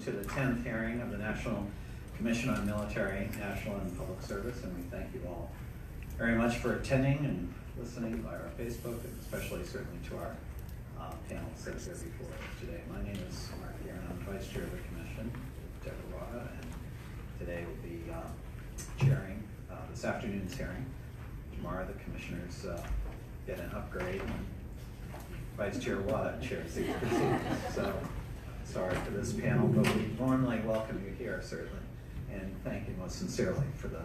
To the 10th hearing of the National Commission on Military, National, and Public Service, and we thank you all very much for attending and listening via our Facebook, and especially certainly to our panelists that are here before us today. My name is Mark Gerton. I'm Vice Chair of the Commission, Deborah, and today we'll be chairing this afternoon's hearing. Tomorrow the commissioners get an upgrade, and Vice Chair Wada chairs these proceedings. So sorry for this panel, but we warmly welcome you here, certainly, and thank you most sincerely for the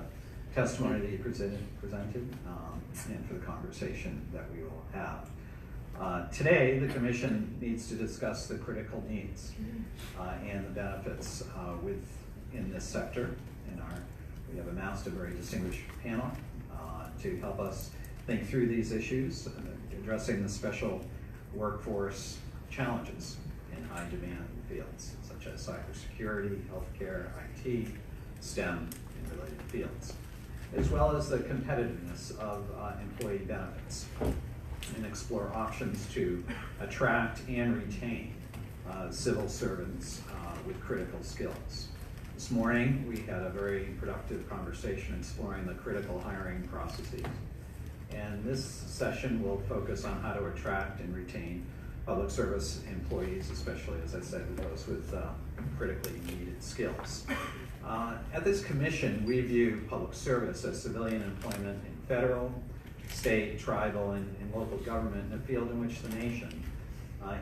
testimony that you presented and for the conversation that we will have. Today, the Commission needs to discuss the critical needs and the benefits within this sector. We have amassed a very distinguished panel to help us think through these issues, addressing the special workforce challenges in high demand fields such as cybersecurity, healthcare, IT, STEM, and related fields, as well as the competitiveness of employee benefits, and explore options to attract and retain civil servants with critical skills. This morning, we had a very productive conversation exploring the critical hiring processes. And this session will focus on how to attract and retain public service employees, especially, as I said, those with critically needed skills. At this commission, we view public service as civilian employment in federal, state, tribal, and local government in a field in which the nation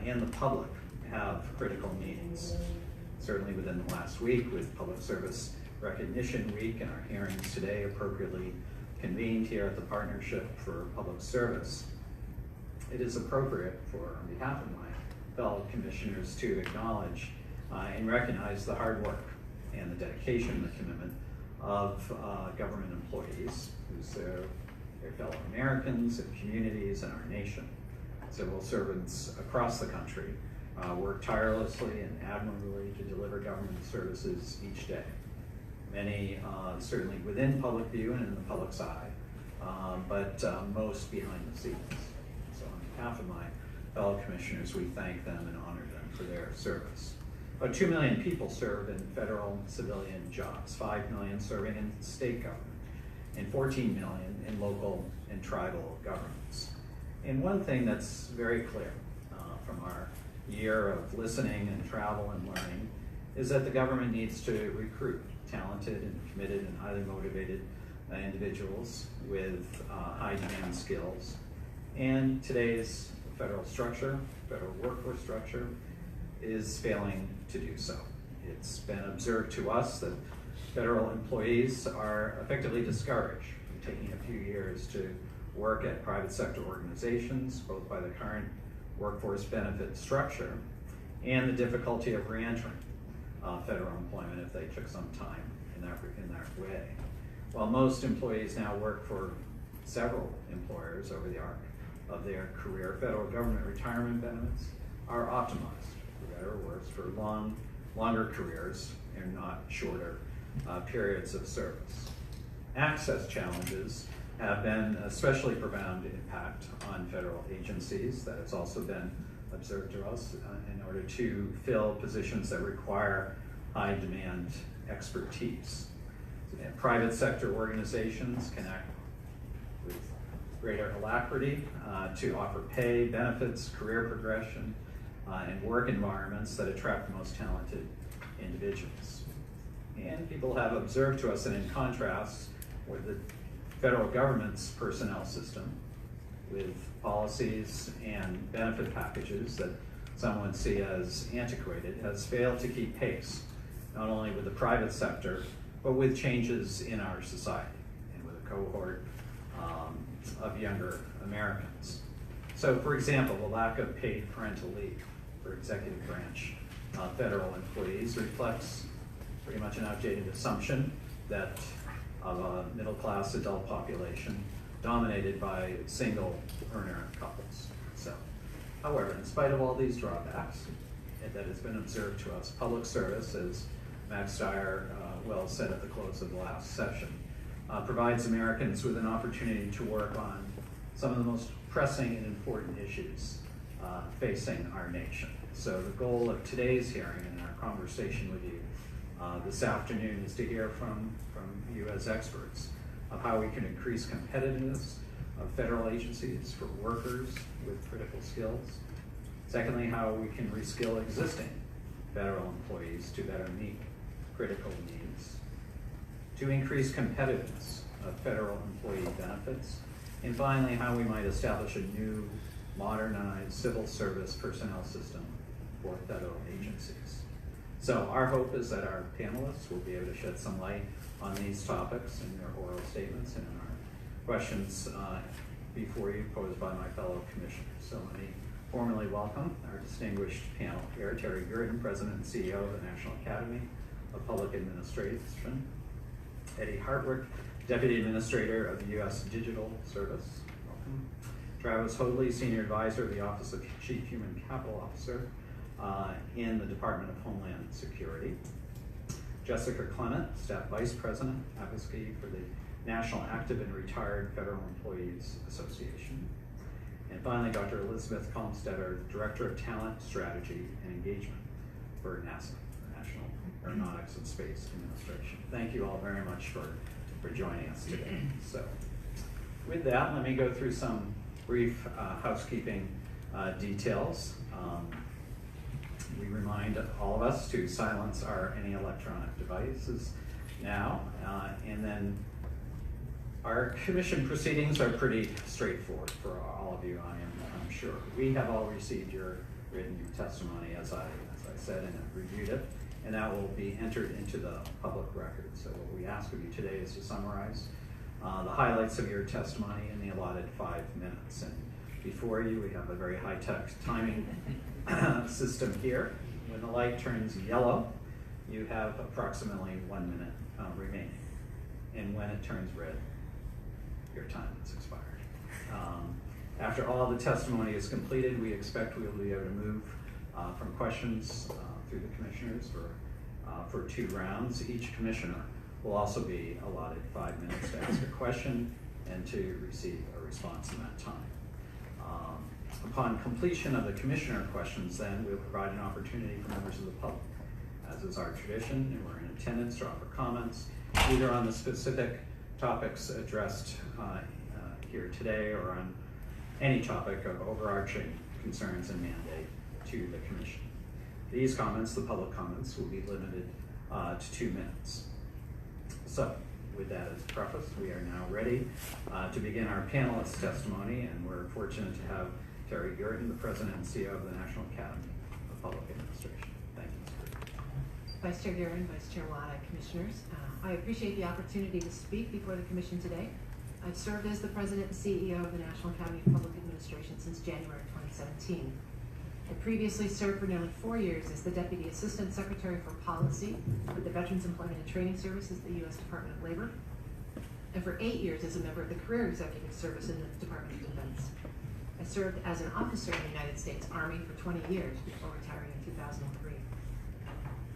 and the public have critical needs. Certainly within the last week, with Public Service Recognition Week and our hearings today appropriately convened here at the Partnership for Public Service, it is appropriate for, on behalf of my fellow commissioners, to acknowledge and recognize the hard work and the dedication and the commitment of government employees who serve their fellow Americans and communities and our nation. Civil servants across the country work tirelessly and admirably to deliver government services each day. Many certainly within public view and in the public's eye, but most behind the scenes. So on behalf of my fellow commissioners, we thank them and honor them for their service. About 2 million people serve in federal civilian jobs, 5 million serving in state government, and 14 million in local and tribal governments. And one thing that's very clear from our year of listening and travel and learning is that the government needs to recruit talented and committed and highly motivated individuals with high demand skills. And today's federal workforce structure is failing to do so. It's been observed to us that federal employees are effectively discouraged from taking a few years to work at private sector organizations, both by the current workforce benefit structure and the difficulty of re-entering federal employment if they took some time in that way. While most employees now work for several employers over the arc of their career, federal government retirement benefits are optimized, for better or worse, for longer careers and not shorter periods of service. Access challenges have been especially profound impact on federal agencies. That has also been observed to us in order to fill positions that require high demand expertise. And private sector organizations can act with greater alacrity to offer pay, benefits, career progression, and work environments that attract the most talented individuals. And people have observed to us that in contrast with the federal government's personnel system, with policies and benefit packages that some would see as antiquated, has failed to keep pace, not only with the private sector, but with changes in our society and with a cohort of younger Americans. So, for example, the lack of paid parental leave for executive branch federal employees reflects pretty much an outdated assumption that of a middle-class adult population dominated by single earner couples. So, however, in spite of all these drawbacks that has been observed to us, public service, as Max Dyer well said at the close of the last session, provides Americans with an opportunity to work on some of the most pressing and important issues facing our nation. So the goal of today's hearing and our conversation with you this afternoon is to hear from you as experts of how we can increase competitiveness of federal agencies for workers with critical skills. Secondly, how we can reskill existing federal employees to better meet critical needs. To increase competitiveness of federal employee benefits. And finally, how we might establish a new, modernized civil service personnel system for federal agencies. So our hope is that our panelists will be able to shed some light on these topics in their oral statements and in our questions before you posed by my fellow commissioners. So let me formally welcome our distinguished panel here, Terry Gerton, President and CEO of the National Academy of Public Administration, Eddie Hartwig, Deputy Administrator of the U.S. Digital Service, welcome. Travis Hoadley, Senior Advisor of the Office of Chief Human Capital Officer in the Department of Homeland Security. Jessica Klement, Staff Vice President, Advocacy for the National Active and Retired Federal Employees Association. And finally, Dr. Elizabeth Kolmstetter, Director of Talent, Strategy, and Engagement for NASA, the National Aeronautics and Space Administration. Thank you all very much for joining us today. So with that, let me go through some brief housekeeping details. We remind all of us to silence any electronic devices now, and then our commission proceedings are pretty straightforward for all of you, I'm sure. We have all received your written testimony, as I said, and have reviewed it, and that will be entered into the public record. So what we ask of you today is to summarize the highlights of your testimony in the allotted 5 minutes. And before you, we have a very high-tech timing system here. When the light turns yellow, you have approximately 1 minute remaining. And when it turns red, your time has expired. After all the testimony is completed, we expect we will be able to move from questions through the commissioners for 2 rounds. Each commissioner will also be allotted 5 minutes to ask a question and to receive a response in that time. Upon completion of the commissioner questions, then we'll provide an opportunity for members of the public, as is our tradition, and we're in attendance to offer comments either on the specific topics addressed here today or on any topic of overarching concerns and mandate to the commission. These comments, the public comments, will be limited to 2 minutes. So, with that as a preface, we are now ready to begin our panelist testimony, and we're fortunate to have Terry Gerton, the President and CEO of the National Academy of Public Administration. Thank you. Vice Chair Gerton, Vice Chair Watt, Commissioners. I appreciate the opportunity to speak before the Commission today. I've served as the President and CEO of the National Academy of Public Administration since January 2017. I previously served for nearly 4 years as the Deputy Assistant Secretary for Policy with the Veterans Employment and Training Services at the U.S. Department of Labor, and for 8 years as a member of the Career Executive Service in the Department of Defense. I served as an officer in the United States Army for 20 years before retiring in 2003.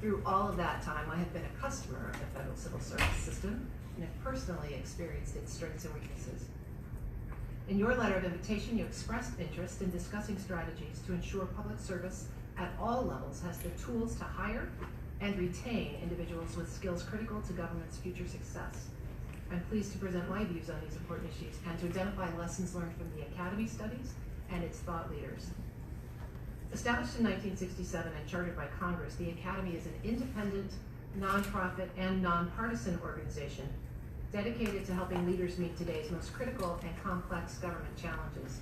Through all of that time, I have been a customer of the Federal Civil Service System and have personally experienced its strengths and weaknesses. In your letter of invitation, you expressed interest in discussing strategies to ensure public service at all levels has the tools to hire and retain individuals with skills critical to government's future success. I'm pleased to present my views on these important issues and to identify lessons learned from the Academy studies and its thought leaders. Established in 1967 and chartered by Congress, the Academy is an independent, nonprofit, and nonpartisan organization dedicated to helping leaders meet today's most critical and complex government challenges.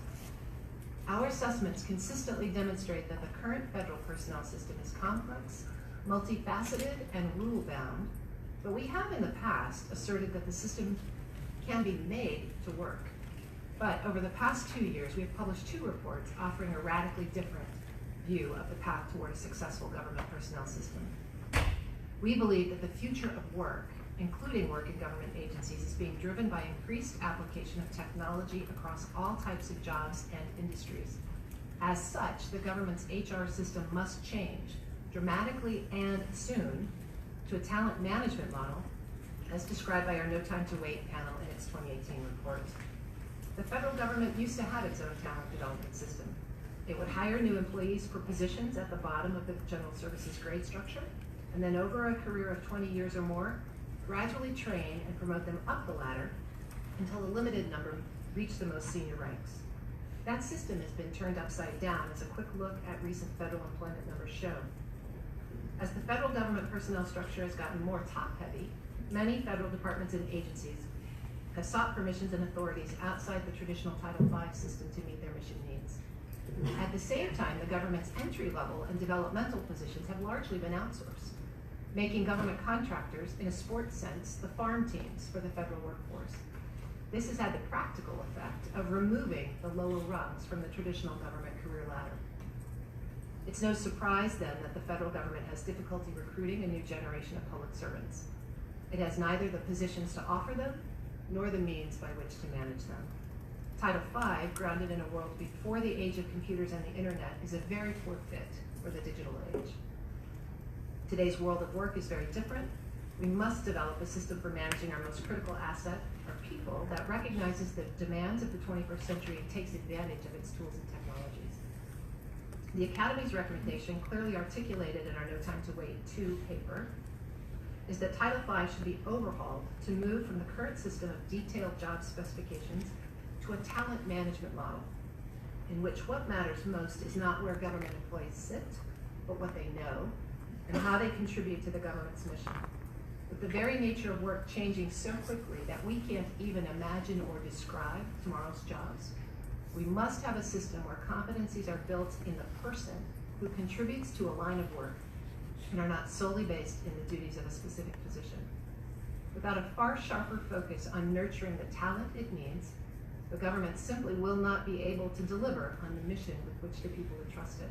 Our assessments consistently demonstrate that the current federal personnel system is complex, multifaceted, and rule-bound, but we have in the past asserted that the system can be made to work. But over the past 2 years, we have published 2 reports offering a radically different view of the path toward a successful government personnel system. We believe that the future of work, including work in government agencies, is being driven by increased application of technology across all types of jobs and industries. As such, the government's HR system must change dramatically and soon to a talent management model as described by our No Time to Wait panel in its 2018 report. The federal government used to have its own talent development system. It would hire new employees for positions at the bottom of the general services grade structure, and then over a career of 20 years or more, gradually train and promote them up the ladder until a limited number reach the most senior ranks. That system has been turned upside down, as a quick look at recent federal employment numbers show. As the federal government personnel structure has gotten more top-heavy, many federal departments and agencies have sought permissions and authorities outside the traditional Title V system to meet their mission needs. At the same time, the government's entry-level and developmental positions have largely been outsourced, making government contractors, in a sports sense, the farm teams for the federal workforce. This has had the practical effect of removing the lower rungs from the traditional government career ladder. It's no surprise then that the federal government has difficulty recruiting a new generation of public servants. It has neither the positions to offer them, nor the means by which to manage them. Title V, grounded in a world before the age of computers and the internet, is a very poor fit for the digital age. Today's world of work is very different. We must develop a system for managing our most critical asset, our people, that recognizes the demands of the 21st century and takes advantage of its tools and technologies. The Academy's recommendation, clearly articulated in our No Time to Wait 2 paper, is that Title V should be overhauled to move from the current system of detailed job specifications to a talent management model, in which what matters most is not where government employees sit, but what they know and how they contribute to the government's mission. With the very nature of work changing so quickly that we can't even imagine or describe tomorrow's jobs, we must have a system where competencies are built in the person who contributes to a line of work and are not solely based in the duties of a specific position. Without a far sharper focus on nurturing the talent it needs, the government simply will not be able to deliver on the mission with which the people entrust it.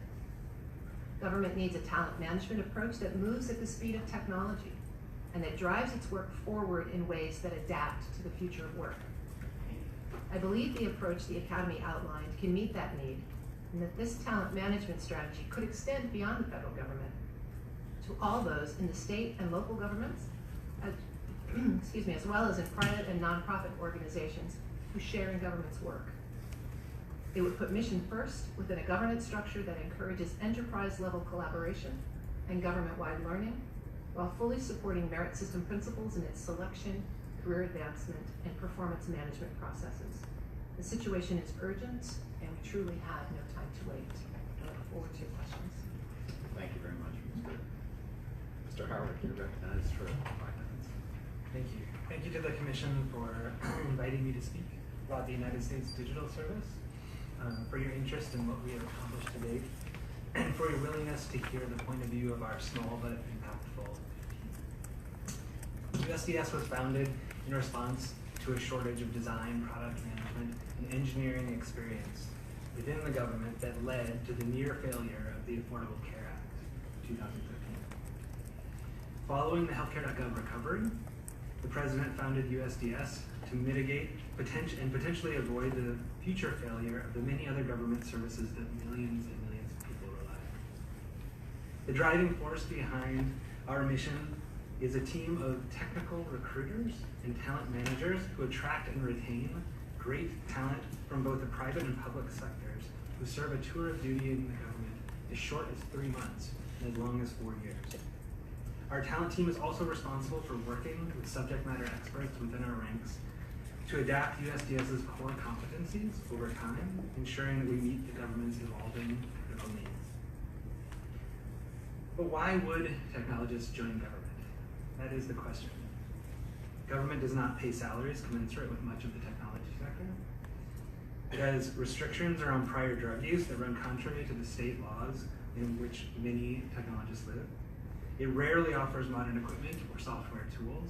Government needs a talent management approach that moves at the speed of technology and that drives its work forward in ways that adapt to the future of work. I believe the approach the Academy outlined can meet that need, and that this talent management strategy could extend beyond the federal government to all those in the state and local governments, as well as in private and nonprofit organizations who share in government's work. It would put mission first within a governance structure that encourages enterprise-level collaboration and government-wide learning, while fully supporting merit system principles in its selection, career advancement, and performance management processes. The situation is urgent, and we truly have no time to wait. I look forward to your questions. Thank you very much, Mr. Hartwig. You're recognized for 5 minutes. Thank you. Thank you to the Commission for inviting me to speak about the United States Digital Service, for your interest in what we have accomplished to date, and for your willingness to hear the point of view of our small but impactful team. USDS was founded in response to a shortage of design, product management, and engineering experience within the government that led to the near failure of the Affordable Care Act of 2013. Following the healthcare.gov recovery, the President founded USDS to mitigate and potentially avoid the future failure of the many other government services that millions and millions of people rely on. The driving force behind our mission is a team of technical recruiters and talent managers who attract and retain great talent from both the private and public sectors, who serve a tour of duty in the government as short as 3 months and as long as 4 years. Our talent team is also responsible for working with subject matter experts within our ranks to adapt USDS's core competencies over time, ensuring that we meet the government's evolving critical needs. But why would technologists join government? That is the question. Government does not pay salaries commensurate with much of the technology sector. It has restrictions around prior drug use that run contrary to the state laws in which many technologists live. It rarely offers modern equipment or software tools.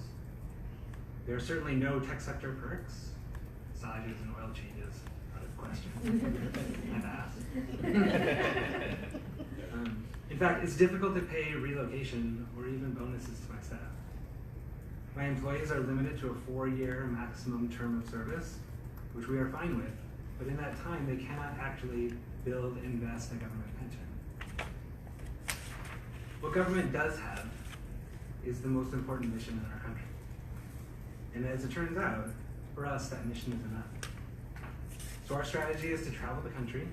There are certainly no tech sector perks. Massages and oil changes, out of question. I've asked. In fact, it's difficult to pay relocation or even bonuses to my staff. My employees are limited to a 4-year maximum term of service, which we are fine with, but in that time, they cannot actually build and invest a government pension. What government does have is the most important mission in our country. And as it turns out, for us, that mission is enough. So our strategy is to travel the country,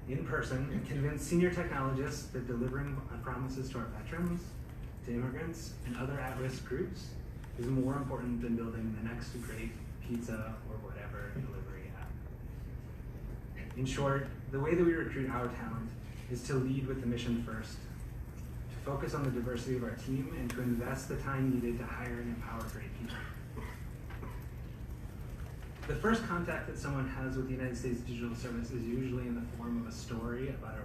in person and convince senior technologists that delivering on promises to our veterans, to immigrants, and other at-risk groups is more important than building the next great pizza or whatever delivery app. In short, the way that we recruit our talent is to lead with the mission first, to focus on the diversity of our team, and to invest the time needed to hire and empower great people. The first contact that someone has with the United States Digital Service is usually in the form of a story about our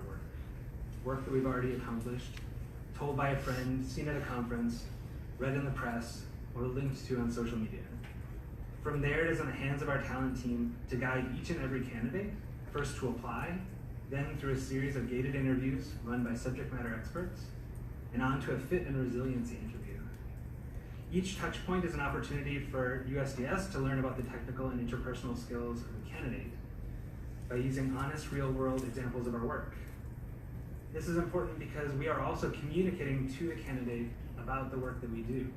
work that we've already accomplished, told by a friend, seen at a conference, read in the press, or linked to on social media. From there, it is in the hands of our talent team to guide each and every candidate, first to apply, then through a series of gated interviews run by subject matter experts, and on to a fit and resiliency interview. Each touch point is an opportunity for USDS to learn about the technical and interpersonal skills of the candidate by using honest, real-world examples of our work. This is important because we are also communicating to the candidate about the work that we do.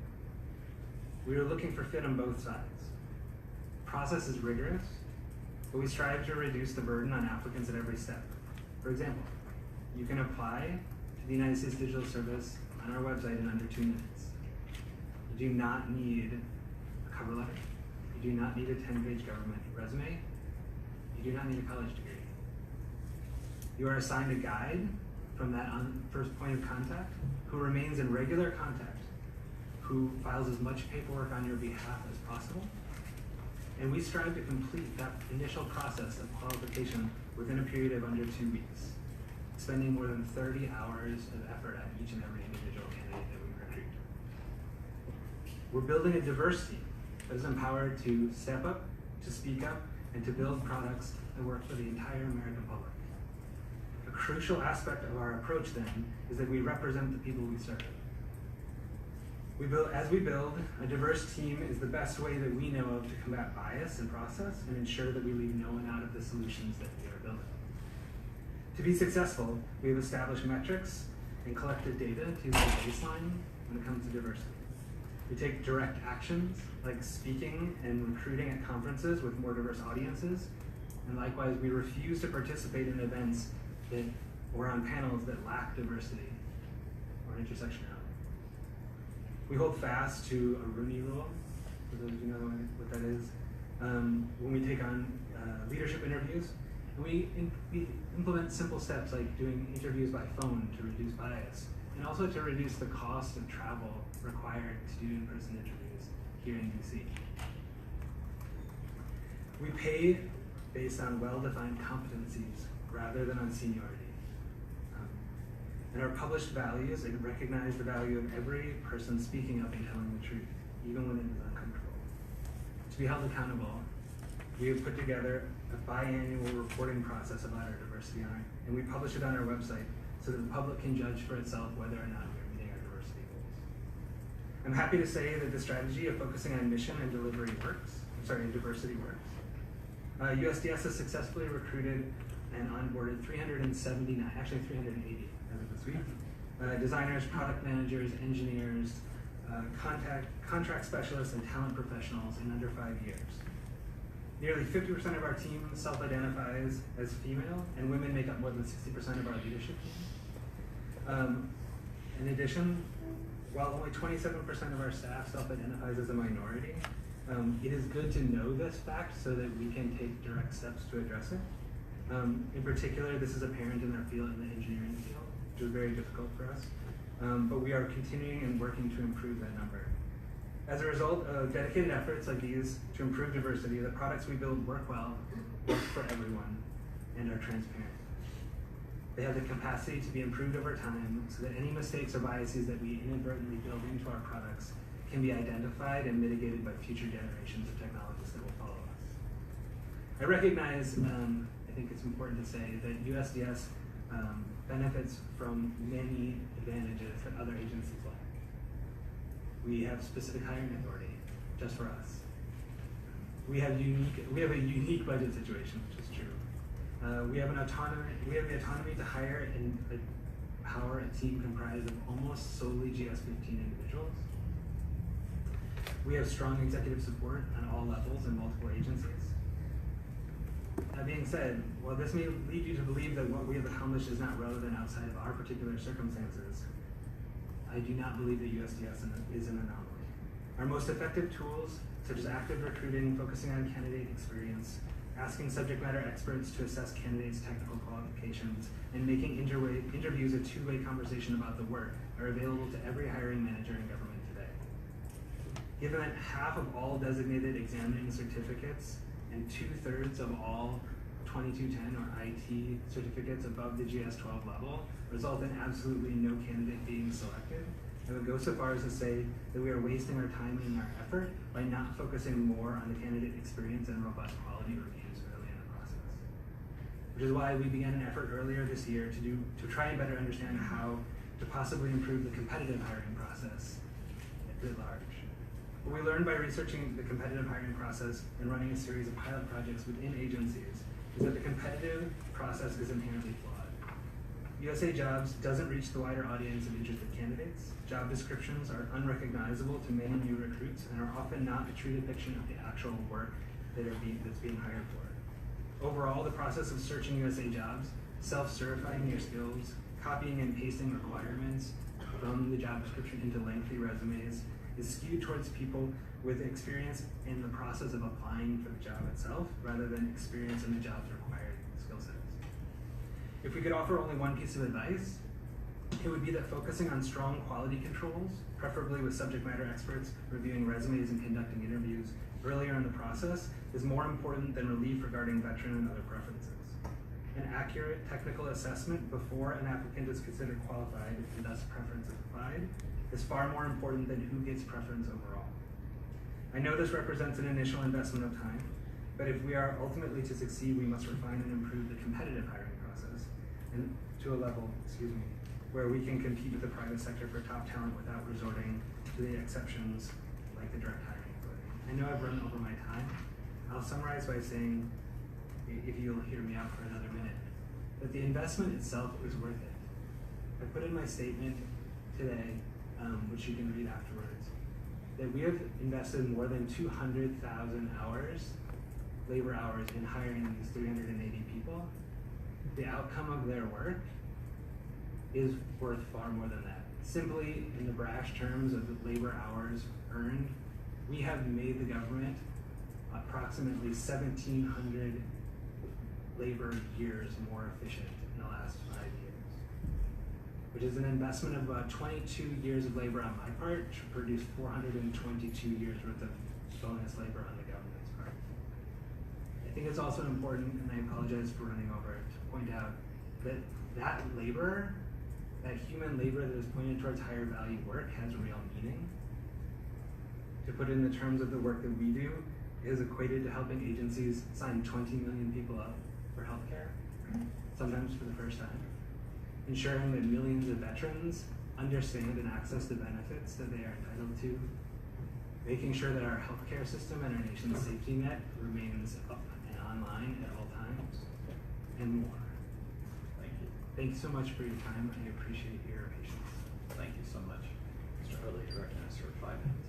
We are looking for fit on both sides. The process is rigorous, but we strive to reduce the burden on applicants at every step. For example, you can apply to the United States Digital Service on our website in under 2 minutes. You do not need a cover letter. You do not need a 10-page government resume. You do not need a college degree. You are assigned a guide from that first point of contact who remains in regular contact, who files as much paperwork on your behalf as possible. And we strive to complete that initial process of qualification within a period of under 2 weeks, spending more than 30 hours of effort at each and every individual candidate that we recruit. We're building a diverse team that is empowered to step up, to speak up, and to build products that work for the entire American public. A crucial aspect of our approach then is that we represent the people we serve. As we build, a diverse team is the best way that we know of to combat bias in process and ensure that we leave no one out of the solutions that we are building. To be successful, we have established metrics and collected data to use as a baseline when it comes to diversity. We take direct actions like speaking and recruiting at conferences with more diverse audiences, and likewise we refuse to participate in events or on panels that lack diversity or intersectionality. We hold fast to a Rooney Rule, for those of you know what that is, when we take on leadership interviews. And we implement simple steps like doing interviews by phone to reduce bias, and also to reduce the cost of travel required to do in-person interviews here in DC. We pay based on well-defined competencies rather than on seniority. And our published values recognize the value of every person speaking up and telling the truth, even when it is uncomfortable. To be held accountable, we have put together a biannual reporting process about our diversity and we publish it on our website so that the public can judge for itself whether or not we are meeting our diversity goals. I'm happy to say that the strategy of focusing on mission and diversity works. USDS has successfully recruited and onboarded 379, actually 380 as of this week. Designers, product managers, engineers, contract specialists, and talent professionals in under 5 years. Nearly 50% of our team self-identifies as female, and women make up more than 60% of our leadership team. In addition, while only 27% of our staff self-identifies as a minority, it is good to know this fact so that we can take direct steps to address it. In particular, this is apparent in our field, in the engineering field, which is very difficult for us. But we are continuing and working to improve that number. As a result of dedicated efforts like these to improve diversity, the products we build work well, work for everyone, and are transparent. They have the capacity to be improved over time so that any mistakes or biases that we inadvertently build into our products can be identified and mitigated by future generations of technologists that will follow us. I recognize, I think it's important to say that USDS benefits from many advantages that other agencies lack. We have specific hiring authority just for us. We have a unique budget situation, which is true. We have the autonomy to hire and empower a team comprised of almost solely GS-15 individuals. We have strong executive support on all levels in multiple agencies. That being said, while this may lead you to believe that what we have accomplished is not relevant outside of our particular circumstances, I do not believe that USDS is an anomaly. Our most effective tools, such as active recruiting, focusing on candidate experience, asking subject matter experts to assess candidates' technical qualifications, and making interviews a two-way conversation about the work, are available to every hiring manager in government today. Given that half of all designated examining certificates and 2/3 of all 2210 or IT certificates above the GS-12 level result in absolutely no candidate being selected, I would go so far as to say that we are wasting our time and our effort by not focusing more on the candidate experience and robust quality reviews early in the process. Which is why we began an effort earlier this year to try and better understand how to possibly improve the competitive hiring process at large. What we learned by researching the competitive hiring process and running a series of pilot projects within agencies is that the competitive process is inherently flawed. USA Jobs doesn't reach the wider audience of interested candidates. Job descriptions are unrecognizable to many new recruits and are often not a true depiction of the actual work that's being hired for. Overall, the process of searching USA Jobs, self-certifying your skills, copying and pasting requirements from the job description into lengthy resumes is skewed towards people with experience in the process of applying for the job itself, rather than experience in the job's required skill sets. If we could offer only one piece of advice, it would be that focusing on strong quality controls, preferably with subject matter experts reviewing resumes and conducting interviews earlier in the process, is more important than relief regarding veteran and other preferences. An accurate technical assessment before an applicant is considered qualified and thus preference is applied is far more important than who gets preference overall. I know this represents an initial investment of time, but if we are ultimately to succeed, we must refine and improve the competitive hiring process and to a level, where we can compete with the private sector for top talent without resorting to the exceptions like the direct hiring authority. I know I've run over my time. I'll summarize by saying, if you'll hear me out for another minute, that the investment itself is worth it. I put in my statement today, which you can read afterwards, that we have invested more than 200,000 labor hours in hiring these 380 people. The outcome of their work is worth far more than that. Simply in the brash terms of the labor hours earned, we have made the government approximately 1,700 labor years more efficient in the last 5 years, which is an investment of about 22 years of labor on my part to produce 422 years worth of bonus labor on the government's part. I think it's also important, and I apologize for running over it, to point out that that labor, that human labor that is pointed towards higher value work has real meaning. To put it in the terms of the work that we do, is equated to helping agencies sign 20 million people up for healthcare, sometimes for the first time. Ensuring that millions of veterans understand and access the benefits that they are entitled to. Making sure that our healthcare system and our nation's safety net remains up and online at all times, and more. Thank you. Thank you so much for your time. I appreciate your patience. Thank you so much. Mr. Hoadley, you're recognized for 5 minutes.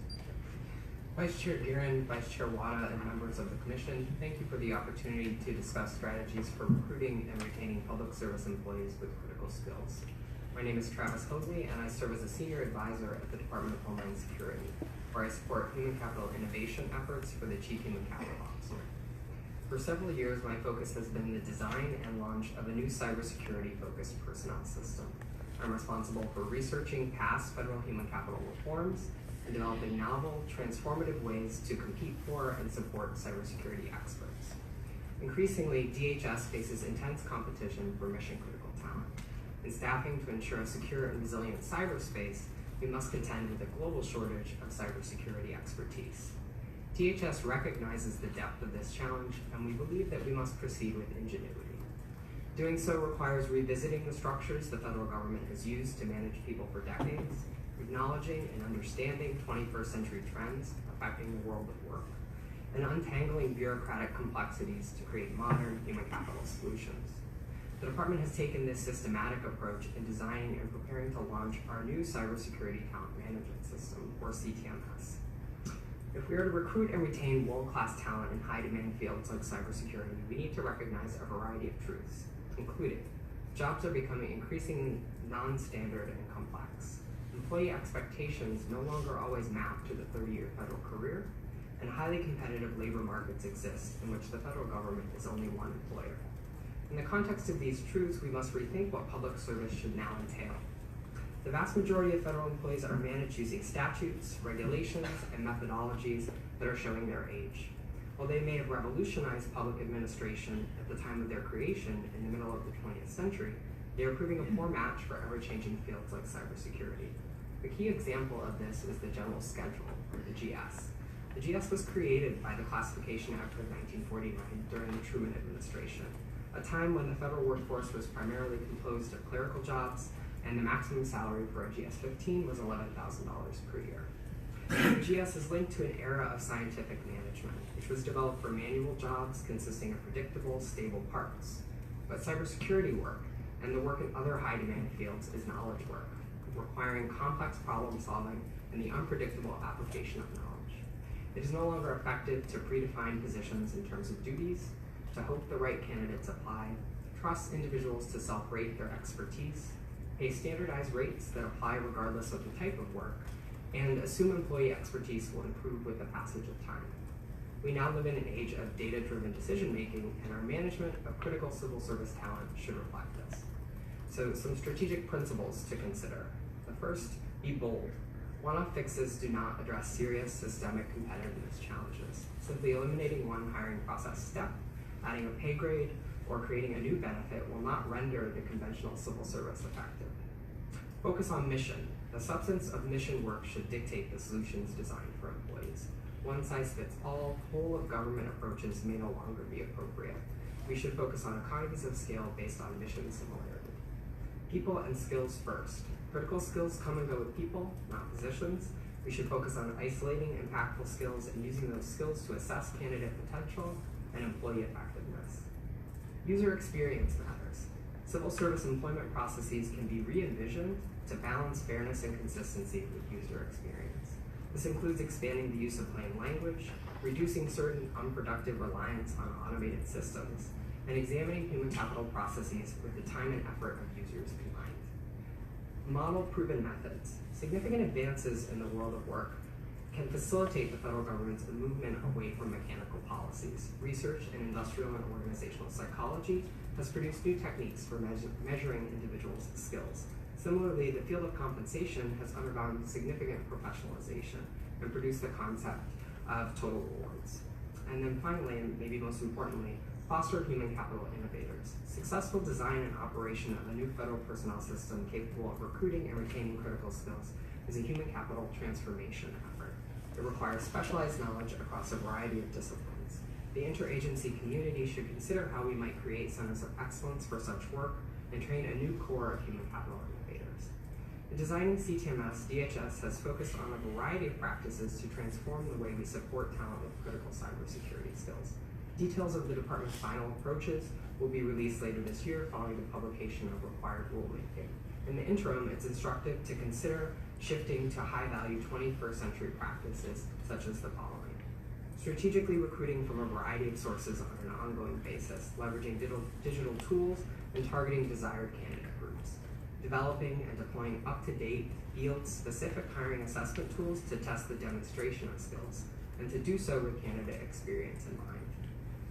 Vice Chair Gerton, Vice Chair Wada, and members of the Commission, thank you for the opportunity to discuss strategies for recruiting and retaining public service employees with critical skills. My name is Travis Hoadley, and I serve as a Senior Advisor at the Department of Homeland Security, where I support human capital innovation efforts for the Chief Human Capital Officer. For several years, my focus has been the design and launch of a new cybersecurity-focused personnel system. I'm responsible for researching past federal human capital reforms and developing novel, transformative ways to compete for and support cybersecurity experts. Increasingly, DHS faces intense competition for mission-critical talent. In staffing to ensure a secure and resilient cyberspace, we must contend with a global shortage of cybersecurity expertise. DHS recognizes the depth of this challenge, and we believe that we must proceed with ingenuity. Doing so requires revisiting the structures the federal government has used to manage people for decades, acknowledging and understanding 21st century trends affecting the world of work, and untangling bureaucratic complexities to create modern human capital solutions. The department has taken this systematic approach in designing and preparing to launch our new cybersecurity talent management system, or CTMS. If we are to recruit and retain world-class talent in high-demand fields like cybersecurity, we need to recognize a variety of truths, including jobs are becoming increasingly non-standard and complex. Employee expectations no longer always map to the 30-year federal career, and highly competitive labor markets exist in which the federal government is only one employer. In the context of these truths, we must rethink what public service should now entail. The vast majority of federal employees are managed using statutes, regulations, and methodologies that are showing their age. While they may have revolutionized public administration at the time of their creation in the middle of the 20th century, they are proving a poor match for ever-changing fields like cybersecurity. The key example of this is the General Schedule, or the GS. The GS was created by the Classification Act of 1949 during the Truman administration, a time when the federal workforce was primarily composed of clerical jobs, and the maximum salary for a GS-15 was $11,000 per year. The GS is linked to an era of scientific management, which was developed for manual jobs consisting of predictable, stable parts. But cybersecurity work, and the work in other high-demand fields, is knowledge work, requiring complex problem solving and the unpredictable application of knowledge. It is no longer effective to predefine positions in terms of duties, to hope the right candidates apply, trust individuals to self-rate their expertise, pay standardized rates that apply regardless of the type of work, and assume employee expertise will improve with the passage of time. We now live in an age of data-driven decision-making, and our management of critical civil service talent should reflect this. So some strategic principles to consider. The first, be bold. One-off fixes do not address serious systemic competitiveness challenges. Simply eliminating one hiring process step, adding a pay grade, or creating a new benefit will not render the conventional civil service effective. Focus on mission. The substance of mission work should dictate the solutions designed for employees. One-size-fits-all, whole-of-government approaches may no longer be appropriate. We should focus on economies of scale based on mission similarity. People and skills first. Critical skills come and go with people, not positions. We should focus on isolating impactful skills and using those skills to assess candidate potential and employee effectiveness. User experience matters. Civil service employment processes can be re-envisioned to balance fairness and consistency with user experience. This includes expanding the use of plain language, reducing certain unproductive reliance on automated systems, and examining human capital processes with the time and effort of users in mind. Model proven methods. Significant advances in the world of work can facilitate the federal government's movement away from mechanical policies. Research in industrial and organizational psychology has produced new techniques for measuring individuals' skills. Similarly, the field of compensation has undergone significant professionalization and produced the concept of total rewards. And then finally, and maybe most importantly, foster human capital innovators. Successful design and operation of a new federal personnel system capable of recruiting and retaining critical skills is a human capital transformation effort. It requires specialized knowledge across a variety of disciplines. The interagency community should consider how we might create centers of excellence for such work and train a new core of human capital innovators. In designing CTMS, DHS has focused on a variety of practices to transform the way we support talent with critical cybersecurity skills. Details of the department's final approaches will be released later this year following the publication of required rulemaking. In the interim, it's instructive to consider shifting to high-value 21st century practices such as the following. Strategically recruiting from a variety of sources on an ongoing basis, leveraging digital tools and targeting desired candidate groups. Developing and deploying up-to-date, field-specific hiring assessment tools to test the demonstration of skills, and to do so with candidate experience in mind.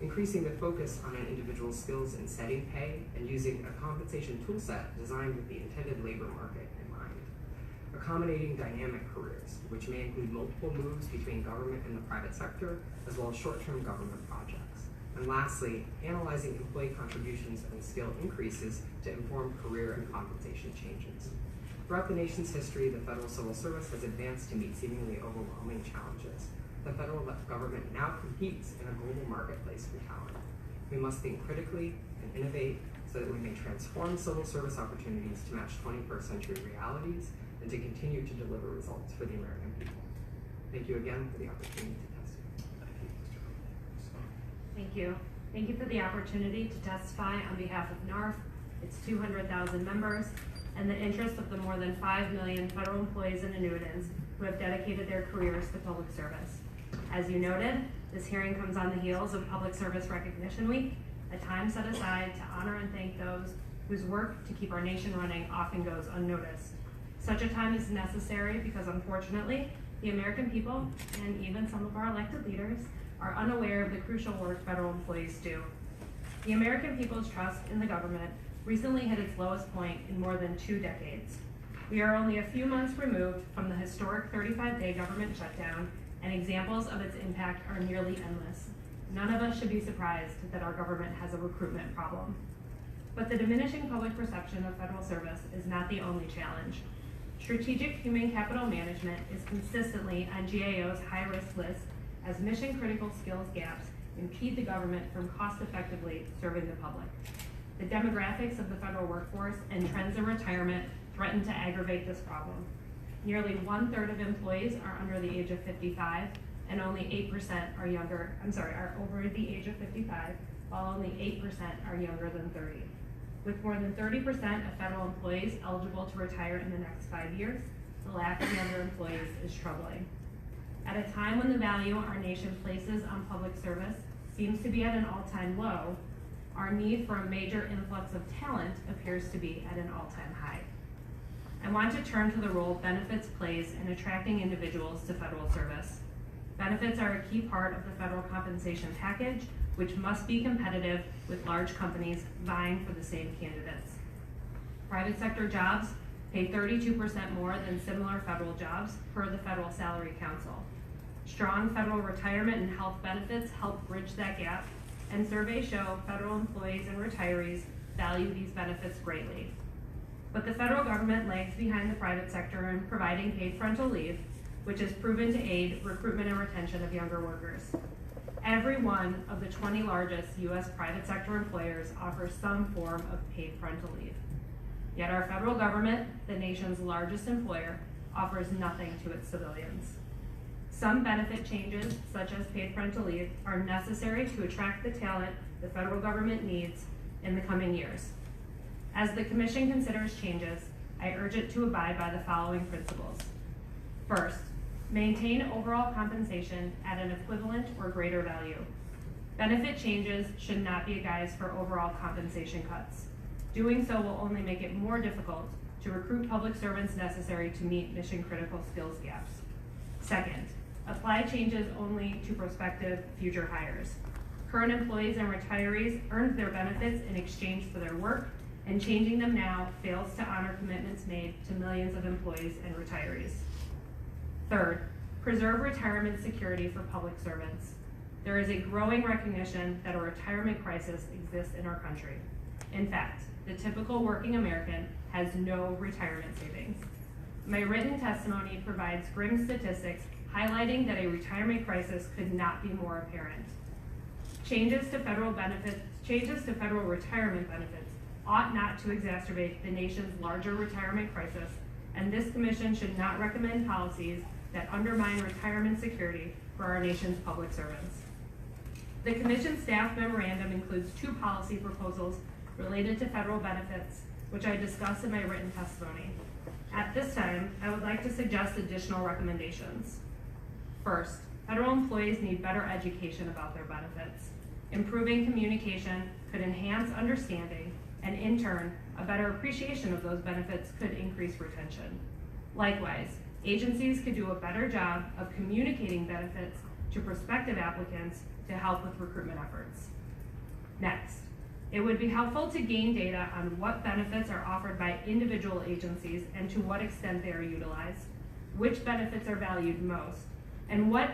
Increasing the focus on an individual's skills in setting pay and using a compensation toolset designed with the intended labor market in mind. Accommodating dynamic careers, which may include multiple moves between government and the private sector, as well as short-term government projects. And lastly, analyzing employee contributions and skill increases to inform career and compensation changes. Throughout the nation's history, the federal civil service has advanced to meet seemingly overwhelming challenges. The federal government now competes in a global marketplace for talent. We must think critically and innovate so that we may transform civil service opportunities to match 21st century realities and to continue to deliver results for the American people. Thank you again for the opportunity to testify. Thank you. Thank you for the opportunity to testify on behalf of NARFE, its 200,000 members, and the interest of the more than 5 million federal employees and annuitants who have dedicated their careers to public service. As you noted, this hearing comes on the heels of Public Service Recognition Week, a time set aside to honor and thank those whose work to keep our nation running often goes unnoticed. Such a time is necessary because, unfortunately, the American people, and even some of our elected leaders, are unaware of the crucial work federal employees do. The American people's trust in the government recently hit its lowest point in more than 2 decades. We are only a few months removed from the historic 35-day government shutdown, and examples of its impact are nearly endless. None of us should be surprised that our government has a recruitment problem. But the diminishing public perception of federal service is not the only challenge. Strategic human capital management is consistently on GAO's high-risk list as mission-critical skills gaps impede the government from cost-effectively serving the public. The demographics of the federal workforce and trends in retirement threaten to aggravate this problem. Nearly 1/3 of employees are under the age of 55, and only 8% are over the age of 55, while only 8% are younger than 30. With more than 30% of federal employees eligible to retire in the next 5 years, the lack of younger employees is troubling. At a time when the value our nation places on public service seems to be at an all-time low, our need for a major influx of talent appears to be at an all-time high. I want to turn to the role benefits plays in attracting individuals to federal service. Benefits are a key part of the federal compensation package, which must be competitive with large companies vying for the same candidates. Private sector jobs pay 32% more than similar federal jobs per the Federal Salary Council. Strong federal retirement and health benefits help bridge that gap, and surveys show federal employees and retirees value these benefits greatly. But the federal government lags behind the private sector in providing paid parental leave, which has proven to aid recruitment and retention of younger workers. Every one of the 20 largest U.S. private sector employers offers some form of paid parental leave. Yet our federal government, the nation's largest employer, offers nothing to its civilians. Some benefit changes, such as paid parental leave, are necessary to attract the talent the federal government needs in the coming years. As the Commission considers changes, I urge it to abide by the following principles. First, maintain overall compensation at an equivalent or greater value. Benefit changes should not be a guise for overall compensation cuts. Doing so will only make it more difficult to recruit public servants necessary to meet mission-critical skills gaps. Second, apply changes only to prospective future hires. Current employees and retirees earned their benefits in exchange for their work, and changing them now fails to honor commitments made to millions of employees and retirees. Third, preserve retirement security for public servants. There is a growing recognition that a retirement crisis exists in our country. In fact, the typical working American has no retirement savings. My written testimony provides grim statistics highlighting that a retirement crisis could not be more apparent. Changes to federal retirement benefits ought not to exacerbate the nation's larger retirement crisis, and this Commission should not recommend policies that undermine retirement security for our nation's public servants. The Commission staff memorandum includes 2 policy proposals related to federal benefits, which I discussed in my written testimony. At this time, I would like to suggest additional recommendations. First, federal employees need better education about their benefits. Improving communication could enhance understanding, and in turn, a better appreciation of those benefits could increase retention. Likewise, agencies could do a better job of communicating benefits to prospective applicants to help with recruitment efforts. Next, it would be helpful to gain data on what benefits are offered by individual agencies and to what extent they are utilized, which benefits are valued most, and what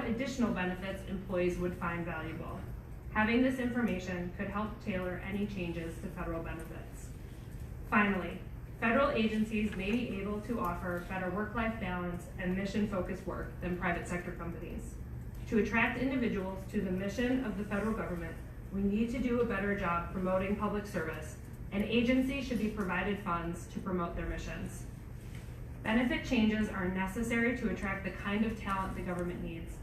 additional benefits employees would find valuable. Having this information could help tailor any changes to federal benefits. Finally, federal agencies may be able to offer better work-life balance and mission-focused work than private sector companies. To attract individuals to the mission of the federal government, we need to do a better job promoting public service, and agencies should be provided funds to promote their missions. Benefit changes are necessary to attract the kind of talent the government needs.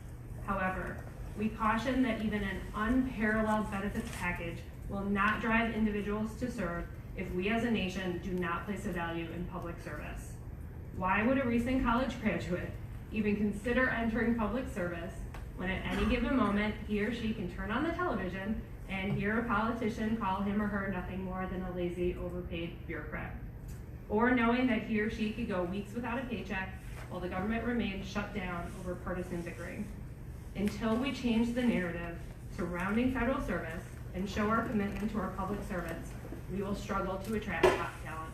However, we caution that even an unparalleled benefits package will not drive individuals to serve if we as a nation do not place a value in public service. Why would a recent college graduate even consider entering public service when at any given moment he or she can turn on the television and hear a politician call him or her nothing more than a lazy, overpaid bureaucrat. Or knowing that he or she could go weeks without a paycheck while the government remains shut down over partisan bickering. Until we change the narrative surrounding federal service and show our commitment to our public servants, we will struggle to attract top talent.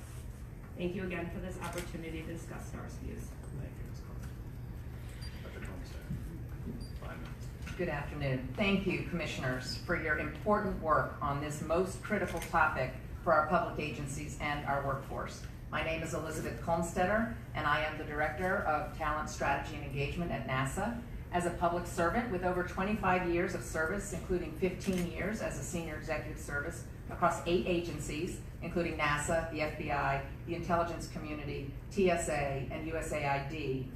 Thank you again for this opportunity to discuss NARFE's views. Thank you, Ms. Kolmstetter. Dr. Kolmstetter, 5 minutes. Good afternoon. Thank you, Commissioners, for your important work on this most critical topic for our public agencies and our workforce. My name is Elizabeth Kolmstetter, and I am the Director of Talent Strategy and Engagement at NASA. As a public servant with over 25 years of service, including 15 years as a senior executive service across 8 agencies, including NASA, the FBI, the intelligence community, TSA, and USAID,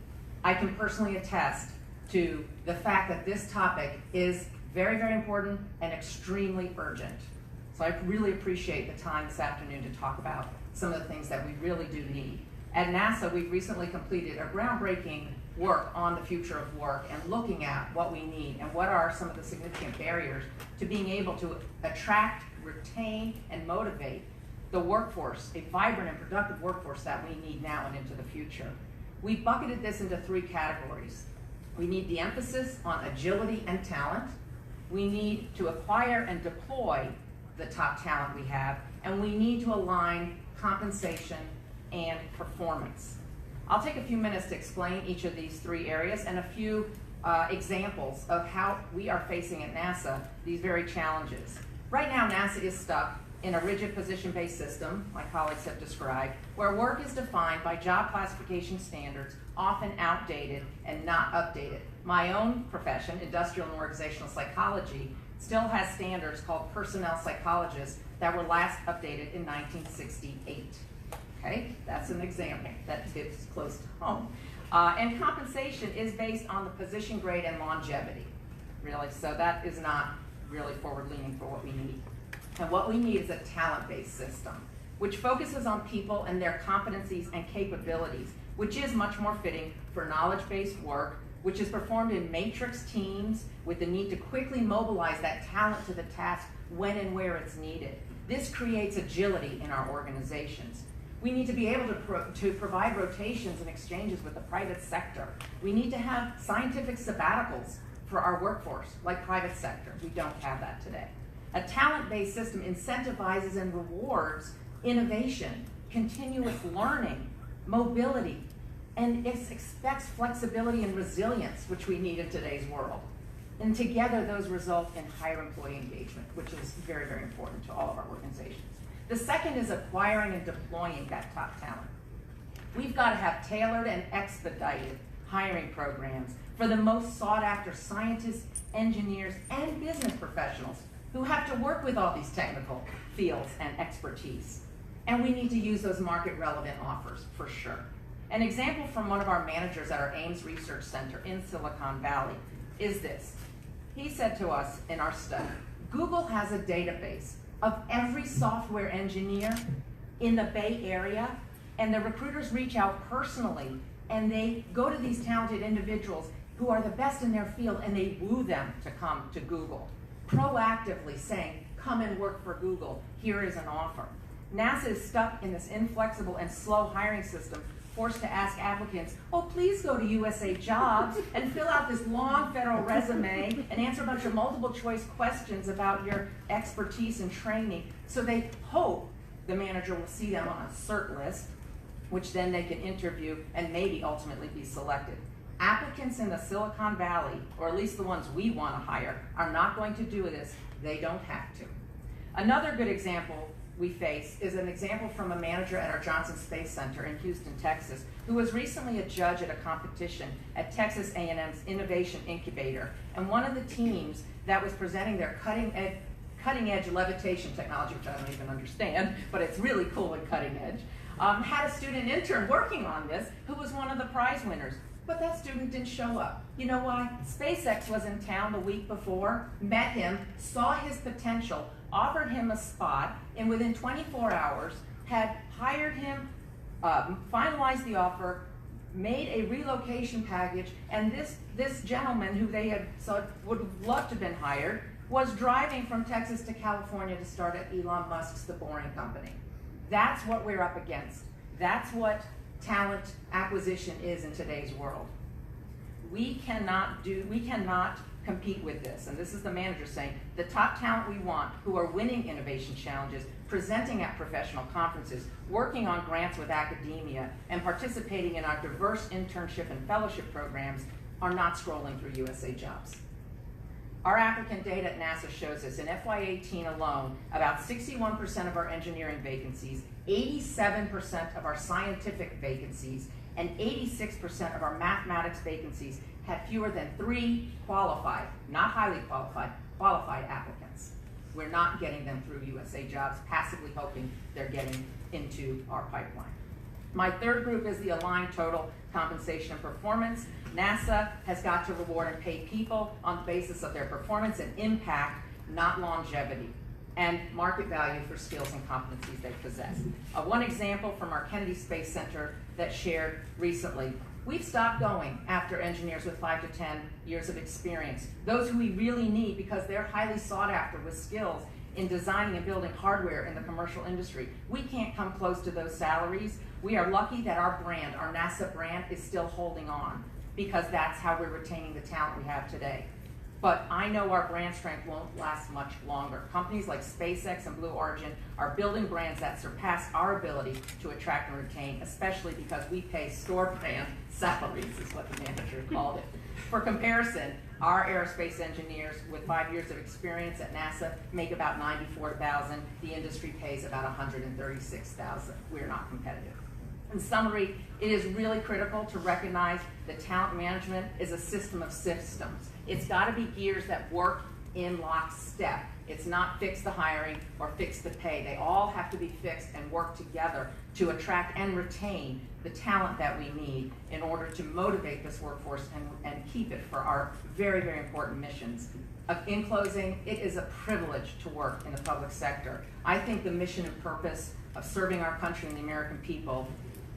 I can personally attest to the fact that this topic is very, very important and extremely urgent. So I really appreciate the time this afternoon to talk about some of the things that we really do need. At NASA, we've recently completed a groundbreaking work on the future of work and looking at what we need and what are some of the significant barriers to being able to attract, retain, and motivate the workforce, a vibrant and productive workforce that we need now and into the future. We bucketed this into 3 categories. We need the emphasis on agility and talent. We need to acquire and deploy the top talent we have, and we need to align compensation and performance. I'll take a few minutes to explain each of these 3 areas and a few examples of how we are facing at NASA these very challenges. Right now, NASA is stuck in a rigid position-based system, my colleagues have described, where work is defined by job classification standards, often outdated and not updated. My own profession, industrial and organizational psychology, still has standards called personnel psychologists that were last updated in 1968. Okay, that's an example that hits close to home. And compensation is based on the position grade and longevity, really. So that is not really forward-leaning for what we need. And what we need is a talent-based system, which focuses on people and their competencies and capabilities, which is much more fitting for knowledge-based work, which is performed in matrix teams with the need to quickly mobilize that talent to the task when and where it's needed. This creates agility in our organizations. We need to be able to provide rotations and exchanges with the private sector. We need to have scientific sabbaticals for our workforce, like private sector. We don't have that today. A talent-based system incentivizes and rewards innovation, continuous learning, mobility, and it expects flexibility and resilience, which we need in today's world. And together, those result in higher employee engagement, which is very, very important to all of our organizations. The second is acquiring and deploying that top talent. We've got to have tailored and expedited hiring programs for the most sought after scientists, engineers, and business professionals who have to work with all these technical fields and expertise. And we need to use those market relevant offers for sure. An example from one of our managers at our Ames Research Center in Silicon Valley is this. He said to us in our study, Google has a database of every software engineer in the Bay Area, and the recruiters reach out personally and they go to these talented individuals who are the best in their field and they woo them to come to Google, proactively saying, come and work for Google, here is an offer. NASA is stuck in this inflexible and slow hiring system, forced to ask applicants, oh, please go to USA Jobs and fill out this long federal resume and answer a bunch of multiple choice questions about your expertise and training. So they hope the manager will see them on a cert list, which then they can interview and maybe ultimately be selected. Applicants in the Silicon Valley, or at least the ones we want to hire, are not going to do this. They don't have to. Another good example we face is an example from a manager at our Johnson Space Center in Houston, Texas, who was recently a judge at a competition at Texas A&M's Innovation Incubator. And one of the teams that was presenting their cutting edge levitation technology, which I don't even understand, but it's really cool and cutting edge, had a student intern working on this who was one of the prize winners. But that student didn't show up. You know why? SpaceX was in town the week before, met him, saw his potential, offered him a spot, and within 24 hours had hired him, finalized the offer, made a relocation package, and this gentleman who they had thought would have loved to have been hired was driving from Texas to California to start at Elon Musk's The Boring Company. That's what we're up against. That's what talent acquisition is in today's world. We cannot compete with this, and this is the manager saying, the top talent we want who are winning innovation challenges, presenting at professional conferences, working on grants with academia, and participating in our diverse internship and fellowship programs are not scrolling through USA Jobs. Our applicant data at NASA shows us in FY18 alone, about 61% of our engineering vacancies, 87% of our scientific vacancies, and 86% of our mathematics vacancies had fewer than 3 qualified, not highly qualified, qualified applicants. We're not getting them through USA Jobs, passively hoping they're getting into our pipeline. My third group is the aligned total compensation and performance. NASA has got to reward and pay people on the basis of their performance and impact, not longevity, and market value for skills and competencies they possess. One example from our Kennedy Space Center that shared recently. We've stopped going after engineers with 5 to 10 years of experience, those who we really need because they're highly sought after with skills in designing and building hardware in the commercial industry. We can't come close to those salaries. We are lucky that our brand, our NASA brand, is still holding on because that's how we're retaining the talent we have today. But I know our brand strength won't last much longer. Companies like SpaceX and Blue Origin are building brands that surpass our ability to attract and retain, especially because we pay store brand salaries, is what the manager called it. For comparison, our aerospace engineers with 5 years of experience at NASA make about $94,000. The industry pays about $136,000. We're not competitive. In summary, it is really critical to recognize that talent management is a system of systems. It's got to be gears that work in lockstep. It's not fix the hiring or fix the pay. They all have to be fixed and work together to attract and retain the talent that we need in order to motivate this workforce and keep it for our very, very important missions. In closing, it is a privilege to work in the public sector. I think the mission and purpose of serving our country and the American people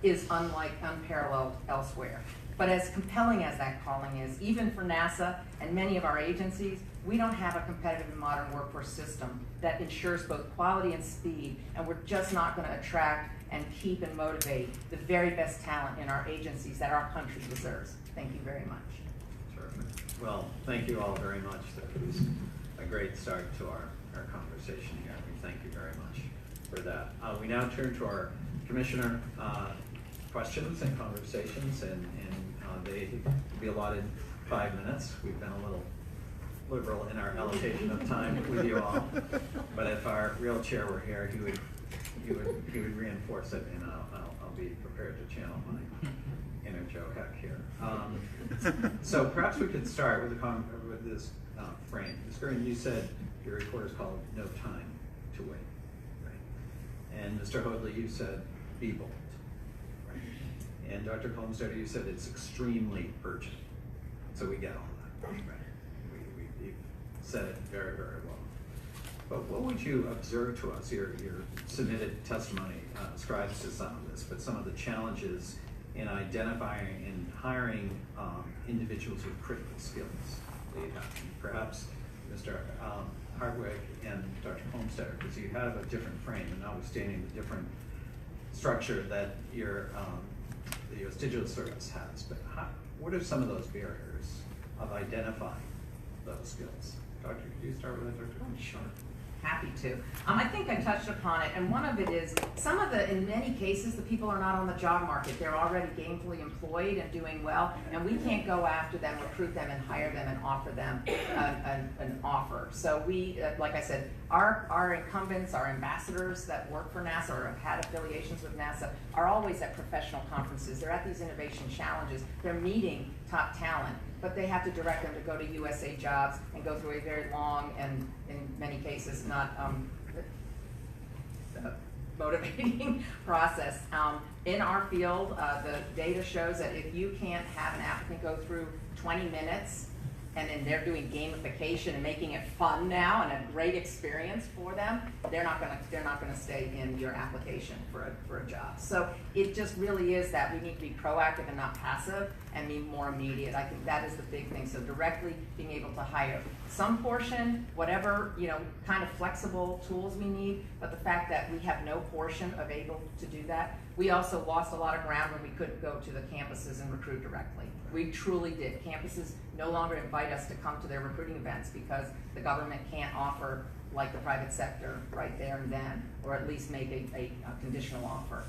is unparalleled elsewhere. But as compelling as that calling is, even for NASA and many of our agencies, we don't have a competitive and modern workforce system that ensures both quality and speed, and we're just not going to attract and keep and motivate the very best talent in our agencies that our country deserves. Thank you very much. Terrific. Well, thank you all very much. That was a great start to our conversation here. We thank you very much for that. We now turn to our commissioner questions and conversations, and they will be allotted 5 minutes. We've been a little liberal in our allocation of time with you all, but if our real chair were here, he would reinforce it, and I'll be prepared to channel my inner Joe Heck here. So perhaps we could start with this frame. Ms. Gerton, you said your report is called "No Time to Wait," right? And Mr. Hoadley, you said "Be bold." And Dr. Kolmstetter, you said it's extremely urgent. So we get all that, right? You've said it very, very well. But what would you observe to us? Your submitted testimony ascribes to some of this, but some of the challenges in identifying and hiring individuals with critical skills that you have. Perhaps Mr. Hartwig and Dr. Kolmstetter, because you have a different frame, and notwithstanding the different structure that the U.S. Digital Service has, but what are some of those barriers of identifying those skills? Doctor, could you start with that, Dr. Kolmstetter? Sure. Happy to. I think I touched upon it, and one of it is in many cases, the people are not on the job market. They're already gainfully employed and doing well, and we can't go after them, recruit them, and hire them and offer them an offer. So we, like I said, our incumbents, our ambassadors that work for NASA or have had affiliations with NASA are always at professional conferences. They're at these innovation challenges. They're meeting top talent, but they have to direct them to go to USA Jobs and go through a very long and, in many cases, not motivating process. In our field, the data shows that if you can't have an applicant go through 20 minutes and then they're doing gamification and making it fun now and a great experience for them, they're not gonna stay in your application for a job. So it just really is that we need to be proactive and not passive and be more immediate. I think that is the big thing. So directly being able to hire some portion, whatever, kind of flexible tools we need, but the fact that we have no portion of able to do that. We also lost a lot of ground when we couldn't go to the campuses and recruit directly. We truly did. Campuses no longer invite us to come to their recruiting events because the government can't offer like the private sector right there and then, or at least make a conditional offer.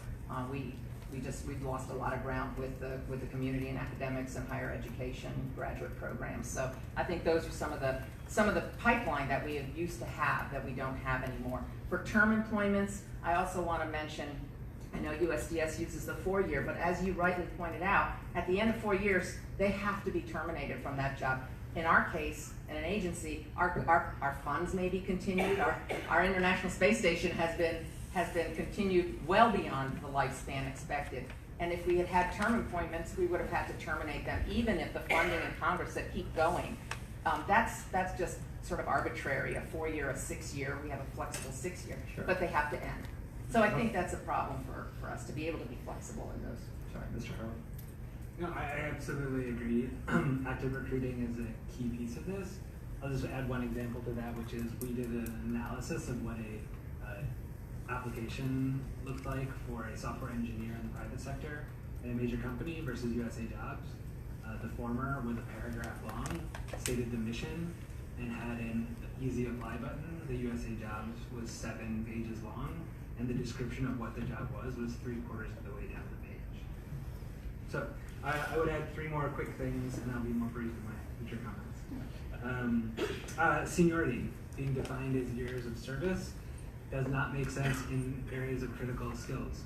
We've lost a lot of ground with the community and academics and higher education graduate programs. So I think those are some of the pipeline that we used to have that we don't have anymore. For term employments, I also want to mention, I know USDS uses the 4-year, but as you rightly pointed out, at the end of 4 years, they have to be terminated from that job. In our case, in an agency, our funds may be continued. Our International Space Station has been continued well beyond the lifespan expected. And if we had had term appointments, we would have had to terminate them, even if the funding in Congress said keep going. That's just sort of arbitrary, a 4-year, a 6-year. We have a flexible 6-year, Sure. but they have to end. So I think that's a problem for us to be able to be flexible in those. Sorry, Mr. Hartwig. No, I absolutely agree. Active recruiting is a key piece of this. I'll just add one example to that, which is we did an analysis of what a application looked like for a software engineer in the private sector in a major company versus USA Jobs. The former was a paragraph long, stated the mission, and had an easy apply button. The USA Jobs was 7 pages long, and the description of what the job was 3/4 of the way down the page. So I would add 3 more quick things, and I'll be more brief in my future comments. Seniority, being defined as years of service, does not make sense in areas of critical skills.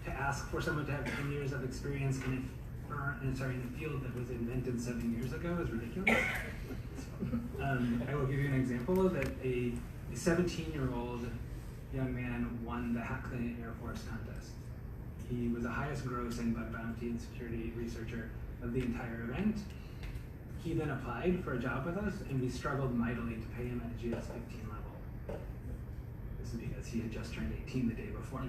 To ask for someone to have 10 years of experience in a field that was invented 7 years ago is ridiculous. I will give you an example that a 17-year-old young man won the Hackney Air Force contest. He was the highest grossing bug bounty and security researcher of the entire event. He then applied for a job with us, and we struggled mightily to pay him at a GS 15 level. This is because he had just turned 18 the day before.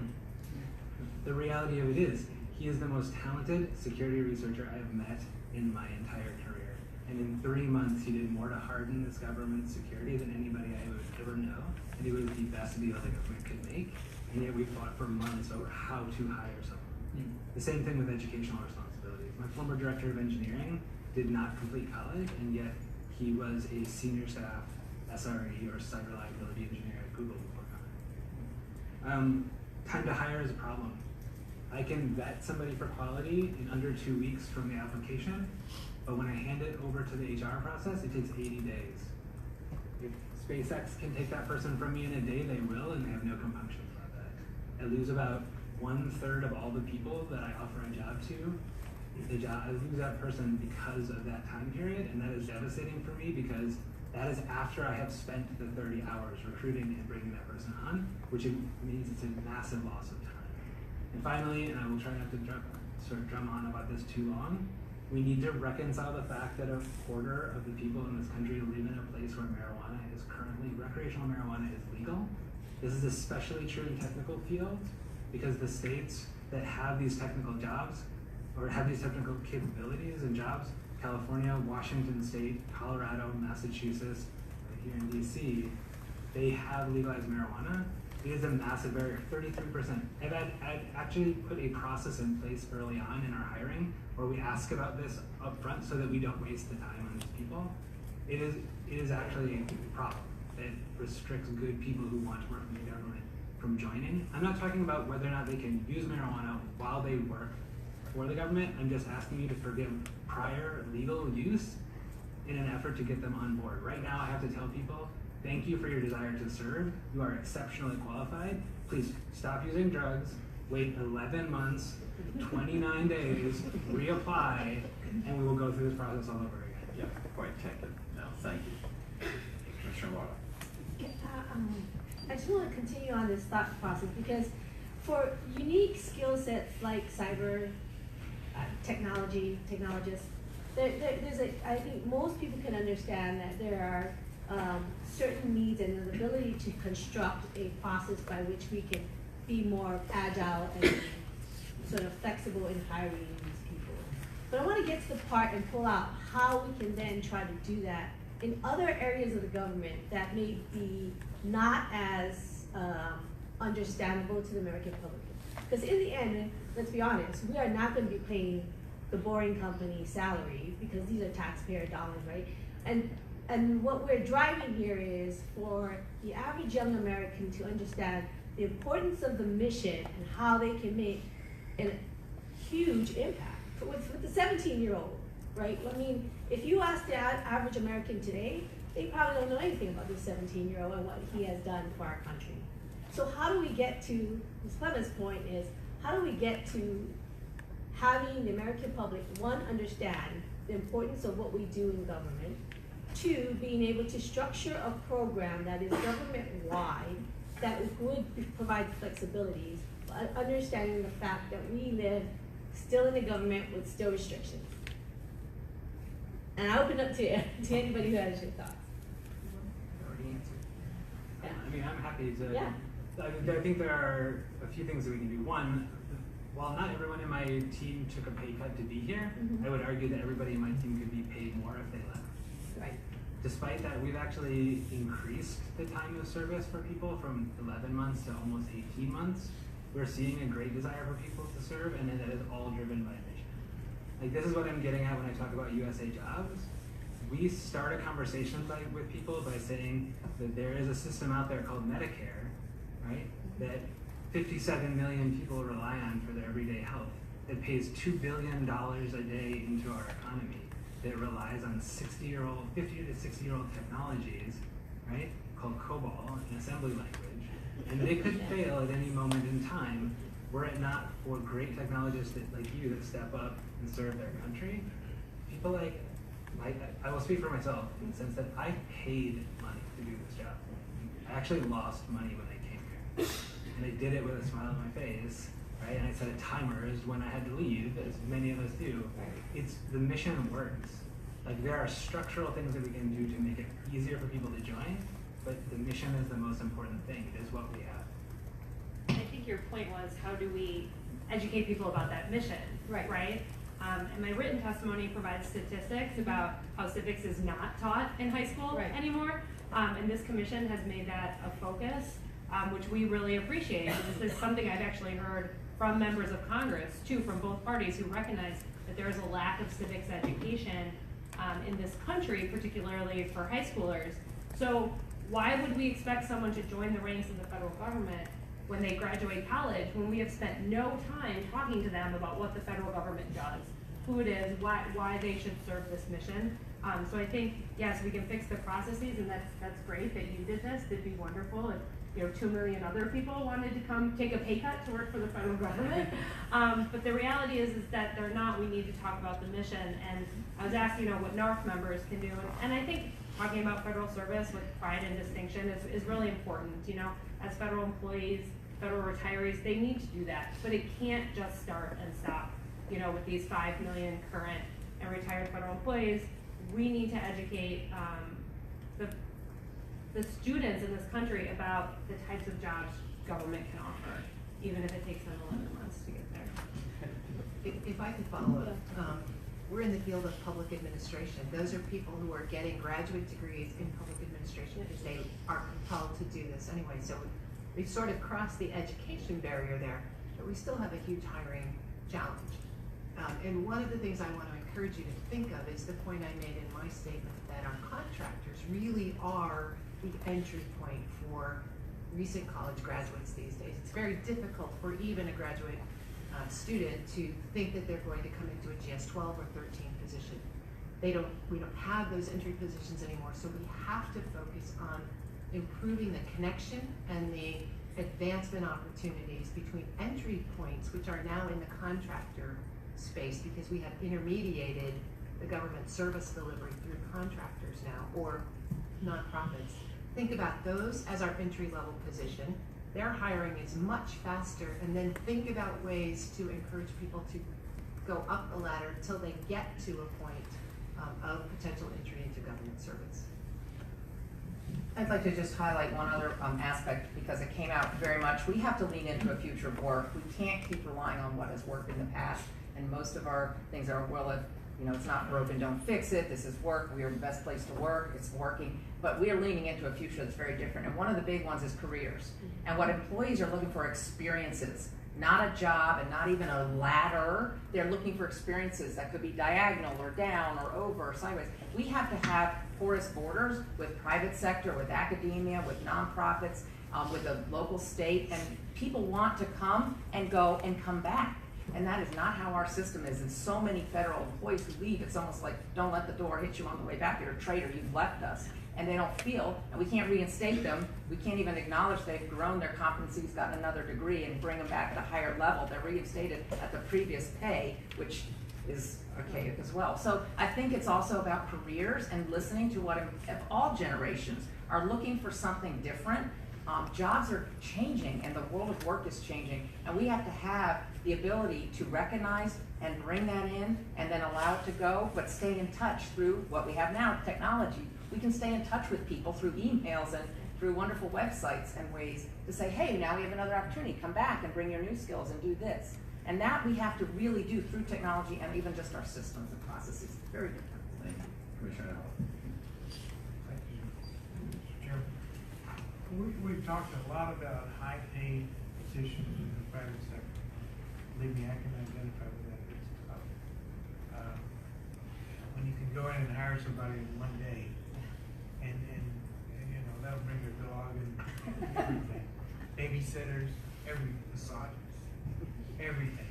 The reality of it is, he is the most talented security researcher I have met in my entire career. And in 3 months, he did more to harden this government security than anybody I would ever know. And it was the best deal the government could make. And yet we fought for months over how to hire someone. The same thing with educational responsibilities. My former director of engineering did not complete college, and yet he was a senior staff SRE or site reliability engineer at Google before coming. Time to hire is a problem. I can vet somebody for quality in under 2 weeks from the application, but when I hand it over to the HR process, it takes 80 days. If SpaceX can take that person from me in a day, they will, and they have no compunctions about that. I lose about 1/3 of all the people that I offer a job to. I lose that person because of that time period, and that is devastating for me because that is after I have spent the 30 hours recruiting and bringing that person on, which means it's a massive loss of time. And finally, and I will try not to drum on about this too long, we need to reconcile the fact that 1/4 of the people in this country live in a place where recreational marijuana is legal. This is especially true in technical fields because the states that have these technical jobs or have these technical capabilities and jobs, California, Washington State, Colorado, Massachusetts, right here in DC, they have legalized marijuana. It is a massive barrier, 33%. I've actually put a process in place early on in our hiring where we ask about this up front so that we don't waste the time on these people. It is actually a problem that restricts good people who want to work in the government from joining. I'm not talking about whether or not they can use marijuana while they work for the government. I'm just asking you to forgive prior legal use in an effort to get them on board. Right now, I have to tell people, thank you for your desire to serve. You are exceptionally qualified. Please stop using drugs, wait 11 months, 29 days, reapply, and we will go through this process all over again. Yeah, quite taken. No, thank you. Commissioner Water. I just want to continue on this thought process because for unique skill sets like cyber technologists, I think most people can understand that there are certain needs and an ability to construct a process by which we can be more agile and sort of flexible in hiring these people. But I want to get to the part and pull out how we can then try to do that in other areas of the government that may be not as understandable to the American public. Because in the end, let's be honest, we are not going to be paying the boring company salary because these are taxpayer dollars, right? And what we're driving here is for the average young American to understand the importance of the mission and how they can make a huge impact with the 17-year-old, right? I mean, if you ask the average American today, they probably don't know anything about this 17-year-old and what he has done for our country. So how do we get to, Ms. Clement's point is, how do we get to having the American public, one, understand the importance of what we do in government, two, being able to structure a program that is government-wide, that would provide flexibilities, but understanding the fact that we live still in the government with still restrictions. And I open up to anybody who has your thoughts. Already answered. Yeah. I mean, I'm happy to. Yeah. I think there are a few things that we can do. One, while not everyone in my team took a pay cut to be here, I would argue that everybody in my team could be paid more if they left. Right. Despite that, we've actually increased the time of service for people from 11 months to almost 18 months. We're seeing a great desire for people to serve, and that is all driven by mission. Like, this is what I'm getting at when I talk about USA jobs. We start a conversation with people by saying that there is a system out there called Medicare, right? That 57 million people rely on for their everyday health. That pays $2 billion a day into our economy. That relies on 50 to 60-year-old technologies, right? Called COBOL, an assembly language. And they could fail at any moment in time were it not for great technologists like you that step up and serve their country. People like, I will speak for myself in the sense that I paid money to do this job. I actually lost money when I came here. And I did it with a smile on my face, right? And I set a timer as when I had to leave, as many of us do. It's the mission works. Like, there are structural things that we can do to make it easier for people to join, but the mission is the most important thing. It is what we have. I think your point was, how do we educate people about that mission, right? And my written testimony provides statistics about how civics is not taught in high school anymore. And this commission has made that a focus, which we really appreciate. This is something I've actually heard from members of Congress, too, from both parties, who recognize that there is a lack of civics education in this country, particularly for high schoolers. So why would we expect someone to join the ranks of the federal government when they graduate college, when we have spent no time talking to them about what the federal government does, who it is, why they should serve this mission? So I think, yes, we can fix the processes, and that's great that you did this. It'd be wonderful if 2 million other people wanted to come take a pay cut to work for the federal government. But the reality is that they're not. We need to talk about the mission. And I was asked, what NARFE members can do, and I think talking about federal service with pride and distinction is really important. As federal employees, federal retirees, they need to do that, but it can't just start and stop. With these 5 million current and retired federal employees, we need to educate the students in this country about the types of jobs government can offer, even if it takes them 11 months to get there. If I could follow up, we're in the field of public administration. Those are people who are getting graduate degrees in public administration because they are compelled to do this anyway. So we've sort of crossed the education barrier there, but we still have a huge hiring challenge. And one of the things I want to encourage you to think of is the point I made in my statement that our contractors really are the entry point for recent college graduates these days. It's very difficult for even a graduate student to think that they're going to come into a GS 12 or 13 position. We don't have those entry positions anymore, so we have to focus on improving the connection and the advancement opportunities between entry points, which are now in the contractor space because we have intermediated the government service delivery through contractors now, or nonprofits. Think about those as our entry-level position. Their hiring is much faster, and then think about ways to encourage people to go up the ladder till they get to a point of potential entry into government service. I'd like to just highlight one other aspect because it came out very much. We have to lean into a future of work. We can't keep relying on what has worked in the past. And most of our things are, well, if it's not broken, don't fix it. This is work. We are the best place to work. It's working. But we are leaning into a future that's very different. And one of the big ones is careers. And what employees are looking for are experiences, not a job and not even a ladder. They're looking for experiences that could be diagonal or down or over or sideways. We have to have porous borders with private sector, with academia, with nonprofits, with the local state, and people want to come and go and come back. And that is not how our system is. And so many federal employees who leave, it's almost like, don't let the door hit you on the way back. You're a traitor, you've left us. And they don't feel, and we can't reinstate them. We can't even acknowledge they've grown their competencies, gotten another degree, and bring them back at a higher level. They're reinstated at the previous pay, which is archaic as well. So I think it's also about careers and listening to what all generations are looking for something different. Jobs are changing and the world of work is changing, and we have to have the ability to recognize and bring that in and then allow it to go, but stay in touch through what we have now, technology. We can stay in touch with people through emails and through wonderful websites and ways to say, hey, now we have another opportunity, come back and bring your new skills and do this. And that we have to really do through technology and even just our systems and processes. Very different. Thank you. Commissioner Allen. Thank you, Mr. Chairman. We've talked a lot about high-paid positions in the private sector. Believe me, I can identify with that. It's tough. When you can go in and hire somebody in one day, and that'll bring your dog and everything, babysitters, every massage, everything.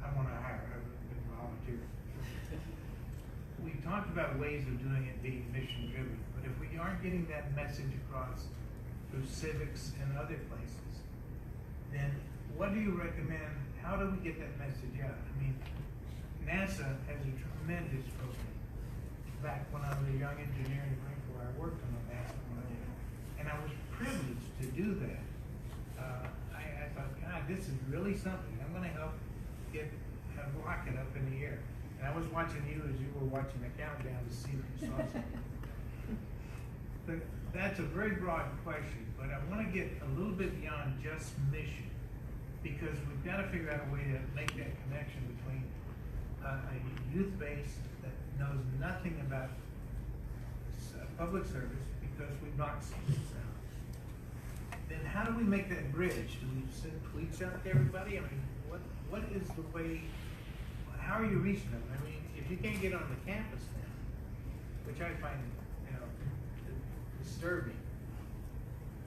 I want to hire. I've been volunteering. We talked about ways of doing it being mission driven, but if we aren't getting that message across through civics and other places, then what do you recommend? How do we get that message out? I mean, NASA has a tremendous program. Back when I was a young engineer in the Marine Corps, I worked on a NASA project, and I was privileged to do that. I thought, God, this is really something. I'm going to help have rocket up in the air. And I was watching you as you were watching the countdown to see if you saw something. But that's a very broad question, but I want to get a little bit beyond just mission, because we've got to figure out a way to make that connection between a youth base that knows nothing about public service because we've knocked some things out. Then how do we make that bridge? Do we send tweets out to everybody? I mean, what is the way? How are you reaching them? I mean, if you can't get on the campus now, which I find, disturbing,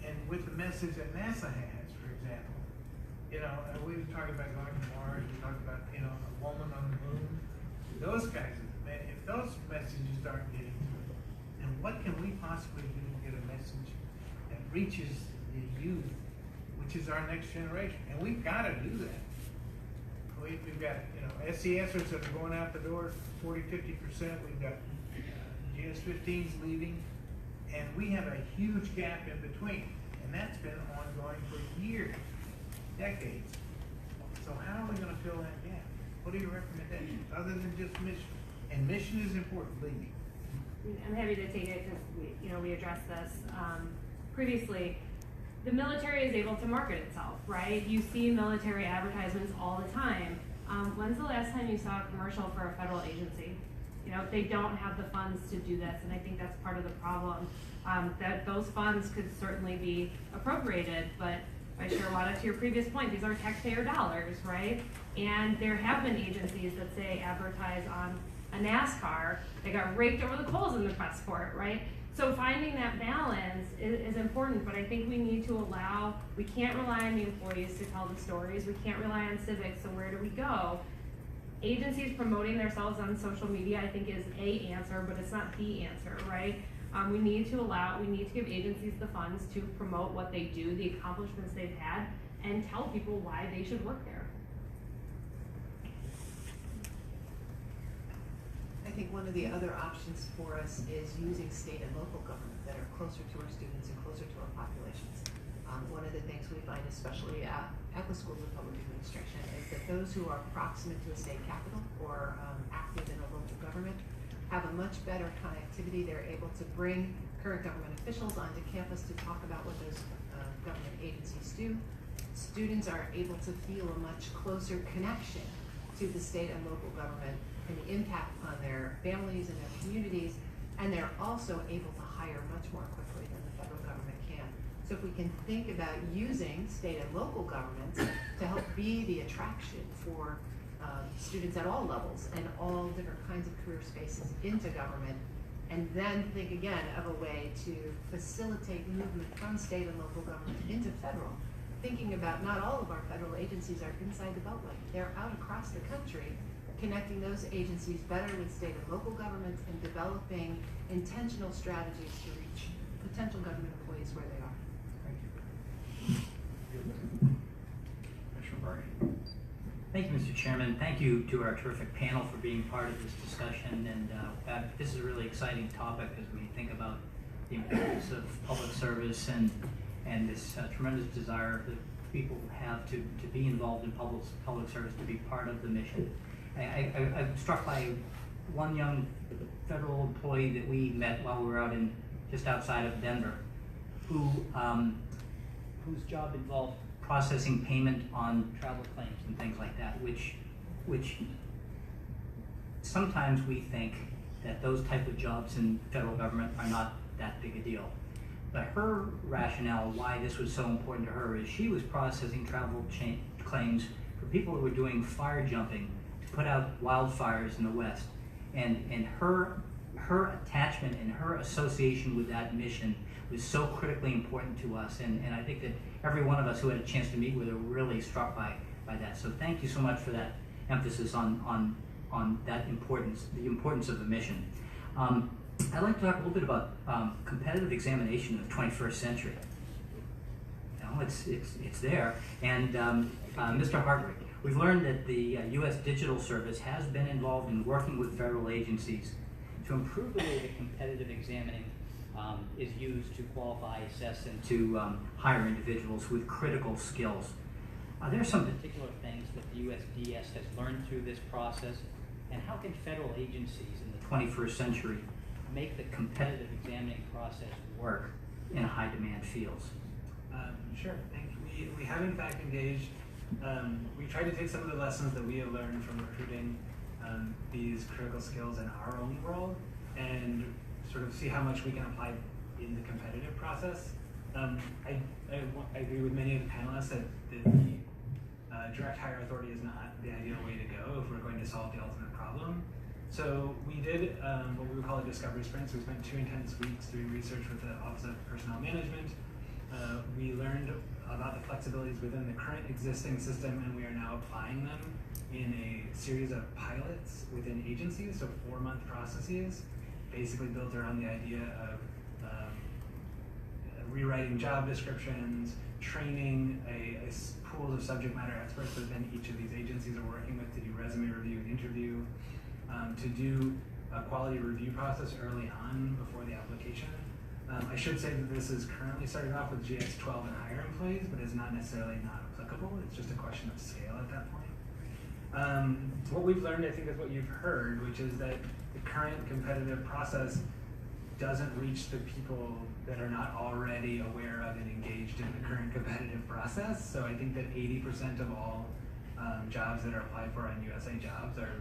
and with the message that NASA has, for example, we were talking about going to Mars, we talked about, a woman on the moon, those kinds of, man, if those messages aren't getting through, then what can we possibly do to get a message that reaches the youth, which is our next generation? And we've got to do that. We've got, SCSers that are going out the door, 40–50%. We've got GS-15s leaving, and we have a huge gap in between, and that's been ongoing for years, decades. So how are we going to fill that gap? What are your recommendations other than just mission? And mission is important, believe me. I'm happy to take it because we addressed this previously. The military is able to market itself, right? You see military advertisements all the time. When's the last time you saw a commercial for a federal agency? They don't have the funds to do this, and I think that's part of the problem. That those funds could certainly be appropriated, but Vice Chair Wada, to your previous point, these are taxpayer dollars, right? And there have been agencies that say advertise on a NASCAR that got raked over the coals in the press for it, right? So finding that balance is important, but I think we need to we can't rely on the employees to tell the stories. We can't rely on civics, so where do we go? Agencies promoting themselves on social media, I think, is a answer, but it's not the answer, right? We need to give agencies the funds to promote what they do, the accomplishments they've had, and tell people why they should work there. I think one of the other options for us is using state and local government that are closer to our students and closer to our populations. One of the things we find, especially at the School of Public Administration, is that those who are proximate to a state capital or active in a local government have a much better connectivity. They're able to bring current government officials onto campus to talk about what those government agencies do. Students are able to feel a much closer connection to the state and local government and the impact on their families and their communities, and they're also able to hire much more quickly than the federal government can. So if we can think about using state and local governments to help be the attraction for students at all levels and all different kinds of career spaces into government, and then think again of a way to facilitate movement from state and local government into federal, thinking about not all of our federal agencies are inside the Beltway. They're out across the country, connecting those agencies better with state and local governments and developing intentional strategies to reach potential government employees where they are. Thank you. Commissioner Barney. Thank you, Mr. Chairman. Thank you to our terrific panel for being part of this discussion. And this is a really exciting topic as we think about the importance of public service and this tremendous desire that people have to be involved in public service, to be part of the mission. I'm struck by one young federal employee that we met while we were out just outside of Denver, whose job involved processing payment on travel claims and things like that, which sometimes we think that those type of jobs in federal government are not that big a deal. But her rationale why this was so important to her is she was processing travel claims for people who were doing fire jumping to put out wildfires in the West. And her attachment and her association with that mission was so critically important to us, and I think that every one of us who had a chance to meet with her were really struck by that. So thank you so much for that emphasis on that importance, the importance of the mission. I'd like to talk a little bit about competitive examination in the 21st century. You know, it's there, and Mr. Hartwig, we've learned that the U.S. Digital Service has been involved in working with federal agencies to improve the way that competitive examining is used to qualify, assess, and to hire individuals with critical skills. Are there some particular things that the USDS has learned through this process, and how can federal agencies in the 21st century make the competitive examining process work in high-demand fields? Sure, thank you. We have in fact engaged, we tried to take some of the lessons that we have learned from recruiting these critical skills in our own world and sort of see how much we can apply in the competitive process. I agree with many of the panelists that the direct hire authority is not the ideal way to go if we're going to solve the ultimate problem. So we did what we would call a discovery sprint. So we spent 2 intense weeks doing research with the Office of Personnel Management. We learned about the flexibilities within the current existing system, and we are now applying them in a series of pilots within agencies, so 4-month processes, basically built around the idea of rewriting job descriptions, training pools of subject matter experts within each of these agencies are working with to do resume review and interview, to do a quality review process early on before the application. I should say that this is currently starting off with GX12 and higher employees, but is not necessarily not applicable. It's just a question of scale at that point. What we've learned, I think, is what you've heard, which is that the current competitive process doesn't reach the people that are not already aware of and engaged in the current competitive process. So I think that 80% of all jobs that are applied for on USA Jobs are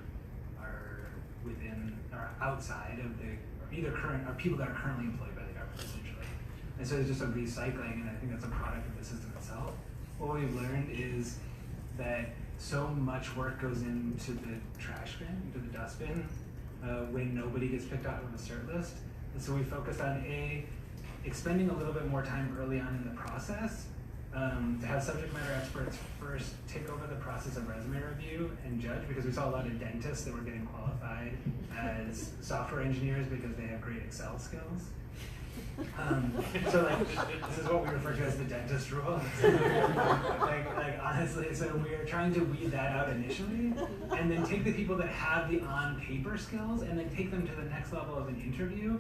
outside of the, or either current, or people that are currently employed by the government, essentially. And so it's just a recycling, and I think that's a product of the system itself. What we've learned is that so much work goes into the trash bin, into the dustbin, when nobody gets picked out on the cert list. And so we focused on expending a little bit more time early on in the process to have subject matter experts first take over the process of resume review and judge, because we saw a lot of dentists that were getting qualified as software engineers because they have great Excel skills. So like, this is what we refer to as the dentist rule. like honestly, so we are trying to weed that out initially, and then take the people that have the on-paper skills, and then take them to the next level of an interview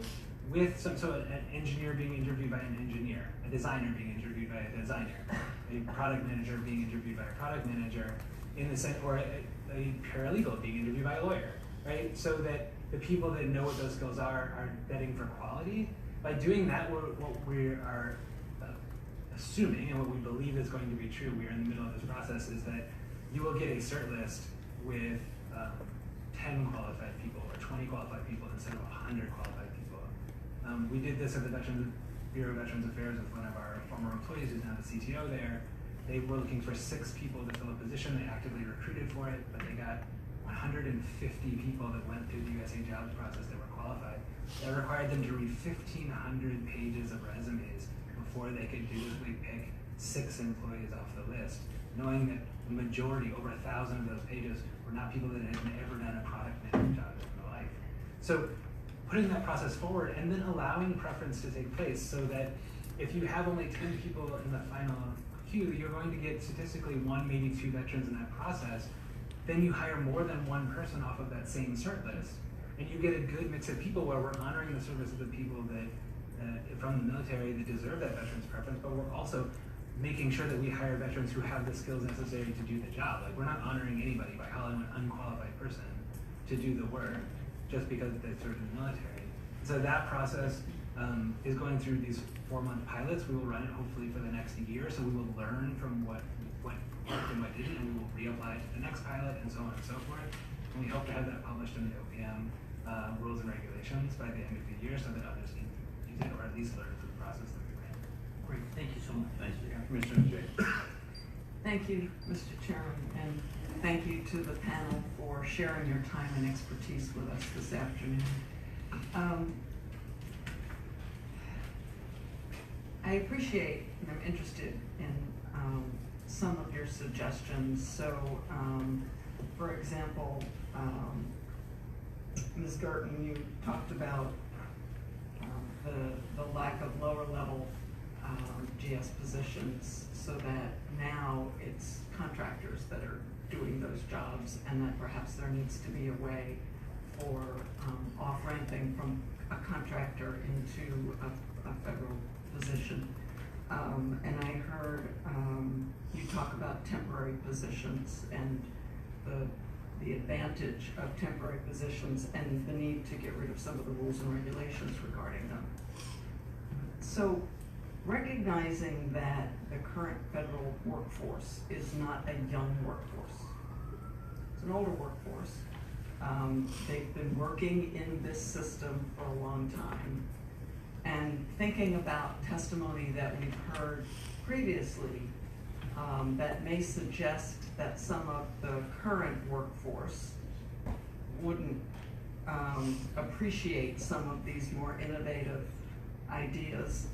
with an engineer being interviewed by an engineer, a designer being interviewed by a designer, a product manager being interviewed by a product manager, in the sense, or a paralegal being interviewed by a lawyer, right? So that the people that know what those skills are vetting for quality. By doing that, what we are assuming, and what we believe is going to be true, we are in the middle of this process, is that you will get a cert list with 10 qualified people or 20 qualified people instead of 100 qualified people. We did this at the Bureau of Veterans Affairs with one of our former employees who's now the CTO there. They were looking for 6 people to fill a position. They actively recruited for it, but they got 150 people that went through the USA Jobs process that were qualified. That required them to read 1,500 pages of resumes before they could dutifully pick 6 employees off the list, knowing that the majority, over 1,000 of those pages, were not people that had ever done a product manager job in their life. So putting that process forward and then allowing preference to take place so that if you have only 10 people in the final queue, you're going to get statistically 1, maybe 2 veterans in that process. Then you hire more than 1 person off of that same cert list. And you get a good mix of people where we're honoring the service of the people that from the military that deserve that veterans preference, but we're also making sure that we hire veterans who have the skills necessary to do the job. Like, we're not honoring anybody by hiring an unqualified person to do the work just because they served in the military. So that process is going through these 4-month pilots. We will run it hopefully for the next year, so we will learn from what worked and what didn't, and we will reapply to the next pilot and so on and so forth. And we hope to have that published in the OPM rules and regulations by the end of the year so that others can use it or at least learn through the process that we ran. Great, thank you so much. Thank you. Commissioner Jay. Thank you, Mr. Chairman, and thank you to the panel for sharing your time and expertise with us this afternoon. I appreciate and I'm interested in some of your suggestions. So, for example, Ms. Gerton, you talked about the lack of lower level GS positions, so that now it's contractors that are doing those jobs, and that perhaps there needs to be a way for off-ramping from a contractor into a federal position. And I heard you talk about temporary positions and the advantage of temporary positions and the need to get rid of some of the rules and regulations regarding them. So, recognizing that the current federal workforce is not a young workforce, it's an older workforce. They've been working in this system for a long time. And thinking about testimony that we've heard previously that may suggest that some of the current workforce wouldn't appreciate some of these more innovative ideas,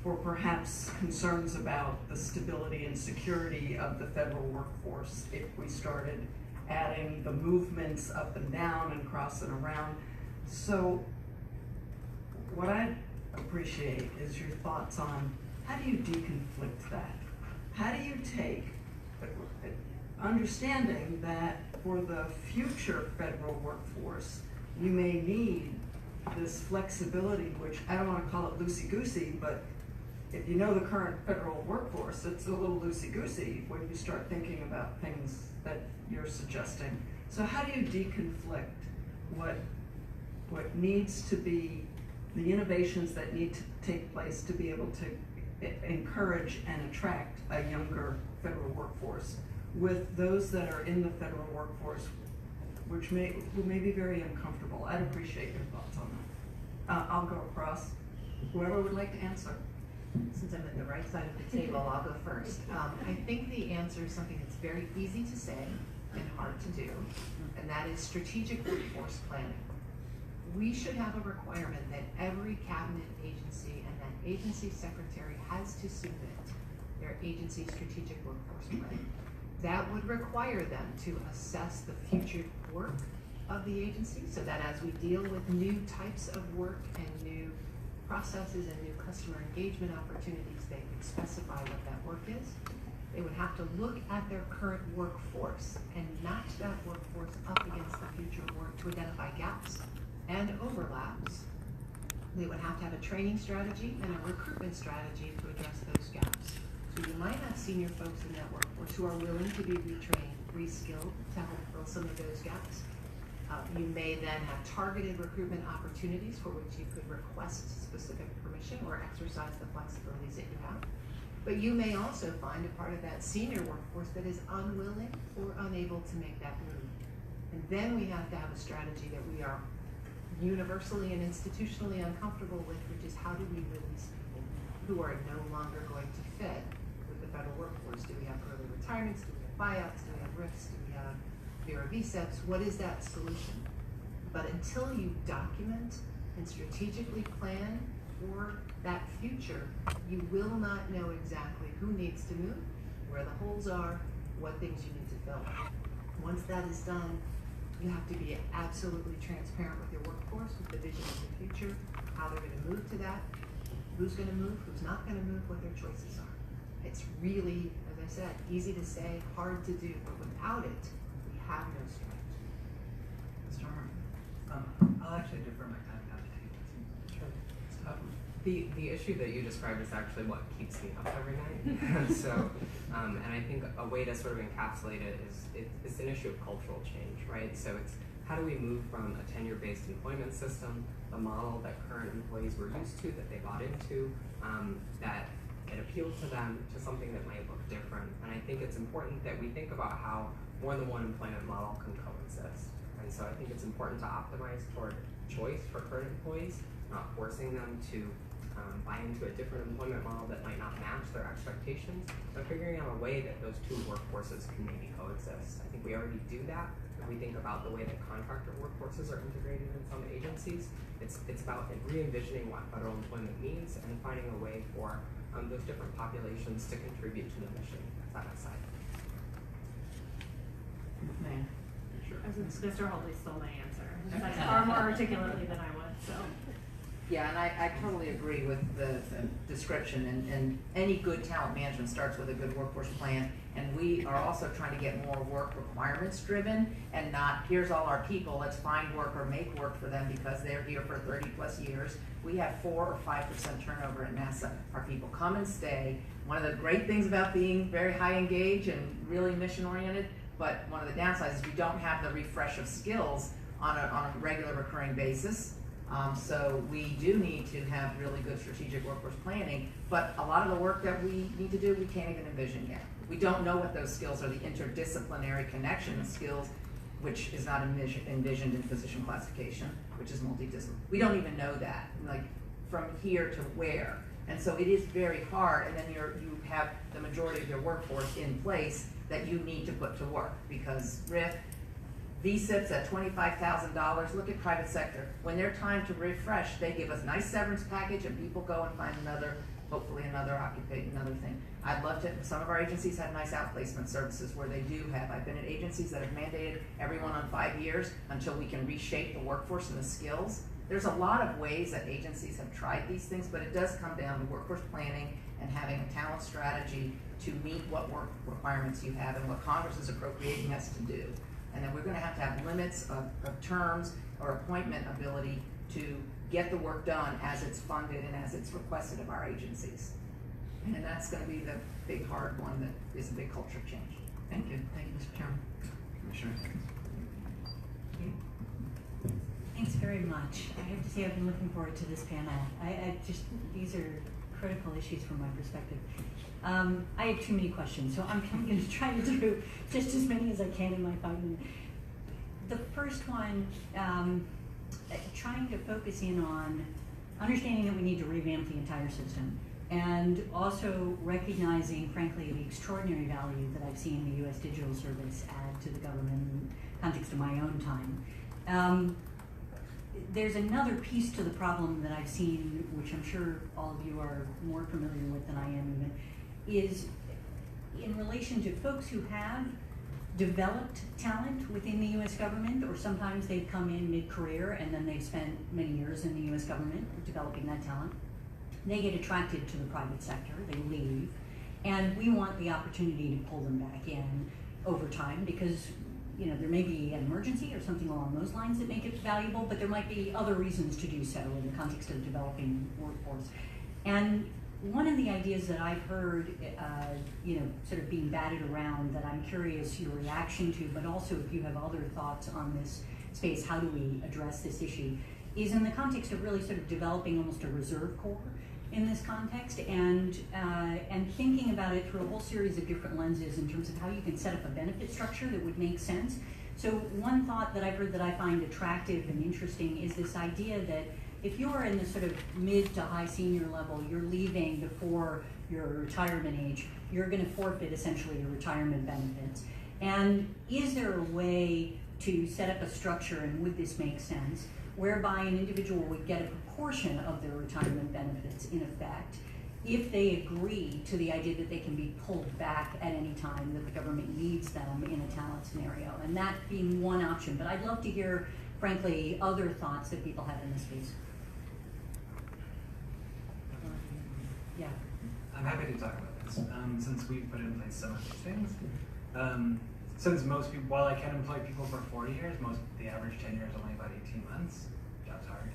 or perhaps concerns about the stability and security of the federal workforce if we started adding the movements up and down and cross and around. So what I appreciate is your thoughts on how do you deconflict that? How do you take, understanding that for the future federal workforce, you may need this flexibility, which I don't want to call it loosey-goosey, but if you know the current federal workforce, it's a little loosey-goosey when you start thinking about things that you're suggesting. So how do you deconflict what needs to be, the innovations that need to take place to be able to encourage and attract a younger federal workforce with those that are in the federal workforce, who may be very uncomfortable? I'd appreciate your thoughts on that. I'll go across. Whoever would like to answer. Since I'm at the right side of the table, I'll go first. I think the answer is something that's very easy to say and hard to do, and that is strategic workforce planning. We should have a requirement that every cabinet agency and that agency secretary has to submit their agency strategic workforce plan. That would require them to assess the future work of the agency, so that as we deal with new types of work and new processes and new customer engagement opportunities, they could specify what that work is. They would have to look at their current workforce and match that workforce up against the future work to identify gaps and overlaps. They would have to have a training strategy and a recruitment strategy to address those gaps. So you might have senior folks in that workforce who are willing to be retrained, reskilled to help fill some of those gaps. You may then have targeted recruitment opportunities for which you could request specific permission or exercise the flexibilities that you have. But you may also find a part of that senior workforce that is unwilling or unable to make that move. And then we have to have a strategy that we are universally and institutionally uncomfortable with, which is how do we release people who are no longer going to fit with the federal workforce? Do we have early retirements? Do we have buyouts? Do we have RIFs? Do we have Vera VSEPs? What is that solution? But until you document and strategically plan for that future, you will not know exactly who needs to move, where the holes are, what things you need to fill. Once that is done, you have to be absolutely transparent with your workforce, with the vision of the future, how they're going to move to that, who's going to move, who's not going to move, what their choices are. It's really, as I said, easy to say, hard to do, but without it, we have no strategy. Mr. Hartwig. I'll actually defer my time now to you. Sure. The issue that you described is actually what keeps me up every night. So, and I think a way to sort of encapsulate it is it's an issue of cultural change, right? So it's how do we move from a tenure-based employment system, the model that current employees were used to, that they bought into, that it appealed to them, to something that might look different. And I think it's important that we think about how more than one employment model can coexist. And so I think it's important to optimize toward choice for current employees, not forcing them to buy into a different employment model that might not match their expectations, but figuring out a way that those two workforces can maybe coexist. I think we already do that if we think about the way that contractor workforces are integrated in some agencies. It's about re-envisioning what federal employment means and finding a way for those different populations to contribute to the mission side by side. Man. Sure. Mr. Hoadley stole my answer. He said it far more articulately than I would, so. Yeah, and I totally agree with the description, and any good talent management starts with a good workforce plan, and we are also trying to get more work requirements driven, and not, here's all our people, let's find work or make work for them because they're here for 30 plus years. We have 4 or 5% turnover at NASA. Our people come and stay. One of the great things about being very high engaged and really mission oriented, but one of the downsides is we don't have the refresh of skills on a regular recurring basis. So we do need to have really good strategic workforce planning, but a lot of the work that we need to do, we can't even envision yet. We don't know what those skills are, the interdisciplinary connection of skills, which is not envisioned in position classification, which is multidisciplinary. We don't even know that, like from here to where. And so it is very hard, and then you have the majority of your workforce in place that you need to put to work, because RIF, VSIPs at $25,000, look at private sector. When they're time to refresh, they give us nice severance package and people go and find another, hopefully another occupation, another thing. I'd love to, some of our agencies have nice outplacement services where they do have. I've been at agencies that have mandated everyone on 5 years until we can reshape the workforce and the skills. There's a lot of ways that agencies have tried these things, but it does come down to workforce planning and having a talent strategy to meet what work requirements you have and what Congress is appropriating us to do. And then we're going to have limits of terms or appointment ability to get the work done as it's funded and as it's requested of our agencies. And that's going to be the big hard one that is a big culture change. Thank you. Thank you, Mr. Chairman. Commissioner. Thanks very much. I have to say I've been looking forward to this panel. These are critical issues from my perspective. I have too many questions, so I'm going to try to do just as many as I can in my 5 minutes. The first one, trying to focus in on understanding that we need to revamp the entire system, and also recognizing, frankly, the extraordinary value that I've seen the U.S. Digital Service add to the government in the context of my own time. There's another piece to the problem that I've seen, which I'm sure all of you are more familiar with than I am even, is in relation to folks who have developed talent within the U.S. government, or sometimes they've come in mid-career and then they've spent many years in the U.S. government developing that talent. They get attracted to the private sector, they leave, and we want the opportunity to pull them back in over time because there may be an emergency or something along those lines that make it valuable, but there might be other reasons to do so in the context of developing workforce. And one of the ideas that I've heard, sort of being batted around that I'm curious your reaction to, but also if you have other thoughts on this space, how do we address this issue, is in the context of really sort of developing almost a reserve corps in this context, and thinking about it through a whole series of different lenses in terms of how you can set up a benefit structure that would make sense. So one thought that I've heard that I find attractive and interesting is this idea that if you're in the sort of mid to high senior level, you're leaving before your retirement age, you're going to forfeit essentially your retirement benefits. And is there a way to set up a structure, and would this make sense, whereby an individual would get a proportion of their retirement benefits in effect if they agree to the idea that they can be pulled back at any time that the government needs them in a talent scenario, and that being one option. But I'd love to hear, frankly, other thoughts that people have in this space. Yeah. I'm happy to talk about this, since we've put in place some of these things. Since most people, while I can employ people for 4 years, the average tenure is only about 18 months. Job's hard.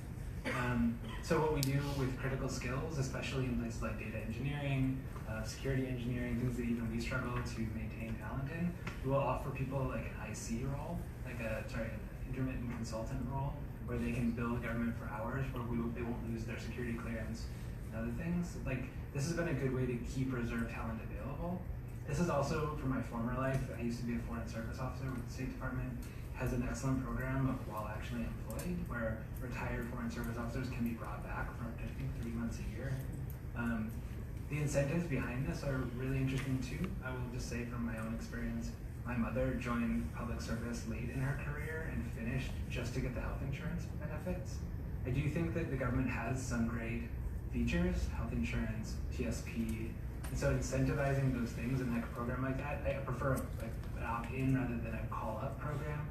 So what we do with critical skills, especially in places like data engineering, security engineering, things that even we struggle to maintain talent in, we will offer people like an IC role, an intermittent consultant role, where they can bill the government for hours, where they won't lose their security clearance and other things. Like, this has been a good way to keep reserve talent available. This is also, from my former life, I used to be a foreign service officer with the State Department, has an excellent program of while actually employed, where retired foreign service officers can be brought back for up to 3 months a year. The incentives behind this are really interesting too. I will just say from my own experience, my mother joined public service late in her career and finished just to get the health insurance benefits. I do think that the government has some great features, health insurance, TSP, and so incentivizing those things in like a program like that, I prefer an opt-in rather than a call-up program,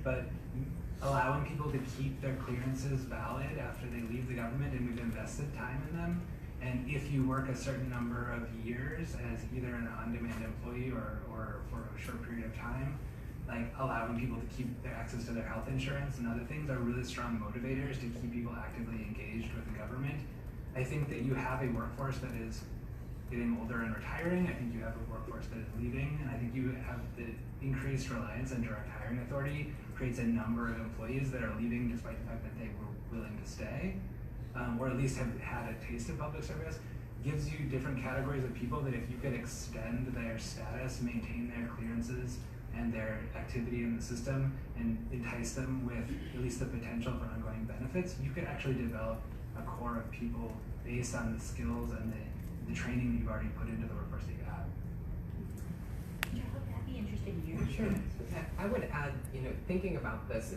but allowing people to keep their clearances valid after they leave the government and we've invested time in them. And if you work a certain number of years as either an on-demand employee or for a short period of time, like allowing people to keep their access to their health insurance and other things are really strong motivators to keep people actively engaged with the government. I think that you have a workforce that is getting older and retiring. I think you have a workforce that is leaving, and I think you have the increased reliance on direct hiring authority creates a number of employees that are leaving despite the fact that they were willing to stay, or at least have had a taste of public service. Gives you different categories of people that if you could extend their status, maintain their clearances and their activity in the system, and entice them with at least the potential for ongoing benefits, you could actually develop a core of people based on the skills and the training you've already put into the workforce that you have. I'd be interested in your Sure. I would add, thinking about this,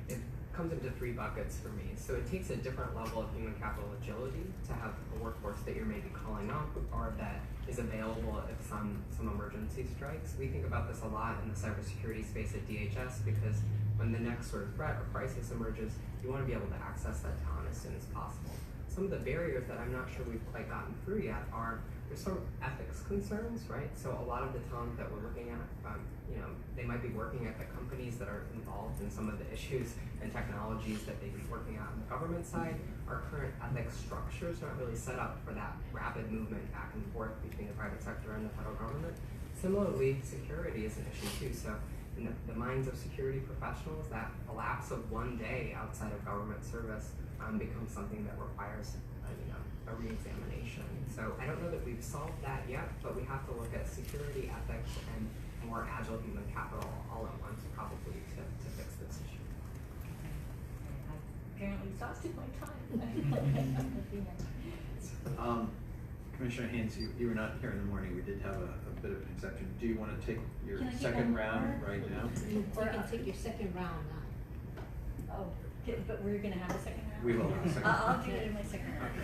it comes into 3 buckets for me. So it takes a different level of human capital agility to have a workforce that you're maybe calling up or that is available if some emergency strikes. We think about this a lot in the cybersecurity space at DHS because when the next sort of threat or crisis emerges, you want to be able to access that talent as soon as possible. Some of the barriers that I'm not sure we've quite gotten through yet are there's some ethics concerns, right? So a lot of the talent that we're looking at, they might be working at the companies that are involved in some of the issues and technologies that they'd be working on the government side. Our current ethics structure is not really set up for that rapid movement back and forth between the private sector and the federal government. Similarly, security is an issue too. So in the minds of security professionals, that a lapse of 1 day outside of government service becomes something that requires a re-examination. So I don't know that we've solved that yet, but we have to look at security, ethics, and more agile human capital all at once probably to fix this issue. I've apparently exhausted my time. Commissioner Haynes, you were not here in the morning. We did have a bit of an exception. Do you want to take your Can I take second one round more? right now? You can take your second round now. Oh, but we're going to have a second round? We will have a second I'll round. do it in my second round.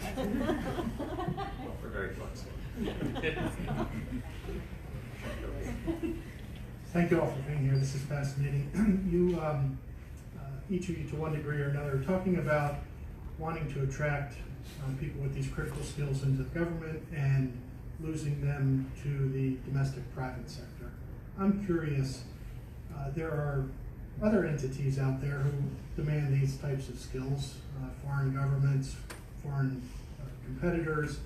We're very flexible. Thank you all for being here. This is fascinating. You, each of you to one degree or another, are talking about wanting to attract people with these critical skills into the government and losing them to the domestic private sector. I'm curious, there are other entities out there who demand these types of skills, foreign governments, foreign competitors,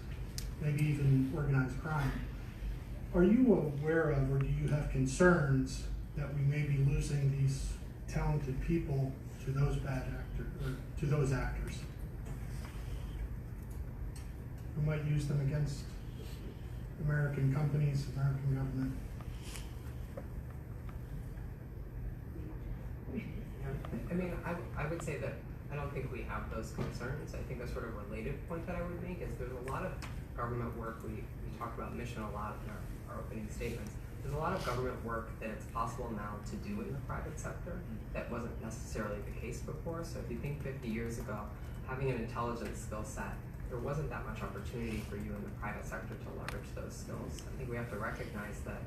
maybe even organized crime. Are you aware of, or do you have concerns that we may be losing these talented people to those bad actors, or to those actors, who might use them against American companies, American government. I mean, I would say that I don't think we have those concerns. I think a sort of related point that I would make is there's a lot of government work, we talk about mission a lot in our opening statements. There's a lot of government work that it's possible now to do in the private sector that wasn't necessarily the case before. So if you think 50 years ago, having an intelligence skill set, there wasn't that much opportunity for you in the private sector to leverage those skills. I think we have to recognize that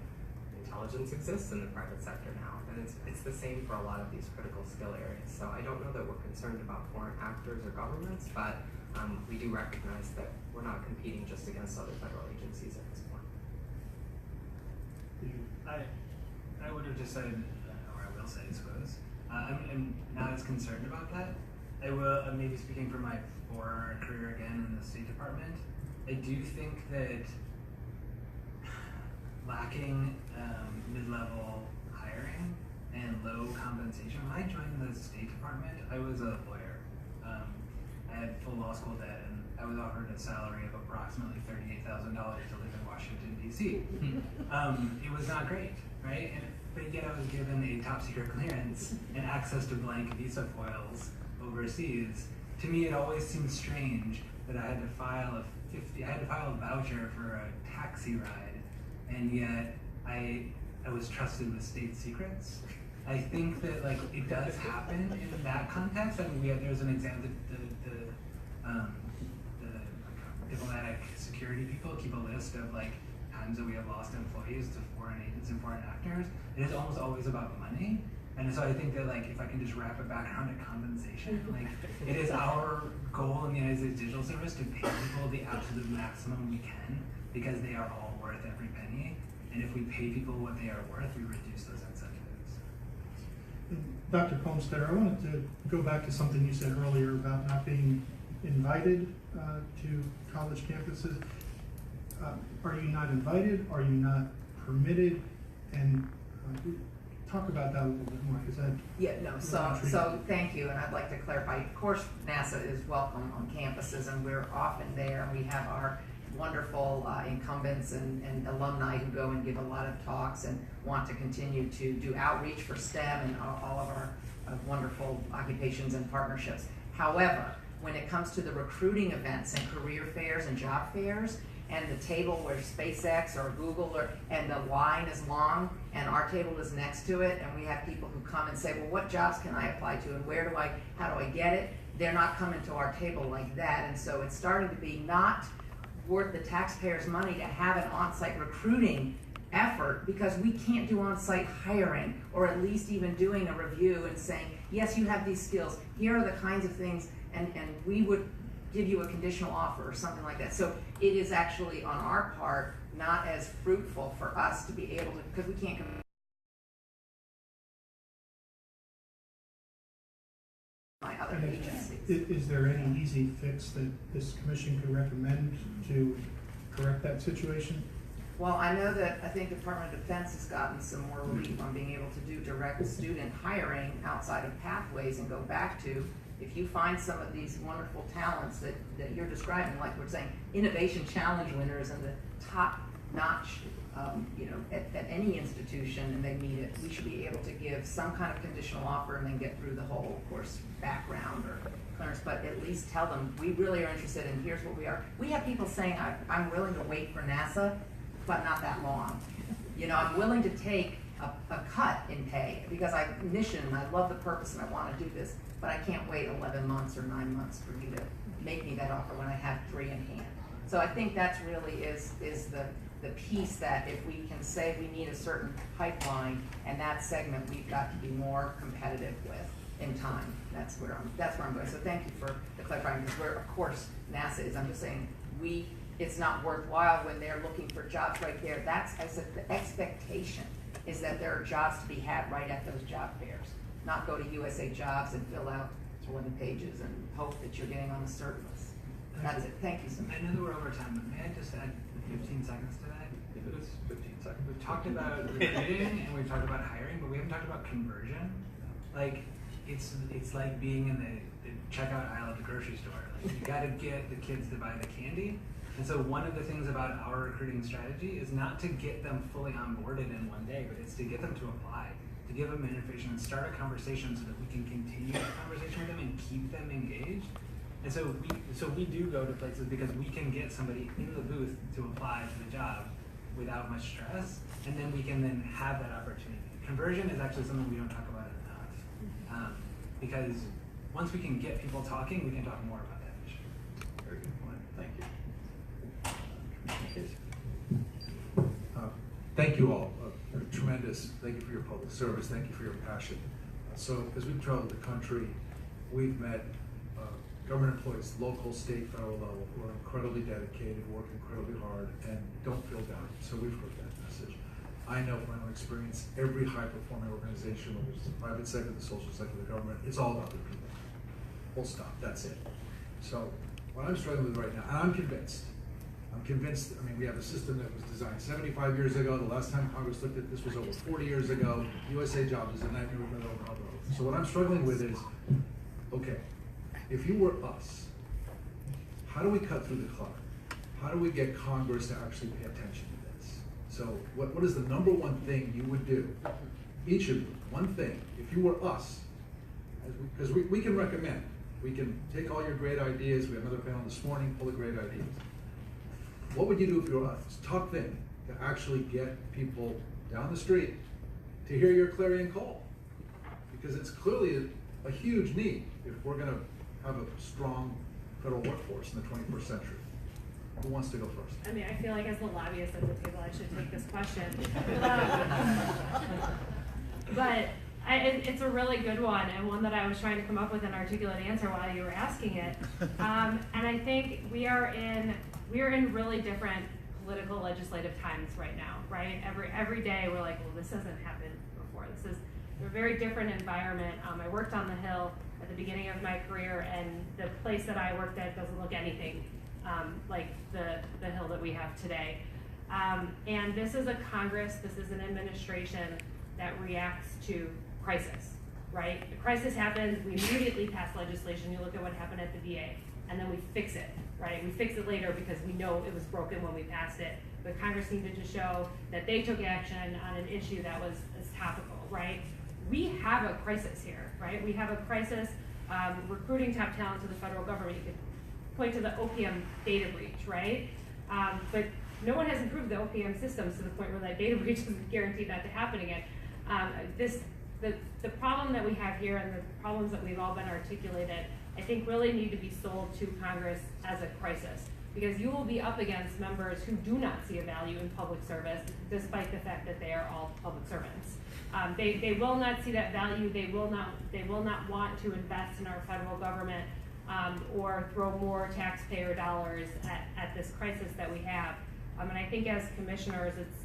intelligence exists in the private sector now, and it's the same for a lot of these critical skill areas. So I don't know that we're concerned about foreign actors or governments, but we do recognize that we're not competing just against other federal agencies at this point. I would have just said, or I will say, I suppose, I'm not as concerned about that. I will, maybe speaking for my former career again in the State Department, I do think that lacking mid-level hiring and low compensation. When I joined the State Department, I was a lawyer. I had full law school debt, and I was offered a salary of approximately $38,000 to live in Washington, D.C. It was not great, right? But yet I was given a top secret clearance and access to blank visa foils overseas. To me, it always seemed strange that I had to file a voucher for a taxi ride, and yet I was trusted with state secrets. I think that like it does happen in that context. I mean, there's an example. The diplomatic security people keep a list of like times that we have lost employees to foreign agents and foreign actors. It is almost always about money. And so I think that like if I can just wrap it back around to compensation, like it is our goal in the United States Digital Service to pay people the absolute maximum we can because they are all worth every penny. And if we pay people what they are worth, we reduce those incentives. Dr. Kolmstetter, I wanted to go back to something you said earlier about not being invited to college campuses. Are you not invited? Are you not permitted? And talk about that a little bit more, because that So thank you, and I'd like to clarify. Of course, NASA is welcome on campuses, and we're often there. We have our wonderful incumbents and alumni who go and give a lot of talks and want to continue to do outreach for STEM and all of our wonderful occupations and partnerships. However, when it comes to the recruiting events and career fairs and job fairs, and the table where SpaceX or Google and the line is long and our table is next to it, and we have people who come and say, well, what jobs can I apply to and how do I get it? They're not coming to our table like that, and so it's starting to be not worth the taxpayers' money to have an on-site recruiting effort because we can't do on-site hiring, or at least even doing a review and saying, yes, you have these skills, here are the kinds of things, and we would give you a conditional offer or something like that. So it is actually on our part not as fruitful for us to be able to, because we can't compete. My other agencies. Is there any easy fix that this commission could recommend to correct that situation? Well, I know that I think the Department of Defense has gotten some more relief on being able to do direct student hiring outside of pathways and go back to, if you find some of these wonderful talents that you're describing, like we're saying, innovation challenge winners and the top notch, at any institution, and they meet it, we should be able to give some kind of conditional offer and then get through the whole, of course, background or clearance, but at least tell them, we really are interested and here's what we are. We have people saying, I'm willing to wait for NASA, but not that long. I'm willing to take a cut in pay because I love the purpose and I want to do this, but I can't wait 11 months or 9 months for you to make me that offer when I have 3 in hand. So I think that's really is the piece that if we can say we need a certain pipeline and that segment we've got to be more competitive with in time. That's where I'm going. So thank you for the clarifying, because of course NASA is. I'm just saying it's not worthwhile when they're looking for jobs right there. I said the expectation is that there are jobs to be had right at those job fairs, not go to USA Jobs and fill out 20 pages and hope that you're getting on the cert list. That's it. Thank you so much. I know that we're over time, but may I just add 15 seconds to that? If it is 15 seconds. We've talked about recruiting and we've talked about hiring, but we haven't talked about conversion. Like, it's like being in the checkout aisle at the grocery store. Like, you gotta get the kids to buy the candy. And so one of the things about our recruiting strategy is not to get them fully onboarded in one day, but it's to get them to apply, to give them information and start a conversation so that we can continue the conversation with them and keep them engaged. And so we do go to places because we can get somebody in the booth to apply to the job without much stress, and then we can then have that opportunity. Conversion is actually something we don't talk about enough, because once we can get people talking, we can talk more about that issue. Very good point. Thank you. Thank you all. Tremendous. Thank you for your public service. Thank you for your passion. So as we've traveled the country, we've met government employees, local, state, federal level, who are incredibly dedicated, work incredibly hard, and don't feel down. So we've heard that message. I know from my own experience, every high-performing organization, whether it's the private sector, the social sector, the government, it's all about their people. Full stop. That's it. So what I'm struggling with right now, and I'm convinced, I mean, we have a system that was designed 75 years ago. The last time Congress looked at this was over 40 years ago. USA Jobs is a nightmare we've been over. So what I'm struggling with is, okay, if you were us, how do we cut through the clutter? How do we get Congress to actually pay attention to this? So what is the number one thing you would do? Each of you, one thing, if you were us, because we can recommend, we can take all your great ideas. We had another panel this morning full of great ideas. What would you do if you were us? Top thing to actually get people down the street to hear your clarion call, because it's clearly a huge need if we're going to have a strong federal workforce in the 21st century. Who wants to go first? I mean, I feel like as the lobbyist at the table, I should take this question. But it's a really good one, and one that I was trying to come up with an articulate answer while you were asking it. And I think we are in really different political legislative times right now, right? Every day we're like, well, this hasn't happened before. This is a very different environment. I worked on the Hill at the beginning of my career, and the place that I worked at doesn't look anything like the Hill that we have today. And this is a Congress, this is an administration that reacts to crisis, right? The crisis happens, we immediately pass legislation. You look at what happened at the VA, and then we fix it, right? We fix it later because we know it was broken when we passed it. But Congress needed to show that they took action on an issue that was topical, right? We have a crisis here, right? We have a crisis recruiting top talent to the federal government. You could point to the OPM data breach, right? But no one has improved the OPM systems to the point where that data breach doesn't guarantee that to happen again. The problem that we have here and the problems that we've all been articulated, I think really need to be sold to Congress as a crisis, because you will be up against members who do not see a value in public service, despite the fact that they are all public servants. They will not see that value. They will not want to invest in our federal government or throw more taxpayer dollars at this crisis that we have. And I think as commissioners, it's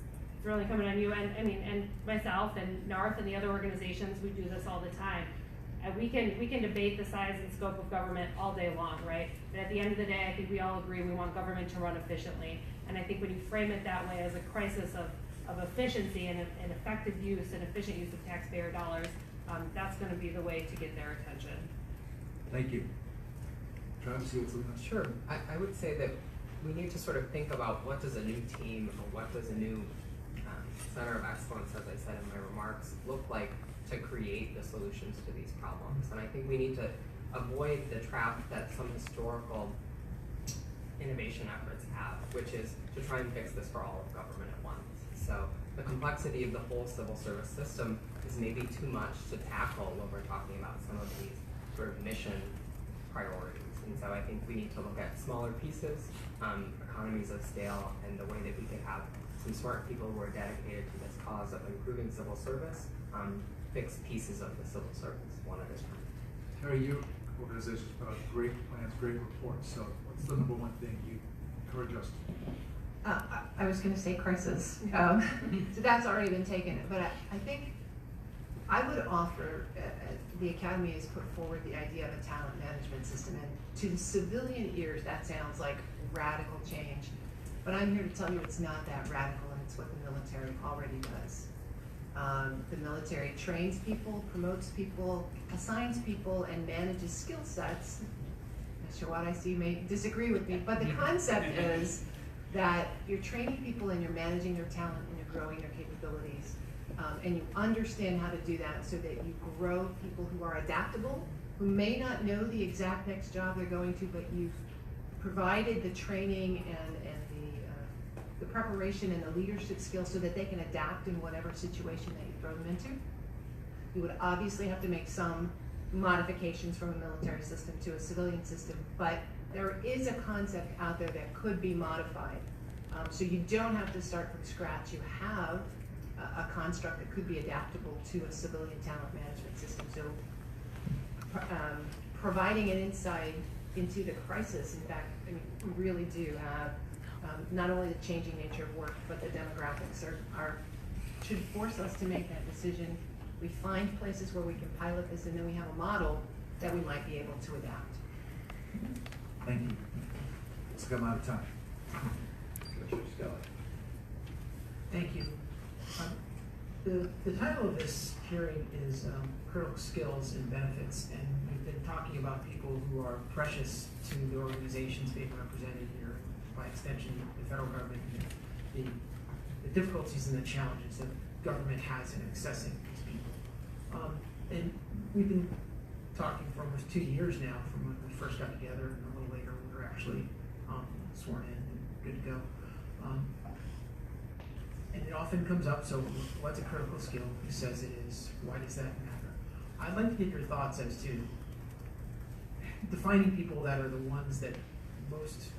really coming on you and myself and NARFE and the other organizations. We do this all the time. We can debate the size and scope of government all day long, right? But at the end of the day, I think we all agree we want government to run efficiently. And I think when you frame it that way as a crisis of efficiency and effective use and efficient use of taxpayer dollars, that's going to be the way to get their attention. Thank you. Travis, you have something else? Sure. I would say that we need to sort of think about what does a new team or what does a new center of excellence, as I said in my remarks, look like to create the solutions to these problems. And I think we need to avoid the trap that some historical innovation efforts have, which is to try and fix this for all of government at once. So the complexity of the whole civil service system is maybe too much to tackle when we're talking about some of these sort of mission priorities. And so I think we need to look at smaller pieces, economies of scale, and the way that we could have some smart people who are dedicated to this cause of improving civil service, fix pieces of the civil service one at a time. Terry, your organization's put out great plans, great reports. So what's the number one thing you encourage us to? I was going to say crisis. So that's already been taken. But I think I would offer, the Academy has put forward the idea of a talent management system. And to the civilian ears, that sounds like radical change. But I'm here to tell you it's not that radical, and it's what the military already does. The military trains people, promotes people, assigns people, and manages skill sets. Mr. Watt, I see you may disagree with me, but the concept is that you're training people and you're managing their talent and you're growing their capabilities. And you understand how to do that so that you grow people who are adaptable, who may not know the exact next job they're going to, but you've provided the training and the preparation and the leadership skills so that they can adapt in whatever situation that you throw them into. You would obviously have to make some modifications from a military system to a civilian system, but there is a concept out there that could be modified. So you don't have to start from scratch. You have a construct that could be adaptable to a civilian talent management system. So providing an insight into the crisis, in fact, I mean, we really do have not only the changing nature of work, but the demographics should force us to make that decision. We find places where we can pilot this, and then we have a model that we might be able to adapt. Thank you. Looks like I'm out of time. Commissioner Skelly. Thank you. The title of this hearing is Critical Skills and Benefits, and we've been talking about people who are precious to the organizations being represented here, by extension, the federal government, and the difficulties and the challenges that government has in accessing these people. And we've been talking for almost 2 years now from when we first got together, and a little later we were actually sworn in and good to go. And it often comes up, so what's a critical skill? Who says it is? Why does that matter? I'd like to get your thoughts as to defining people that are the ones that most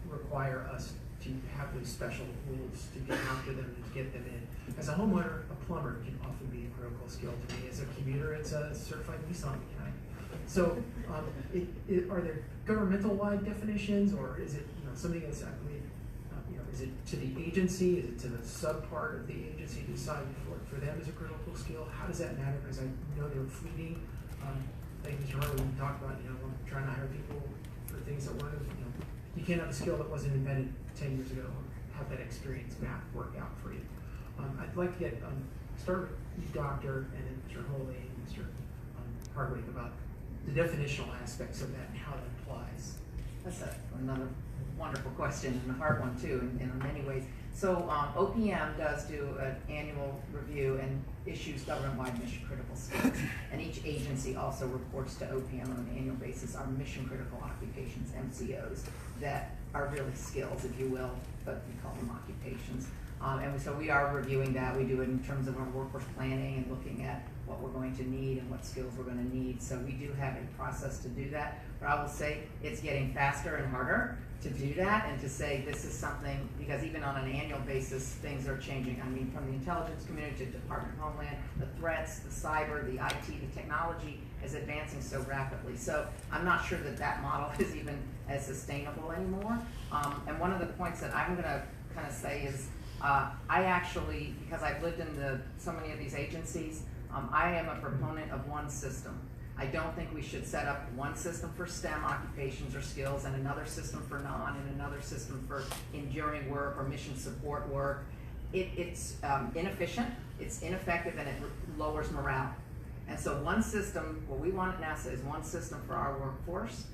require us to have those special rules to get after them and to get them in. As a homeowner, a plumber can often be a critical skill to me. As a commuter, it's a certified Nissan mechanic. So are there governmental-wide definitions, or is it something that's, I believe, is it to the agency? Is it to the sub-part of the agency to decide for them as a critical skill? How does that matter? Because I know they're fleeting. Like Mr. Hartwig talked about, I'm trying to hire people for things that weren't, you can't have a skill that wasn't invented 10 years ago or have that experience map work out for you. I'd like to get, start with you, Doctor, and then Mr. Hoadley and Mr. Hartwig about the definitional aspects of that and how that applies. That's another wonderful question, and a hard one too, in many ways. So OPM does do an annual review and issues government-wide mission-critical skills, and each agency also reports to OPM on an annual basis our mission-critical occupations, MCOs, that are really skills, if you will, but we call them occupations. And so we are reviewing that. We do it in terms of our workforce planning and looking at what we're going to need and what skills we're going to need. So we do have a process to do that. But I will say it's getting faster and harder to do that and to say this is something, because even on an annual basis, things are changing. I mean, from the intelligence community to Department of Homeland, the threats, the cyber, the IT, the technology is advancing so rapidly. So I'm not sure that that model is even as sustainable anymore. And one of the points that I'm going to kind of say is, I actually, because I've lived in so many of these agencies, I am a proponent of one system. I don't think we should set up one system for STEM occupations or skills and another system for non and another system for enduring work or mission support work. It's inefficient, it's ineffective, and it lowers morale. And so one system, what we want at NASA is one system for our workforce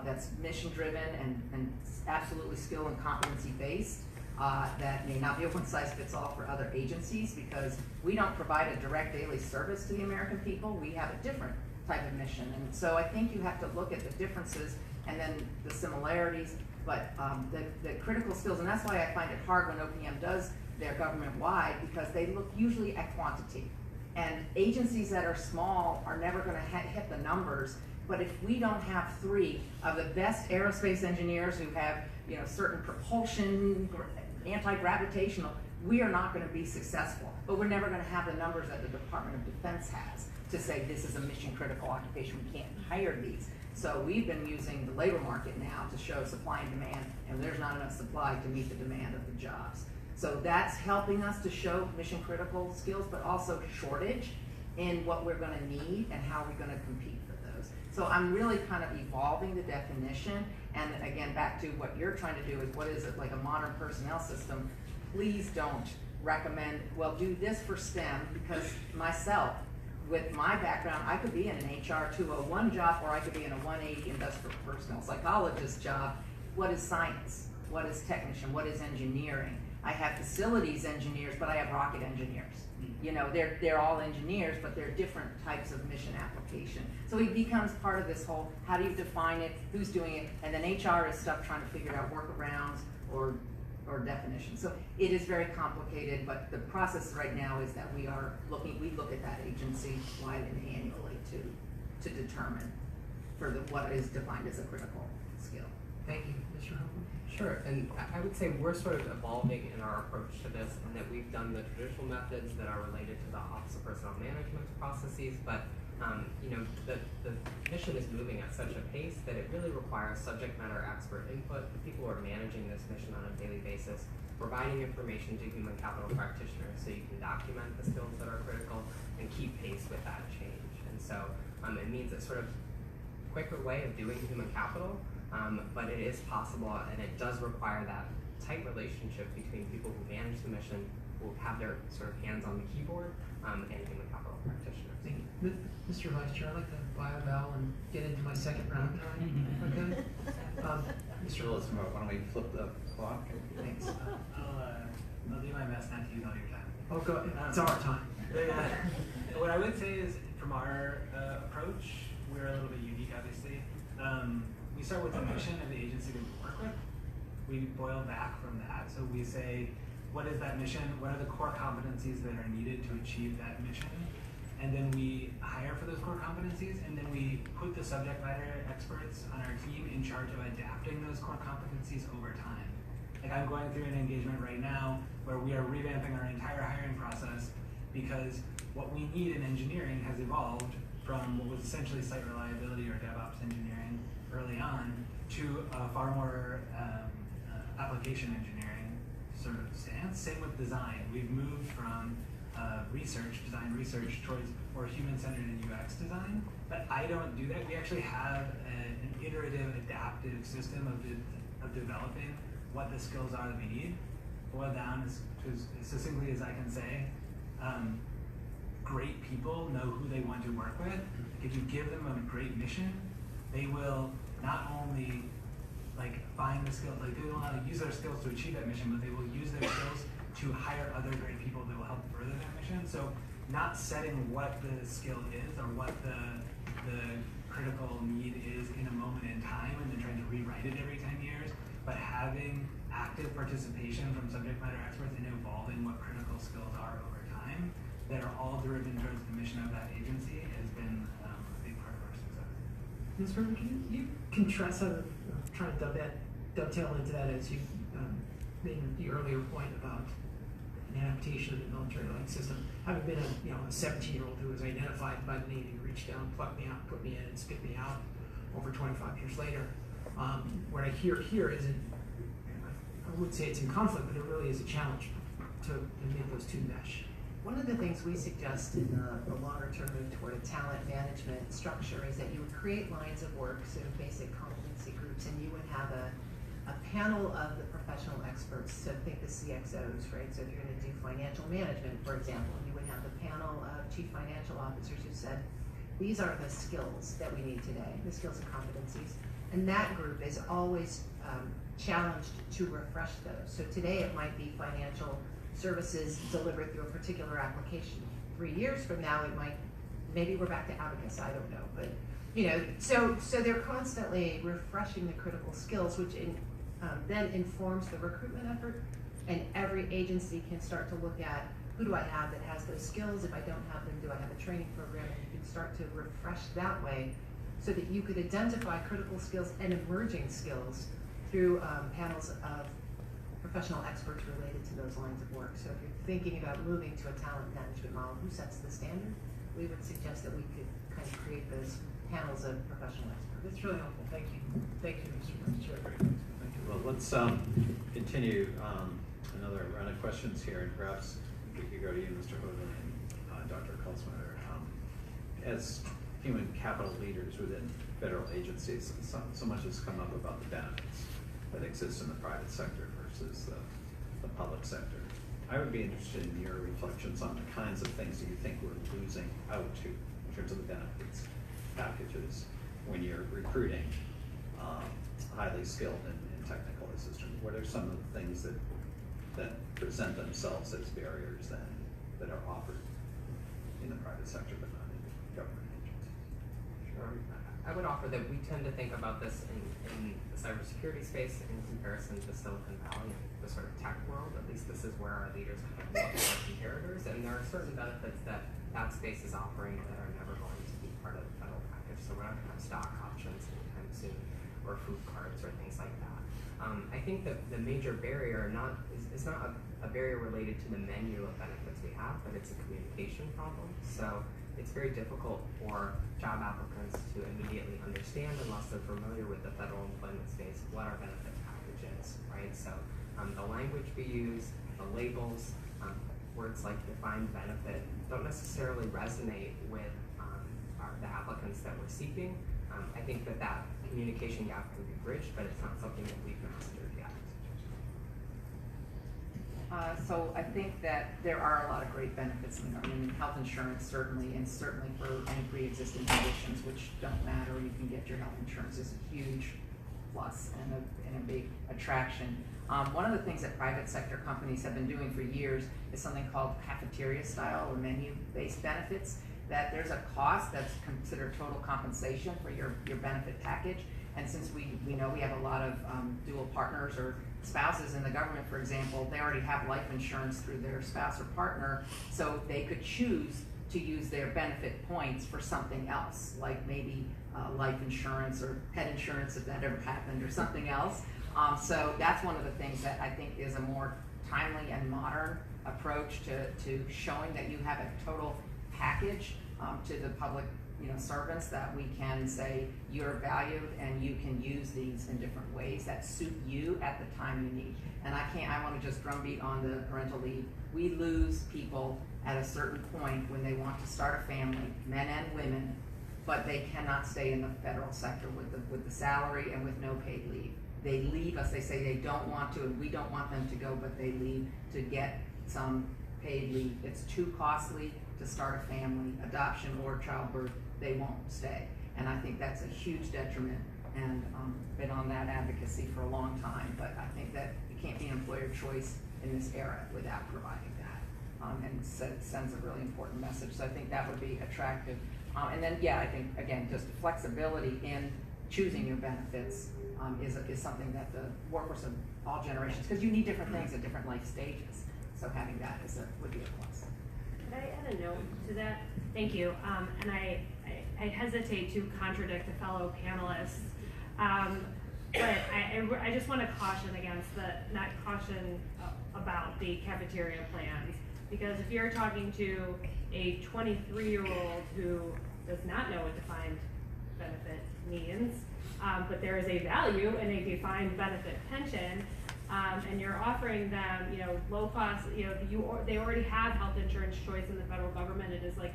that's mission driven and absolutely skill and competency based. That may not be a one-size-fits-all for other agencies, because we don't provide a direct daily service to the American people. We have a different type of mission. And so I think you have to look at the differences and then the similarities, but the critical skills, and that's why I find it hard when OPM does their government-wide, because they look usually at quantity. And agencies that are small are never going to hit the numbers. But if we don't have 3 of the best aerospace engineers who have certain propulsion, anti-gravitational, we are not going to be successful. But we're never going to have the numbers that the Department of Defense has to say this is a mission critical occupation. We can't hire these. So we've been using the labor market now to show supply and demand, and there's not enough supply to meet the demand of the jobs. So that's helping us to show mission critical skills, but also shortage in what we're going to need and how we're going to compete for those. So I'm really kind of evolving the definition. And again, back to what you're trying to do is, what is it, like a modern personnel system? Please don't recommend, well, do this for STEM, because myself, with my background, I could be in an HR 201 job, or I could be in a 180 industrial personnel psychologist job. What is science? What is technician? What is engineering? I have facilities engineers, but I have rocket engineers. You know, they're all engineers, but they're different types of mission application. So it becomes part of this whole, how do you define it, who's doing it, and then HR is stuff trying to figure out workarounds or definitions. So it is very complicated, but the process right now is that we look at that agency-wide and annually to determine what is defined as a critical skill. Thank you, Mr. Homeland. Sure, and I would say we're sort of evolving in our approach to this, and that we've done the traditional methods that are related to the Office of Personnel Management processes, but you know, the mission is moving at such a pace that it really requires subject matter expert input, the people who are managing this mission on a daily basis, providing information to human capital practitioners so you can document the skills that are critical and keep pace with that change. And so it means a sort of quicker way of doing human capital, but it is possible, and it does require that tight relationship between people who manage the mission, who have their sort of hands on the keyboard, and human capital practitioners. Thank you. Mr. Vice Chair, I'd like to buy a vowel and get into my second round tonight. Okay? Mr. Wilson, why don't we flip the clock? Thanks. I'll do my best not to use all your time. Oh, go ahead. It's our time. What I would say is, from our approach, we're a little bit unique, obviously. We start with the mission of the agency that we work with. We boil back from that. So we say, what is that mission? What are the core competencies that are needed to achieve that mission? And then we hire for those core competencies, and then we put the subject matter experts on our team in charge of adapting those core competencies over time. Like, I'm going through an engagement right now where we are revamping our entire hiring process, because what we need in engineering has evolved from what was essentially site reliability or DevOps engineering early on to a far more application engineering sort of stance. Same with design. We've moved from design research towards more human-centered and UX design, but I don't do that. We actually have an iterative, adaptive system of developing what the skills are that we need. Boiled down as succinctly as I can say, great people know who they want to work with. If you give them a great mission, they will not only find the skills, they will not use their skills to achieve that mission, but they will use their skills to hire other great people that will help further that mission. So not setting what the skill is or what the critical need is in a moment in time and then trying to rewrite it every 10 years, but having active participation from subject matter experts in evolving what critical skills are over time that are all driven towards the mission of that agency has been a big part of our success. Ms. Herman, can you contrast, I'm trying to dovetail into that as you made the earlier point about an adaptation of the military-like system. Having been a 17-year-old who was identified by the Navy, reached down, plucked me out, put me in, and spit me out over 25 years later. What I hear here is, I would say it's in conflict, but it really is a challenge to make those two mesh. One of the things we suggest in the longer term move toward a talent management structure is that you would create lines of work, so basic competency groups, and you would have a panel of the professional experts, so think the CXOs, right? So if you're going to do financial management, for example, you would have the panel of chief financial officers who said, these are the skills that we need today, the skills and competencies. And that group is always challenged to refresh those. So today it might be financial services delivered through a particular application. 3 years from now, maybe we're back to Advocacy, I don't know. But, so they're constantly refreshing the critical skills, which then informs the recruitment effort. And every agency can start to look at, who do I have that has those skills? If I don't have them, do I have a training program? And you can start to refresh that way so that you could identify critical skills and emerging skills through panels of professional experts related to those lines of work. So if you're thinking about moving to a talent management model, who sets the standard? We would suggest that we could kind of create those panels of professional experts. That's really helpful. Thank you. Thank you, Mr. Vice Chair. Thank you. Well, let's continue another round of questions here, and perhaps we could go to you, Mr. Hoadley, and Dr. Kolmstetter. As human capital leaders within federal agencies, so much has come up about the benefits that exist in the private sector versus the public sector. I would be interested in your reflections on the kinds of things that you think we're losing out to in terms of the benefits packages when you're recruiting highly skilled and technical assistants. What are some of the things that present themselves as barriers then that are offered in the private sector but not in government agencies? Sure. I would offer that we tend to think about this in the cybersecurity space in comparison to Silicon Valley, the sort of tech world. At least this is where our leaders kind of look at our comparators, and there are certain benefits that space is offering that are never going to be part of the federal package. So we're not going to have stock options anytime soon, or food cards or things like that. I think that the major barrier is not a barrier related to the menu of benefits we have, but it's a communication problem. So it's very difficult for job applicants to immediately understand, unless they're familiar with the federal employment space, what our benefit package is, right? So the language we use, the labels, words like defined benefit don't necessarily resonate with the applicants that we're seeking. I think that communication gap can be bridged, but it's not something that we've mastered yet. So I think that there are a lot of great benefits in the government. Health insurance certainly, and certainly for any pre-existing conditions which don't matter, you can get your health insurance is a huge plus and a big attraction. One of the things that private sector companies have been doing for years is something called cafeteria style or menu-based benefits, that there's a cost that's considered total compensation for your benefit package. And since we know we have a lot of dual partners or spouses in the government, for example, they already have life insurance through their spouse or partner, so they could choose to use their benefit points for something else, like maybe life insurance or pet insurance if that ever happened, or something else. So that's one of the things that I think is a more timely and modern approach to showing that you have a total package to the public servants, that we can say you're valued and you can use these in different ways that suit you at the time you need. And I want to just drumbeat on the parental leave. We lose people at a certain point when they want to start a family, men and women, but they cannot stay in the federal sector with the salary and with no paid leave. They leave us, they say they don't want to, and we don't want them to go, but they leave to get some paid leave. It's too costly to start a family, adoption or childbirth, they won't stay. And I think that's a huge detriment, and been on that advocacy for a long time, but I think that you can't be an employer choice in this era without providing that. And sends a really important message. So I think that would be attractive. And then, yeah, I think, again, just flexibility in choosing your benefits is something that the workforce of all generations, because you need different things at different life stages. So having that would be a plus. Could I add a note to that? Thank you. And I hesitate to contradict the fellow panelists, but I just want to caution against not caution about the cafeteria plans, because if you're talking to a 23-year-old who does not know what defined benefit means, but there is a value in a defined benefit pension, and you're offering them, low cost, they already have health insurance choice in the federal government. It is like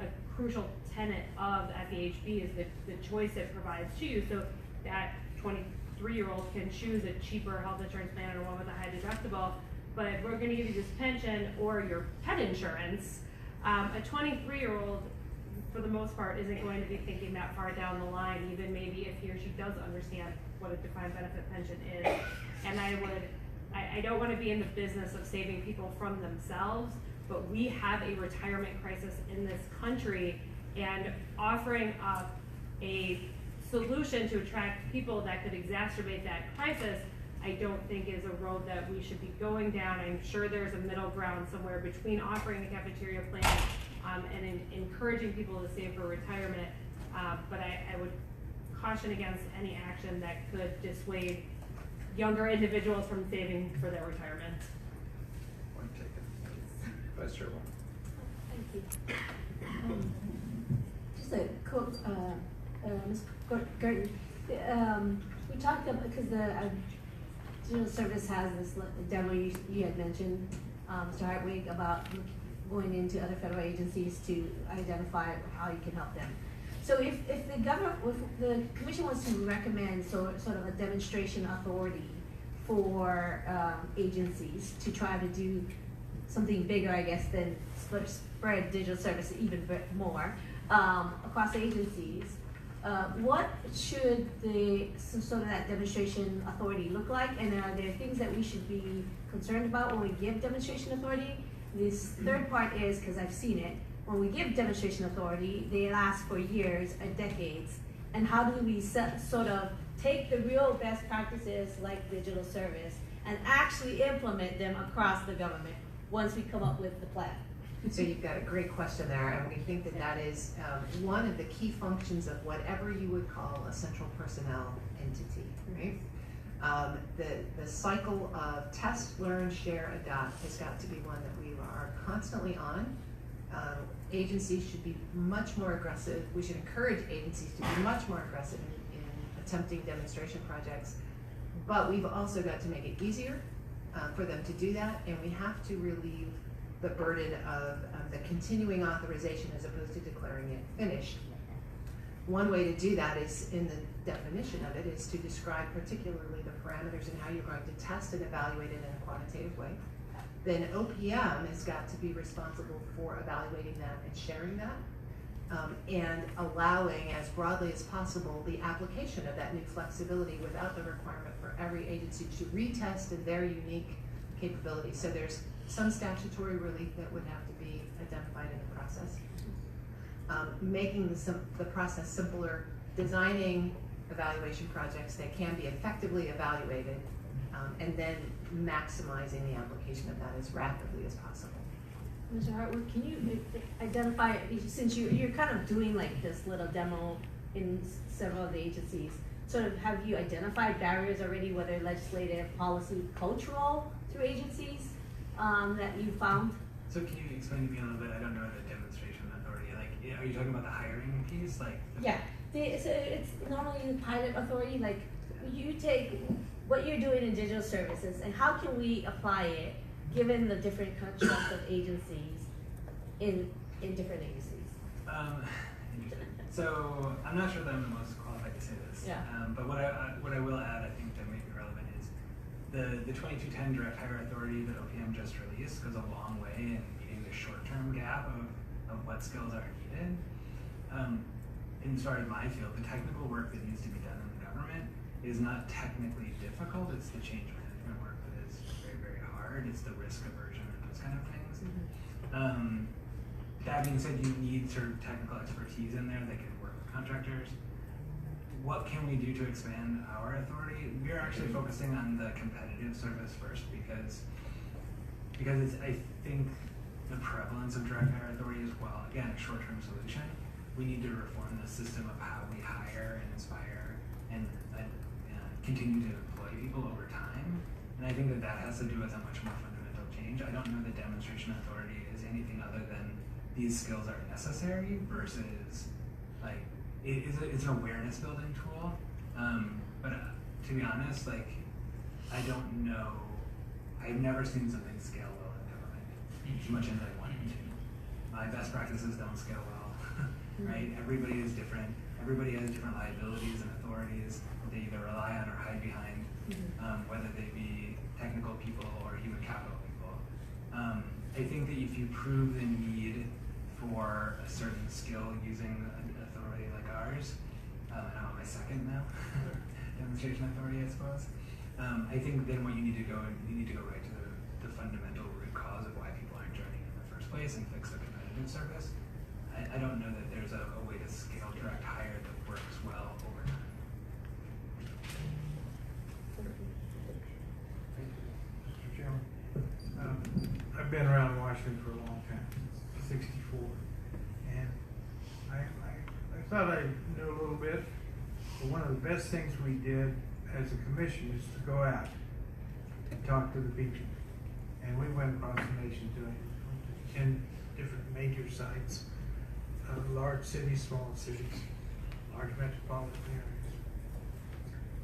a crucial tenet of FEHB is the choice it provides to you. So that 23-year-old can choose a cheaper health insurance plan or one with a high deductible, but we're going to give you this pension or your pet insurance. A 23-year-old, for the most part, isn't going to be thinking that far down the line, even maybe if he or she does understand what a defined benefit pension is. And I don't want to be in the business of saving people from themselves, but we have a retirement crisis in this country, and offering up a solution to attract people that could exacerbate that crisis, I don't think is a road that we should be going down. I'm sure there's a middle ground somewhere between offering a cafeteria plan and encouraging people to save for retirement, but I would caution against any action that could dissuade younger individuals from saving for their retirement. Point taken. Vice Chair Warren. Thank you. Just a quote, Ms. Gerton. We talked about, because the General Service has this demo you had mentioned, Mr. Hartwig, about going into other federal agencies to identify how you can help them. So if the commission wants to recommend sort of a demonstration authority for agencies to try to do something bigger, I guess, than spread digital services even more across agencies. What should sort of that demonstration authority look like, and are there things that we should be concerned about when we give demonstration authority? This third part is, because I've seen it, when we give demonstration authority, they last for years and decades, and how do we sort of take the real best practices like digital service and actually implement them across the government once we come up with the plan? So you've got a great question there, and we think that that is one of the key functions of whatever you would call a central personnel entity, right? The cycle of test, learn, share, adopt has got to be one that we are constantly on. Agencies should be much more aggressive. We should encourage agencies to be much more aggressive in attempting demonstration projects, but we've also got to make it easier for them to do that, and we have to relieve the burden of the continuing authorization as opposed to declaring it finished. One way to do that is, in the definition of it, is to describe particularly the parameters and how you're going to test and evaluate it in a quantitative way. Then OPM has got to be responsible for evaluating that and sharing that, and allowing as broadly as possible the application of that new flexibility without the requirement for every agency to retest in their unique capabilities. So there's some statutory relief that would have to be identified in the process. Making the process simpler, designing evaluation projects that can be effectively evaluated, and then maximizing the application of that as rapidly as possible. Mr. Hartwig, can you identify, since you're kind of doing like this little demo in several of the agencies, sort of have you identified barriers already, whether legislative, policy, cultural, through agencies that you found? So can you explain to me a little bit? I don't know the demonstration authority. Like, are you talking about the hiring piece? Like, Yeah, so it's normally the pilot authority. Like, you take what you're doing in digital services and how can we apply it given the different constructs of agencies in different agencies? Interesting. So I'm not sure that I'm the most qualified to say this. Yeah. But what I will add, I think that may be relevant is the 2210 direct hire authority that OPM just released goes a long way in meeting the short-term gap of what skills are needed. In sort of my field, the technical work that needs to be done in the government is not technically difficult. It's the change management work that is very, very hard. It's the risk aversion and those kind of things. Mm-hmm. That being said, you need sort of technical expertise in there that can work with contractors. What can we do to expand our authority? We're actually focusing on the competitive service first because it's, I think, the prevalence of direct hire authority is, well, again, a short-term solution. We need to reform the system of how we hire and inspire and continue to employ people over time. And I think that has to do with a much more fundamental change. I don't know that demonstration authority is anything other than these skills are necessary versus like it's an awareness building tool. But to be honest, like I don't know. I've never seen something scale well in government as much as I want it to. My best practices don't scale well. Right? Everybody is different. Everybody has different liabilities and authorities that they either rely on or hide behind, whether they be technical people or human capital people. I think that if you prove the need for a certain skill using an authority like ours, and I'm on my second now, demonstration authority, I suppose. I think then what you need to go right to the fundamental root cause of why people aren't joining in the first place and fix the competitive service. I don't know that there's a way to scale direct hire that works well over time. Mr. Chairman, I've been around Washington for a long time, since '64, and I thought I knew a little bit, but one of the best things we did as a commission is to go out and talk to the people, and we went across the nation doing 10 different major sites. Large cities, small cities, large metropolitan areas.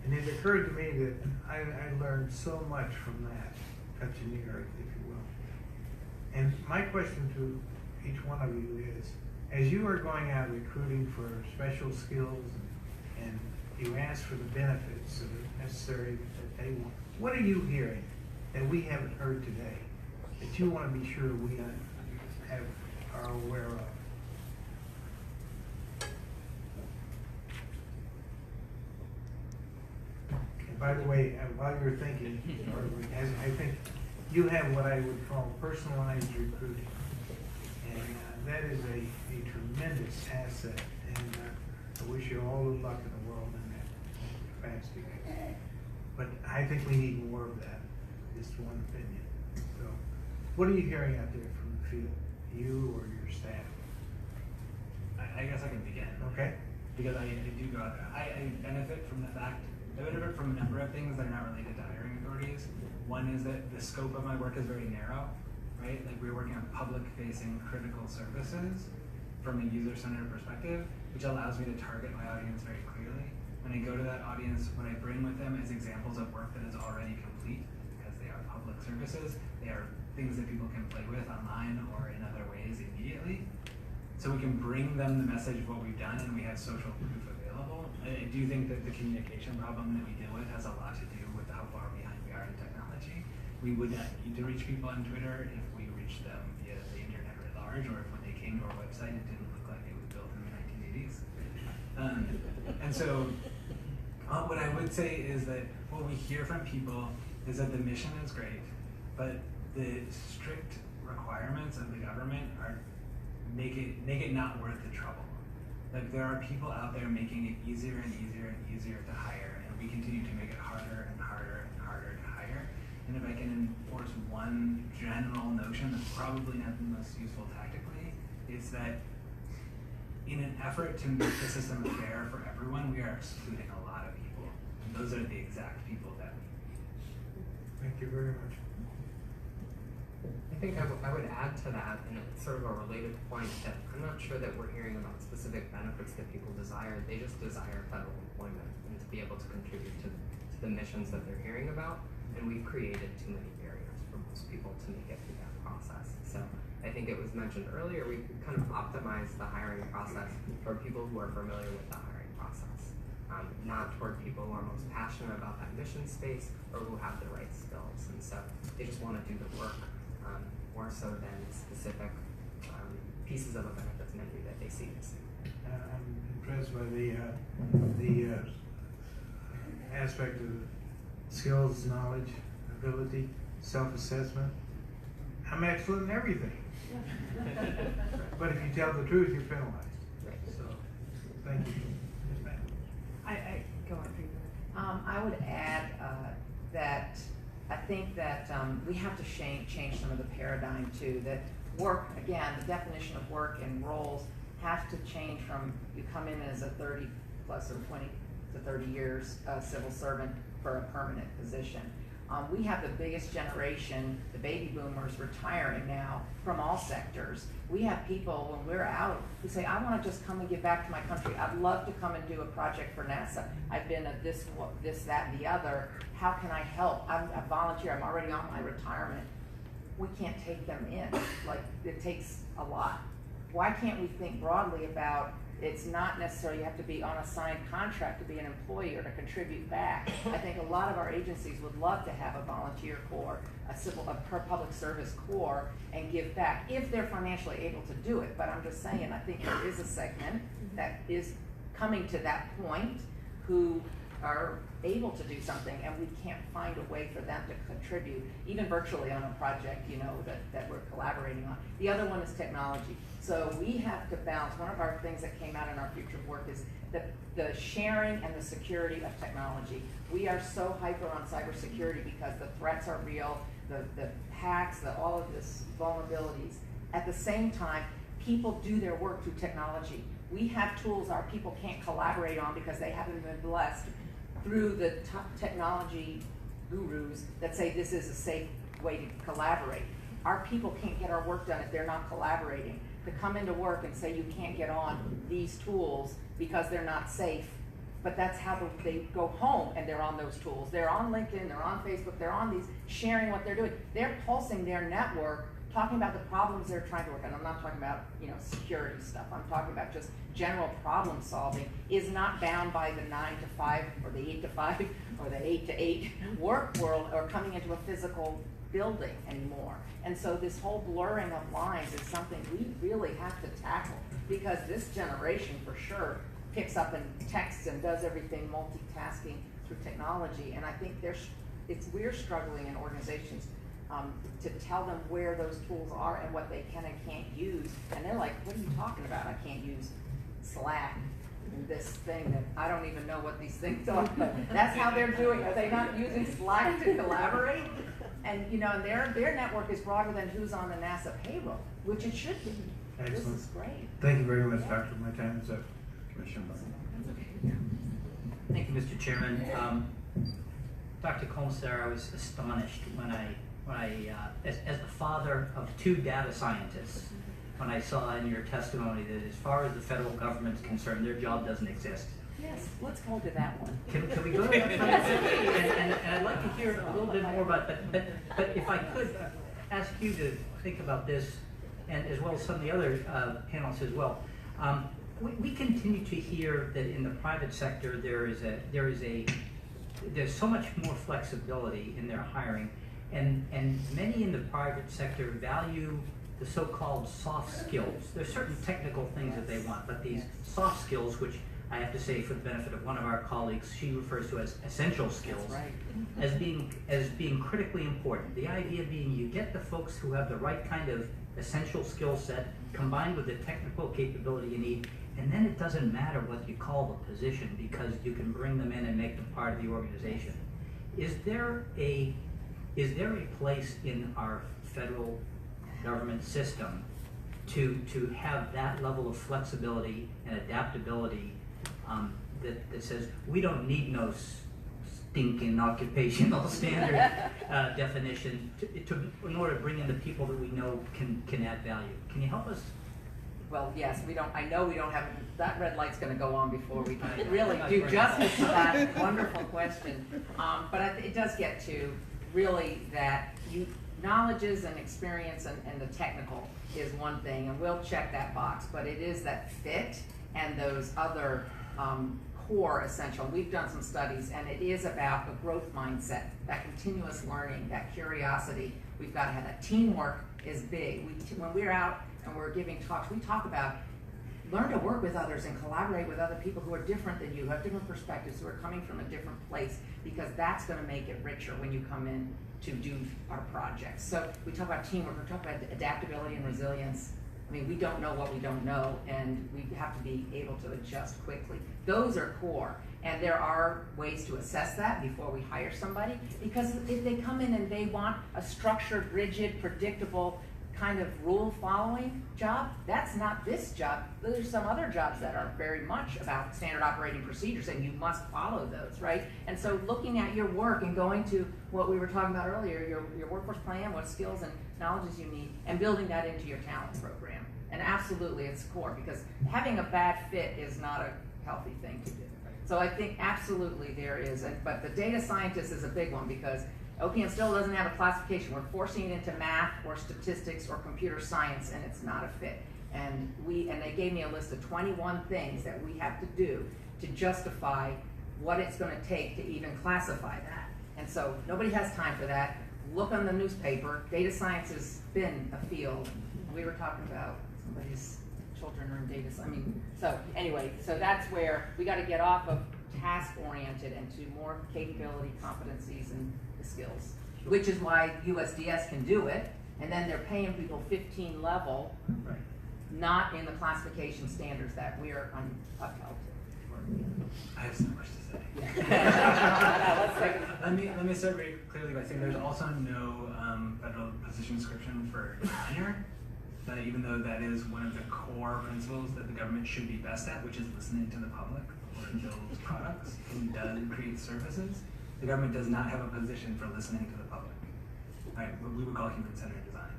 And it occurred to me that I learned so much from that, touching the earth, if you will. And my question to each one of you is, as you are going out recruiting for special skills and you ask for the benefits that are necessary that they want, what are you hearing that we haven't heard today that you want to be sure we are aware of? And by the way, while you're thinking, I think you have what I would call personalized recruiting. And that is a tremendous asset. And I wish you all the luck in the world in that capacity. But I think we need more of that, just one opinion. So, what are you hearing out there from the field, you or your staff? I guess I can begin. Okay. Because I do go out there. I benefit from the fact, I benefit from a number of things that are not related to hiring authorities. One is that the scope of my work is very narrow, right? Like we're working on public-facing critical services from a user-centered perspective, which allows me to target my audience very clearly. When I go to that audience, what I bring with them is examples of work that is already complete because they are public services. They are things that people can play with online or in other ways immediately. So we can bring them the message of what we've done and we have social proof available. I do think that the communication problem that we deal with has a lot to do with how far behind we are in technology. We would not need to reach people on Twitter if we reached them via the internet writ large, or if when they came to our website it didn't look like it was built in the 1980s. And so what I would say is that what we hear from people is that the mission is great, but the strict requirements of the government are make it not worth the trouble. Like there are people out there making it easier and easier and easier to hire, and we continue to make it harder and harder and harder to hire. And if I can enforce one general notion that's probably not the most useful tactically, it's that in an effort to make the system fair for everyone, we are excluding a lot of people. And those are the exact people that we need. Thank you very much. I think I would add to that, and it's sort of a related point, that I'm not sure that we're hearing about specific benefits that people desire. They just desire federal employment and to be able to contribute to the missions that they're hearing about. And we've created too many barriers for most people to make it through that process. So I think it was mentioned earlier, we kind of optimize the hiring process for people who are familiar with the hiring process, not toward people who are most passionate about that mission space or who have the right skills. And so they just want to do the work. More so than specific pieces of a benefits menu that they see missing. I'm impressed by the aspect of skills, knowledge, ability, self-assessment. I'm excellent in everything. But if you tell the truth, you're penalized. Right. So, thank you. Yes, ma'am. I go on for you. I would add that I think that we have to change some of the paradigm too, that work, again, the definition of work and roles have to change from you come in as a 30 plus or 20 to 30 years civil servant for a permanent position. We have the biggest generation, the baby boomers, retiring now from all sectors. We have people, when we're out, who say, I want to just come and give back to my country. I'd love to come and do a project for NASA. I've been at this, that, and the other. How can I help? I'm a volunteer. I'm already on my retirement. We can't take them in. Like, it takes a lot. Why can't we think broadly about it's not necessarily you have to be on a signed contract to be an employee or to contribute back. I think a lot of our agencies would love to have a volunteer corps, a public service corps, and give back if they're financially able to do it. But I'm just saying, I think there is a segment that is coming to that point who are able to do something, and we can't find a way for them to contribute, even virtually on a project, you know, that we're collaborating on. The other one is technology. So we have to balance. One of our things that came out in our future work is the sharing and the security of technology. We are so hyper on cybersecurity because the threats are real, the hacks, all of this vulnerabilities. At the same time, people do their work through technology. We have tools our people can't collaborate on because they haven't been blessed through the top technology gurus that say this is a safe way to collaborate. Our people can't get our work done if they're not collaborating. To come into work and say you can't get on these tools because they're not safe, but that's how they go home and they're on those tools. They're on LinkedIn, they're on Facebook, they're on these, sharing what they're doing. They're pulsing their network talking about the problems they're trying to work on. I'm not talking about, security stuff. I'm talking about just general problem solving is not bound by the 9 to 5 or the 8 to 5 or the 8 to 8 work world or coming into a physical building anymore. And so this whole blurring of lines is something we really have to tackle, because this generation for sure picks up and texts and does everything multitasking through technology. And I think we're struggling in organizations to tell them where those tools are and what they can and can't use. And they're like, what are you talking about? I can't use Slack and this thing that I don't even know what these things are, but that's how they're doing. Are they not using Slack to collaborate? And their network is broader than who's on the NASA payroll, which it should be. Excellent. This is great. Thank you very much, Dr. My time is up. Commissioner Butler. Thank you, Mr. Chairman. Dr. Kolmstetter, I was astonished when I as the father of 2 data scientists, when I saw in your testimony that as far as the federal government's concerned, their job doesn't exist. Yes, let's go to that one. Can we go to that one? And I'd like to hear a little bit more about that. But if I could ask you to think about this, and as well as some of the other panelists as well. We continue to hear that in the private sector there's so much more flexibility in their hiring, and many in the private sector value the so-called soft skills. There's certain technical things that they want, but these soft skills, which I have to say, for the benefit of one of our colleagues, she refers to as essential skills, right, as being critically important. The idea being you get the folks who have the right kind of essential skill set combined with the technical capability you need, and then it doesn't matter what you call the position, because you can bring them in and make them part of the organization. Is there a place in our federal government system to have that level of flexibility and adaptability that says we don't need no stinking occupational standard definition in order to bring in the people that we know can add value? Can you help us? Well, yes, I know we don't have, that red light's gonna go on before we can really do justice to that wonderful question. But it does get to really that knowledges and experience and the technical is one thing, and we'll check that box, but it is that fit and those other core essential. We've done some studies, and it is about a growth mindset, that continuous learning, that curiosity. We've got to have that. Teamwork is big. When we're out and we're giving talks, we talk about learn to work with others and collaborate with other people who are different than you, who have different perspectives, who are coming from a different place, because that's going to make it richer when you come in to do our projects. So we talk about teamwork, we talk about adaptability and resilience. I mean, we don't know what we don't know, and we have to be able to adjust quickly. Those are core, and there are ways to assess that before we hire somebody, because if they come in and they want a structured, rigid, predictable, kind of rule-following job, that's not this job. There's some other jobs that are very much about standard operating procedures, and you must follow those, right? And so looking at your work and going to what we were talking about earlier, your workforce plan, what skills and knowledges you need, and building that into your talent program. And absolutely, it's core, because having a bad fit is not a healthy thing to do. So I think absolutely there is, but the data scientist is a big one, because OPM still doesn't have a classification. We're forcing it into math or statistics or computer science, and it's not a fit. And they gave me a list of 21 things that we have to do to justify what it's going to take to even classify that. And so nobody has time for that. Look on the newspaper. Data science has been a field. We were talking about somebody's children are in data science. I mean, so anyway, so that's where we got to get off of task-oriented and to more capability, competencies, and the skills, which is why USDS can do it, and then they're paying people 15 level, Right. not in the classification standards that we are upheld to. I have so much to say. Let's take it. Let me start very clearly by saying there's also no federal position description for designer. That even though that is one of the core principles that the government should be best at, which is listening to the public before it builds products and does create services, the government does not have a position for listening to the public. Right, what we would call human-centered design.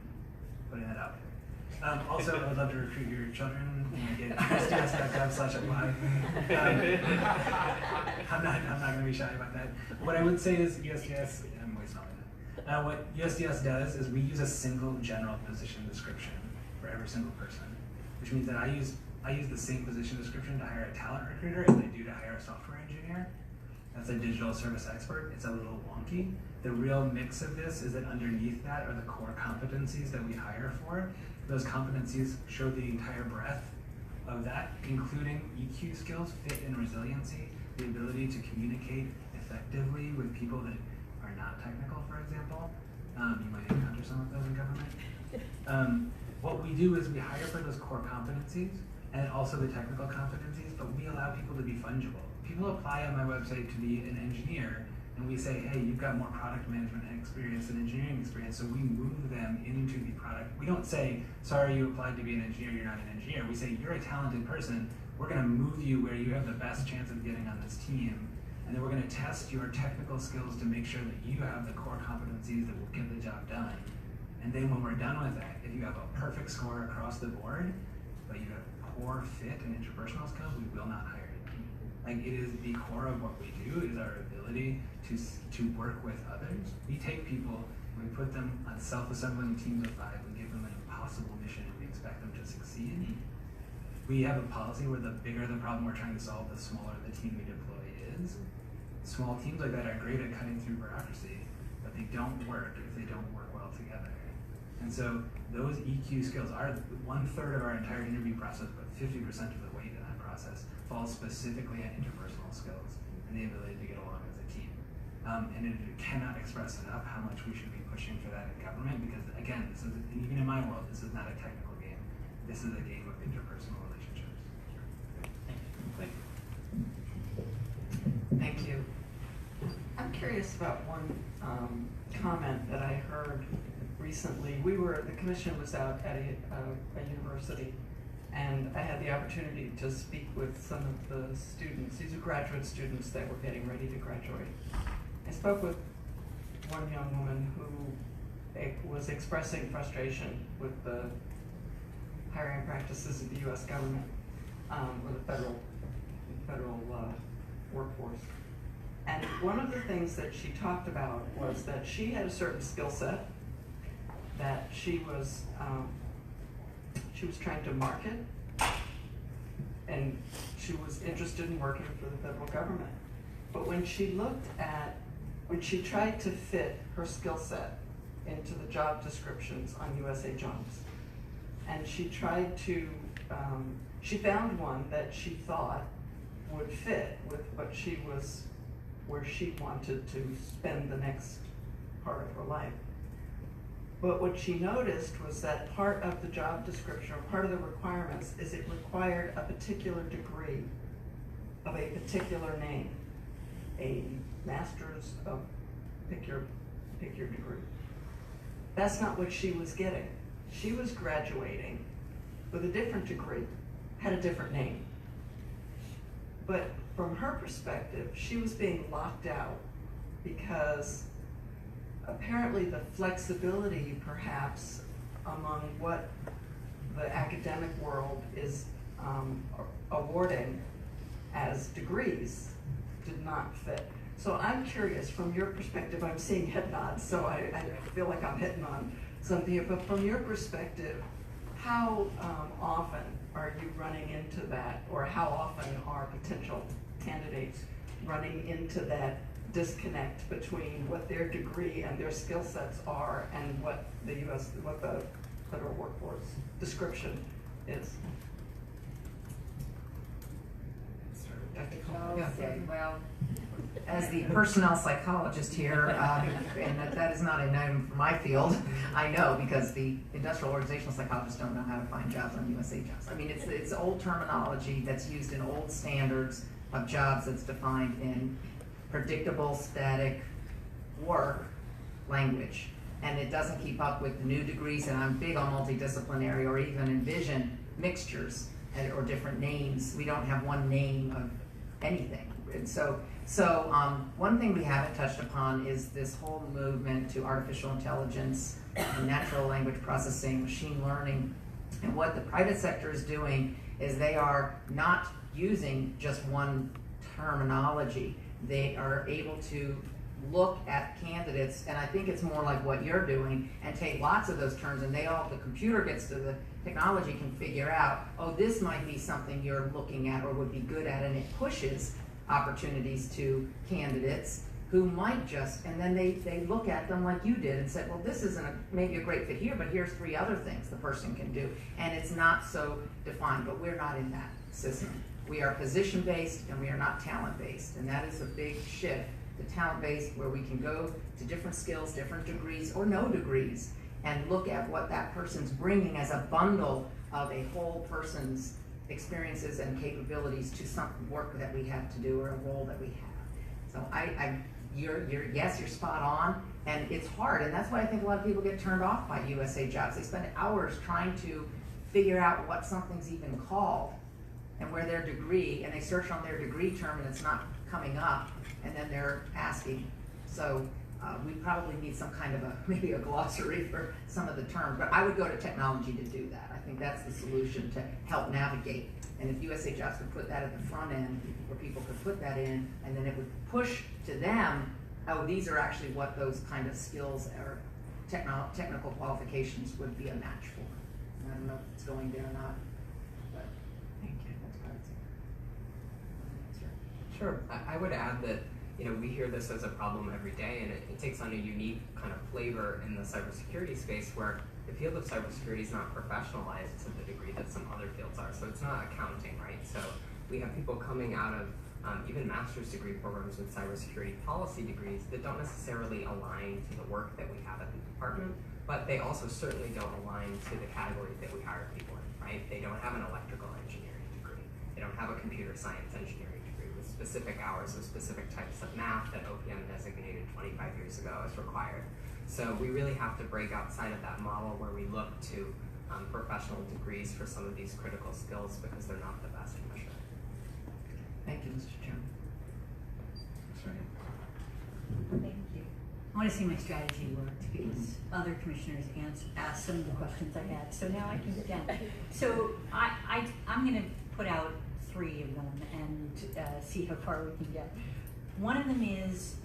Putting that out there. Also, I would love to recruit your children and get USDS.gov/apply. I'm not going to be shy about that. What I would say is USDS, I'm way smelling What USDS does is we use a single general position description for every single person, which means that I use the same position description to hire a talent recruiter as I do to hire a software engineer. That's a digital service expert. It's a little wonky. The real mix of this is that underneath that are the core competencies that we hire for. Those competencies show the entire breadth of that, including EQ skills, fit and resiliency, the ability to communicate effectively with people that are not technical, for example. You might encounter some of those in government. What we do is we hire for those core competencies and also the technical competencies, but we allow people to be fungible. People apply on my website to be an engineer, and we say, hey, you've got more product management experience than engineering experience, so we move them into the product. We don't say, sorry, you applied to be an engineer, you're not an engineer. We say, you're a talented person, we're gonna move you where you have the best chance of getting on this team, and then we're gonna test your technical skills to make sure that you have the core competencies that will get the job done. And then when we're done with that, if you have a perfect score across the board, but you have poor fit and interpersonal skills, we will not hire you. Like, it is the core of what we do, is our ability to work with others. We take people and we put them on self-assembling teams of 5 and give them an impossible mission and we expect them to succeed. We have a policy where the bigger the problem we're trying to solve, the smaller the team we deploy is. Small teams like that are great at cutting through bureaucracy, but they don't work if they don't work well together. And so those EQ skills are 1/3 of our entire interview process, but 50% of the weight in that process falls specifically on interpersonal skills and the ability to get along as a team. And it cannot express enough how much we should be pushing for that in government, because again, this is, even in my world, this is not a technical game. This is a game of interpersonal relationships. Thank you. Thank you. I'm curious about one comment that I heard recently. The commission was out at a university, and I had the opportunity to speak with some of the students. These are graduate students that were getting ready to graduate. I spoke with one young woman who was expressing frustration with the hiring practices of the U.S. government, or the federal workforce. And one of the things that she talked about was that she had a certain skill set that she was trying to market, and she was interested in working for the federal government. But when she tried to fit her skill set into the job descriptions on USA Jobs, and she tried to, she found one that she thought would fit with where she wanted to spend the next part of her life. But what she noticed was that part of the job description, or part of the requirements, is it required a particular degree of a particular name, a master's of pick your degree. That's not what she was getting. She was graduating with a different degree, had a different name. But from her perspective, she was being locked out because apparently the flexibility, perhaps, among what the academic world is awarding as degrees did not fit. So I'm curious, from your perspective, I'm seeing head nods, so I feel like I'm hitting on something here, but from your perspective, how often are you running into that, or how often are potential candidates running into that disconnect between what their degree and their skill sets are and what the federal workforce description is? Well, as the personnel psychologist here, and that is not a known for my field, I know, because the industrial organizational psychologists don't know how to find jobs on USA Jobs. I mean, it's old terminology that's used in old standards of jobs that's defined in predictable, static work language. And it doesn't keep up with the new degrees, and I'm big on multidisciplinary, or even envision mixtures or different names. We don't have one name of anything. And so one thing we haven't touched upon is this whole movement to artificial intelligence, natural language processing, machine learning. And what the private sector is doing is they are not using just one terminology. They are able to look at candidates, and I think it's more like what you're doing, and take lots of those terms, and the computer gets to the technology can figure out, oh, this might be something you're looking at or would be good at, and it pushes opportunities to candidates who might just, and then they look at them like you did and said, well, this isn't maybe a great fit here, but here's 3 other things the person can do. And it's not so defined, but we're not in that system. We are position-based and we are not talent-based. And that is a big shift to talent-based, where we can go to different skills, different degrees, or no degrees, and look at what that person's bringing as a bundle of a whole person's experiences and capabilities to some work that we have to do or a role that we have. So yes, you're spot on, and it's hard, and that's why I think a lot of people get turned off by USA Jobs. They spend hours trying to figure out what something's even called and where their degree, and they search on their degree term and it's not coming up, and then they're asking. So we probably need some kind of maybe a glossary for some of the terms, but I would go to technology to do that. I think that's the solution to help navigate. And if USA Jobs could put that at the front end, where people could put that in, and then it would push to them, oh, these are actually what those kind of skills or technical qualifications would be a match for. And I don't know if it's going there or not, but Thank you. that's what I would say. Sure. I would add that, we hear this as a problem every day, and it takes on a unique kind of flavor in the cybersecurity space, where the field of cybersecurity is not professionalized to the degree that some other fields are. So it's not accounting, right? So we have people coming out of even master's degree programs with cybersecurity policy degrees that don't necessarily align to the work that we have at the department, but they also certainly don't align to the categories that we hire people in, right? They don't have an electrical engineering degree. They don't have a computer science engineering degree with specific hours of specific types of math that OPM designated 25 years ago as required. So we really have to break outside of that model where we look to professional degrees for some of these critical skills, because they're not the best measure. Thank you, Mr. Chairman. Thank you. I want to see my strategy worked, because other commissioners asked some of the questions I had, so now I can get down. So I'm going to put out 3 of them and see how far we can get. One of them is,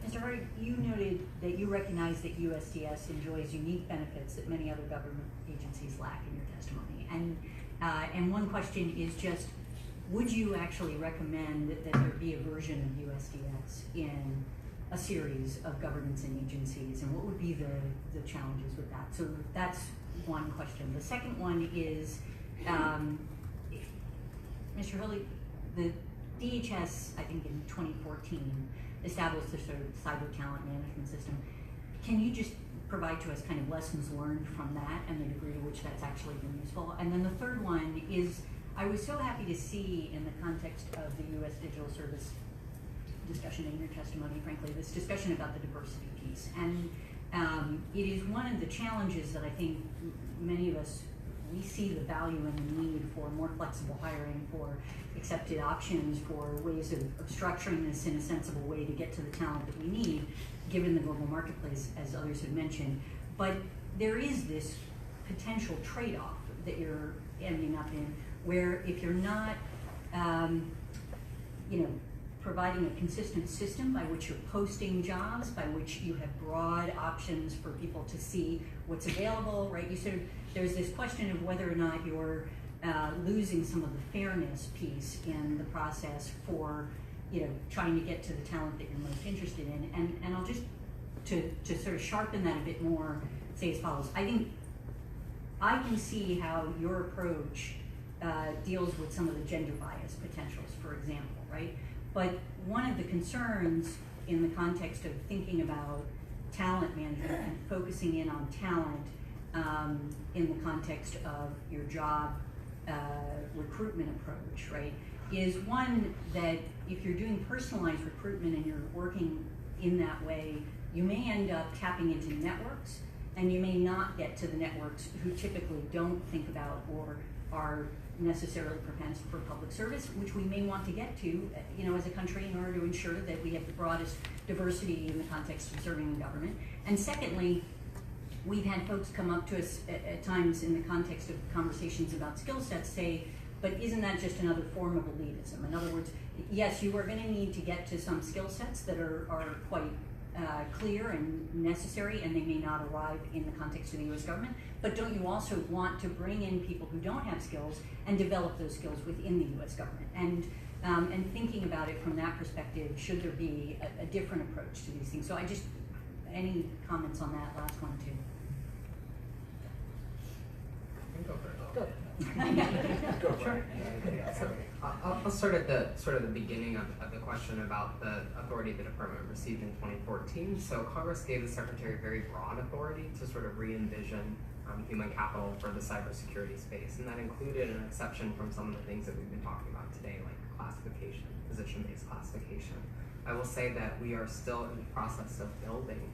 Mr. Hartwig, you noted that you recognize that USDS enjoys unique benefits that many other government agencies lack in your testimony. And one question is just, would you actually recommend that there be a version of USDS in a series of governments and agencies, and what would be the challenges with that? So that's one question. The second one is, Mr. Hoadley, the DHS, I think in 2014, established a sort of cyber talent management system. Can you just provide to us kind of lessons learned from that and the degree to which that's actually been useful? And then the third one is, I was so happy to see in the context of the U.S. Digital Service discussion in your testimony, frankly, this discussion about the diversity piece. And it is one of the challenges that I think many of us, we see the value and the need for more flexible hiring, for accepted options, for ways of structuring this in a sensible way to get to the talent that we need, given the global marketplace, as others have mentioned. But there is this potential trade-off that you're ending up in, where if you're not, providing a consistent system by which you're posting jobs, by which you have broad options for people to see what's available, right? There's this question of whether or not you're losing some of the fairness piece in the process for, trying to get to the talent that you're most interested in. And I'll just, to sort of sharpen that a bit more, say as follows. I think I can see how your approach deals with some of the gender bias potentials, for example, right? But one of the concerns in the context of thinking about talent management and focusing in on talent in the context of your job recruitment approach, right, is one that if you're doing personalized recruitment and you're working in that way, you may end up tapping into networks, and you may not get to the networks who typically don't think about or are necessarily propensed for public service, which we may want to get to, as a country, in order to ensure that we have the broadest diversity in the context of serving the government. And secondly, we've had folks come up to us at times in the context of conversations about skill sets say, But isn't that just another form of elitism? In other words, yes, you are going to need to get to some skill sets that are quite clear and necessary, and they may not arrive in the context of the U.S. government, but don't you also want to bring in people who don't have skills and develop those skills within the U.S. government? And thinking about it from that perspective, should there be a different approach to these things? So any comments on that last one too? Go for it. Go. Go for it. So, I'll start at the beginning of the question about the authority the department received in 2014. So Congress gave the Secretary very broad authority to sort of re-envision human capital for the cybersecurity space, and that included an exception from some of the things that we've been talking about today, like classification, position-based classification. I will say that we are still in the process of building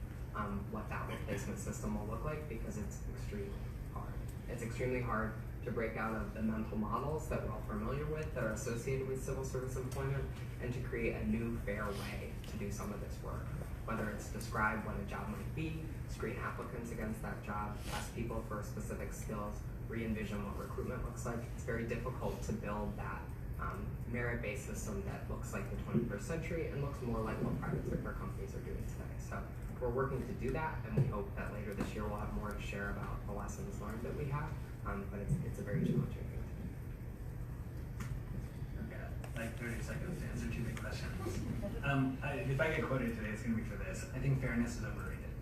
what that replacement system will look like, because it's extremely hard. It's extremely hard to break out of the mental models that we're all familiar with that are associated with civil service employment, and to create a new, fair way to do some of this work. Whether it's describe what a job might be, screen applicants against that job, ask people for specific skills, re-envision what recruitment looks like. It's very difficult to build that merit-based system that looks like the 21st century and looks more like what private sector companies are doing today. So we're working to do that, and we hope that later this year we'll have more to share about the lessons learned that we have. But it's a very challenging thing to do. Okay, like 30 seconds to answer two big questions. If I get quoted today, it's going to be for this. I think fairness is overrated.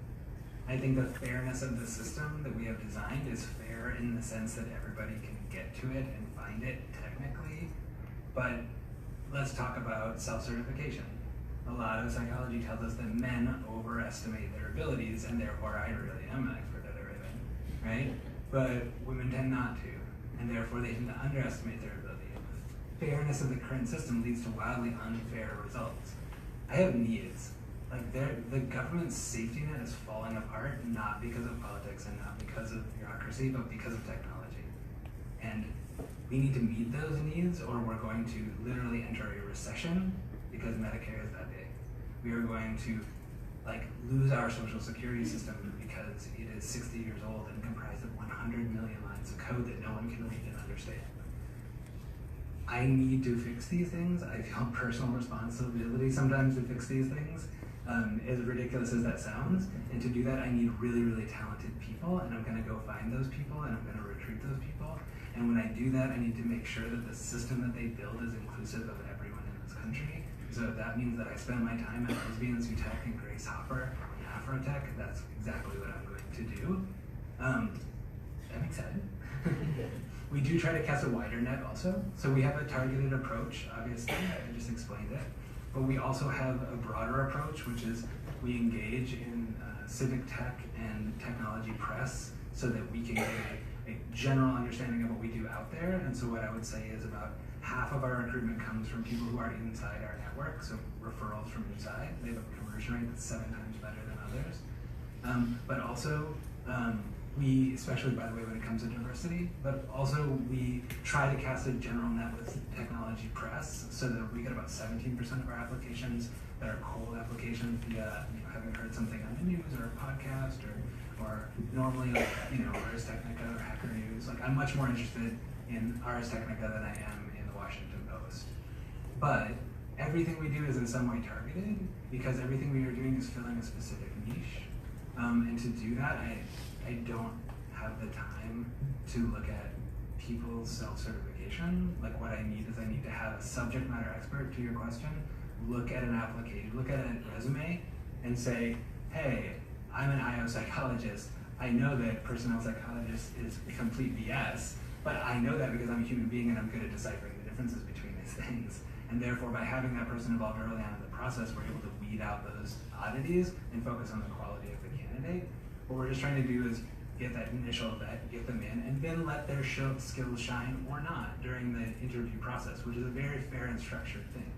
I think the fairness of the system that we have designed is fair in the sense that everybody can get to it and find it technically. But let's talk about self-certification. A lot of psychology tells us that men overestimate their abilities, and therefore I really am an expert at everything, right? But women tend not to, and therefore they tend to underestimate their ability. And the fairness of the current system leads to wildly unfair results. I have needs. Like the government's safety net is falling apart, not because of politics and not because of bureaucracy, but because of technology. And we need to meet those needs, or we're going to literally enter a recession because Medicare is that big. We are going to lose our social security system because it is 60 years old and comprised of 100 million lines of code that no one can read and understand. I need to fix these things. I feel personal responsibility sometimes to fix these things, as ridiculous as that sounds. And to do that, I need really, really talented people, and I'm gonna go find those people, and I'm gonna recruit those people. And when I do that, I need to make sure that the system that they build is inclusive of everyone in this country. So if that means that I spend my time at Lesbians Who Tech and Grace Hopper and Afrotech, that's exactly what I'm going to do. I'm excited. We do try to cast a wider net also. So we have a targeted approach, obviously, I just explained it. But we also have a broader approach, which is we engage in civic tech and technology press so that we can get a general understanding of what we do out there. And so what I would say is about half of our recruitment comes from people who are inside our network, so referrals from inside. They have a conversion rate that's 7 times better than others. But also, we, especially by the way when it comes to diversity, but also we try to cast a general net with technology press so that we get about 17% of our applications that are cold applications via having heard something on the news or a podcast or normally Ars Technica or Hacker News. I'm much more interested in Ars Technica than I am in the Washington Post. But everything we do is in some way targeted because everything we are doing is filling a specific niche. And to do that, I don't have the time to look at people's self-certification. What I need is I need to have a subject matter expert, to your question, look at an application, look at a resume and say, hey, I'm an IO psychologist. I know that personnel psychologist is complete BS, but I know that because I'm a human being and I'm good at deciphering the differences between these things. And therefore, by having that person involved early on in the process, we're able to weed out those oddities and focus on the quality of the candidate. What we're just trying to do is get that initial vet, get them in, and then let their skills shine or not during the interview process, which is a very fair and structured thing.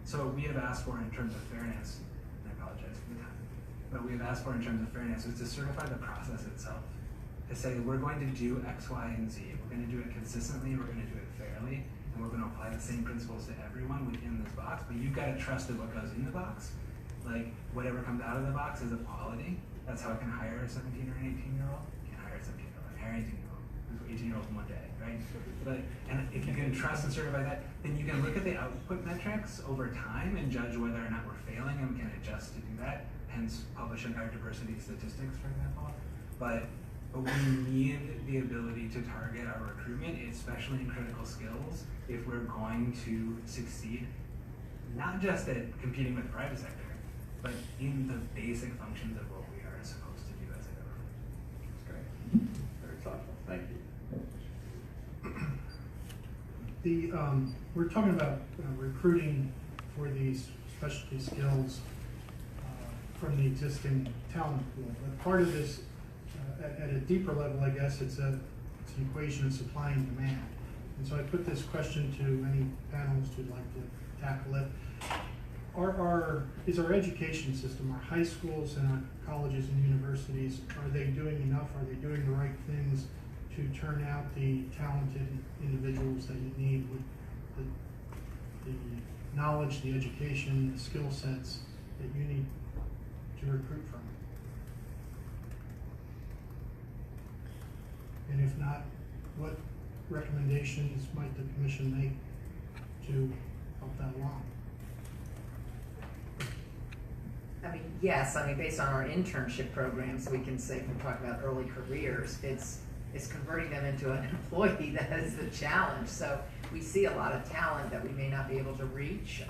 So what we have asked for in terms of fairness, and I apologize for the time, what we have asked for in terms of fairness is to certify the process itself. To say we're going to do X, Y, and Z. We're going to do it consistently, we're going to do it fairly, and we're going to apply the same principles to everyone within this box, but you've got to trust that what goes in the box, whatever comes out of the box is of quality. That's how I can hire a 17 or an 18-year-old. I can't hire a 17-year-old, I hire an 18-year-old. 18-year-olds in one day, right? But, and if you can trust and certify that, then you can look at the output metrics over time and judge whether or not we're failing and can adjust to do that, hence publishing our diversity statistics, for example. But we need the ability to target our recruitment, especially in critical skills, if we're going to succeed, not just at competing with the private sector, but in the basic functions of what we are supposed to do as a government. That's great. Very thoughtful. Thank you. We're talking about recruiting for these specialty skills from the existing talent pool. But part of this, at a deeper level, I guess, it's an equation of supply and demand. And so I put this question to any panelists who'd like to tackle it. Is our education system, our high schools and our colleges and universities, are they doing enough? Are they doing the right things to turn out the talented individuals that you need with the knowledge, the education, the skill sets that you need to recruit from? And if not, what recommendations might the commission make to help that along? I mean, yes, I mean, based on our internship programs, we can say, if we talk about early careers, it's converting them into an employee that is the challenge. So we see a lot of talent that we may not be able to reach.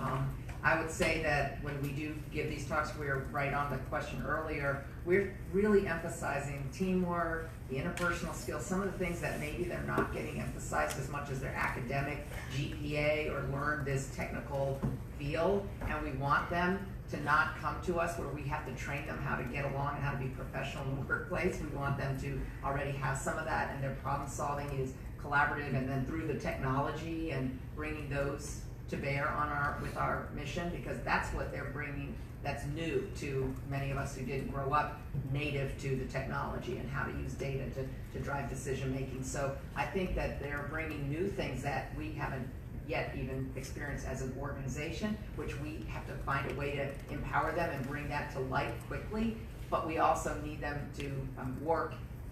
I would say that when we do give these talks, we're right on the question earlier, we're really emphasizing teamwork, the interpersonal skills, some of the things that maybe they're not getting emphasized as much as their academic GPA or learn this technical field, and we want them to not come to us where we have to train them how to get along and how to be professional in the workplace. We want them to already have some of that, and their problem solving is collaborative, and then through the technology and bringing those to bear on with our mission, because that's what they're bringing that's new to many of us who didn't grow up native to the technology and how to use data to drive decision making. So I think that they're bringing new things that we haven't yet even experienced as an organization, which we have to find a way to empower them and bring that to life quickly. But we also need them to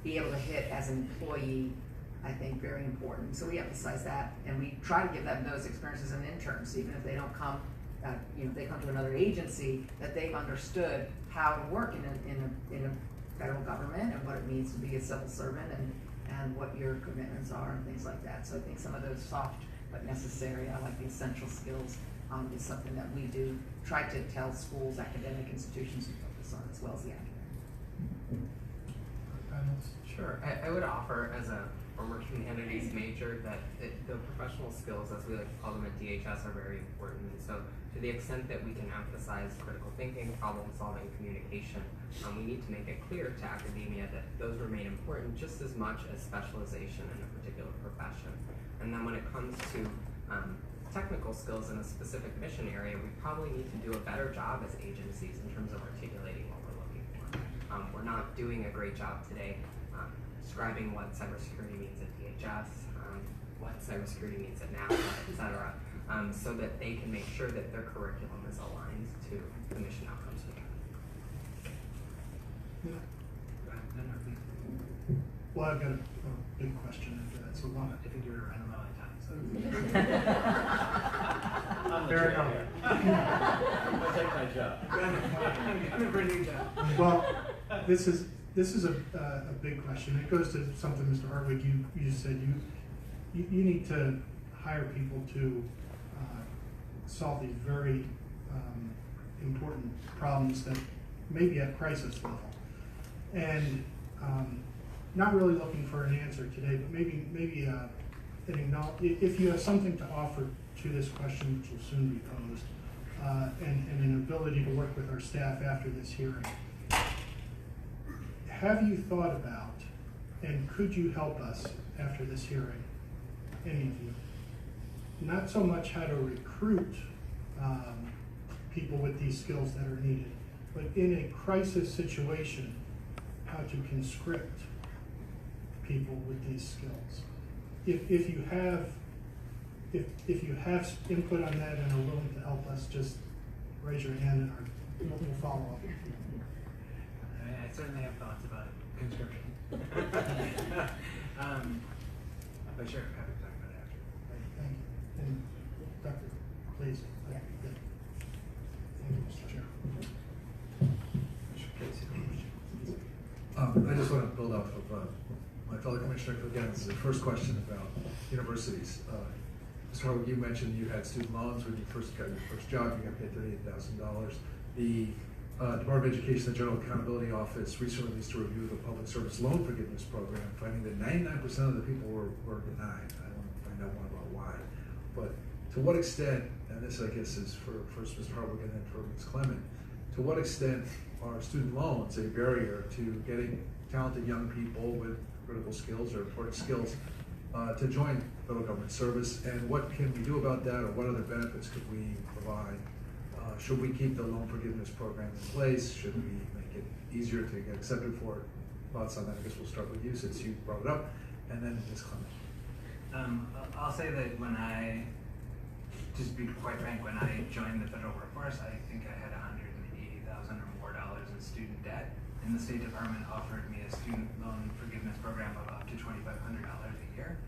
be able to hit as an employee, I think, very important. So we emphasize that, and we try to give them those experiences as interns, even if they don't come, if they come to another agency, that they've understood how to work in a federal government and what it means to be a civil servant and what your commitments are and things like that. So I think some of those soft but necessary, I like the essential skills, is something that we do try to tell schools, academic institutions to focus on, as well as the academic. Sure, I would offer as a former humanities major that the professional skills, as we like to call them at DHS, are very important. So to the extent that we can emphasize critical thinking, problem solving, communication, we need to make it clear to academia that those remain important just as much as specialization in a particular profession. And then when it comes to technical skills in a specific mission area, we probably need to do a better job as agencies in terms of articulating what we're looking for. We're not doing a great job today describing what cybersecurity means at DHS, what cybersecurity means at NAPA, et cetera, so that they can make sure that their curriculum is aligned to the mission outcomes we have. Yeah. Go ahead, then, or please. Well, I've got a big question after that, so long. I think you were running low on time, so. Fair enough. I'll take my job. I'm a pretty new job. Well, this is a big question. It goes to something, Mr. Hartwig, you said you need to hire people to solve these very important problems that may be at crisis level. And not really looking for an answer today, but maybe if you have something to offer to this question, which will soon be posed, and an ability to work with our staff after this hearing. Have you thought about, and could you help us after this hearing, any of you, not so much how to recruit people with these skills that are needed, but in a crisis situation, how to conscript people with these skills? If you have input on that and are willing to help us, just raise your hand and we'll follow up. I certainly have thoughts about conscription. Vice Chair, happy to talk about it after. Thank you. And Dr. Please. Thank you, Mr. Chair. I just want to build off of my fellow commissioner. Again, this is the first question about universities. Mr. Hartwig, you mentioned you had student loans when you first got your first job. You got paid $38,000. The Department of Education, the General Accountability Office, recently released a review of the Public Service Loan Forgiveness Program, finding that 99% of the people were denied. I want to find out more about why. But to what extent, and this I guess is for first Mr. Hartwig and then for Ms. Klement, to what extent are student loans a barrier to getting talented young people with critical skills or important skills to join federal government service, and what can we do about that, or what other benefits could we provide? Should we keep the loan forgiveness program in place? Should we make it easier to get accepted for it? Thoughts on that? I guess we'll start with you since you brought it up, and then Ms. Klement. I'll say that when just to be quite frank, when I joined the federal workforce, I think I had $180,000 or more in student debt, and the State Department offered me a student loan forgiveness program of up to $2,500 a year,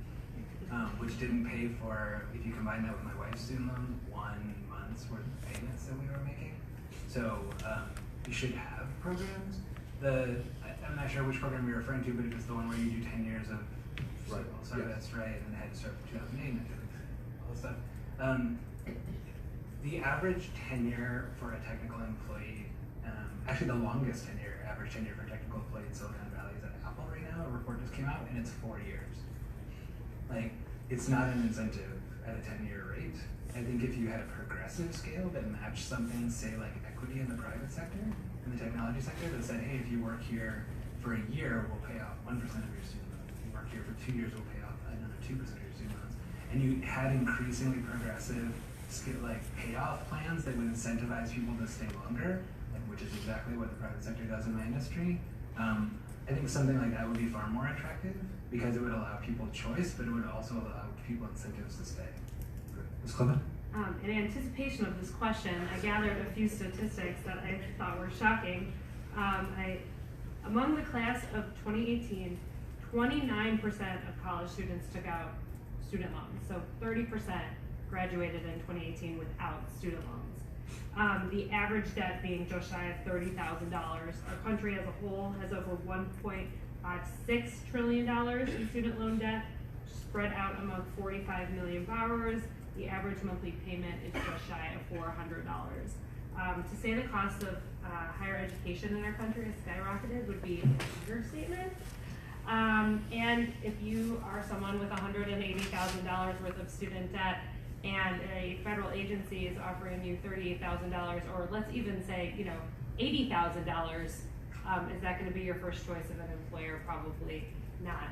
which didn't pay for, if you combine that with my wife's student loan, 1 month's worth of payments that we were making. So you should have programs. I'm not sure which program you're referring to, but it was the one where you do 10 years of civil service, right? And had to start from 2008 and all this stuff. The average tenure for a technical employee, actually the longest average tenure for a technical employee in Silicon Valley is at Apple right now. A report just came out and it's 4 years. Like, it's not an incentive at a 10-year rate. I think if you had a progressive scale that matched something, say like equity in the private sector, in the technology sector, that said, hey, if you work here for a year, we'll pay off 1% of your student loans. If you work here for 2 years, we'll pay off another 2% of your student loans. And you had increasingly progressive payoff plans that would incentivize people to stay longer, which is exactly what the private sector does in my industry. I think something like that would be far more attractive because it would allow people choice, but it would also allow people incentives to stay. Ms. Klement? In anticipation of this question, I gathered a few statistics that I thought were shocking. Among the class of 2018, 29% of college students took out student loans, so 30% graduated in 2018 without student loans. The average debt being just shy of $30,000. Our country as a whole has over $1.56 trillion in student loan debt, spread out among 45 million borrowers. The average monthly payment is just shy of $400. To say the cost of higher education in our country has skyrocketed would be an understatement. And if you are someone with $180,000 worth of student debt, and a federal agency is offering you $38,000, or let's even say, $80,000, is that going to be your first choice of an employer? Probably not.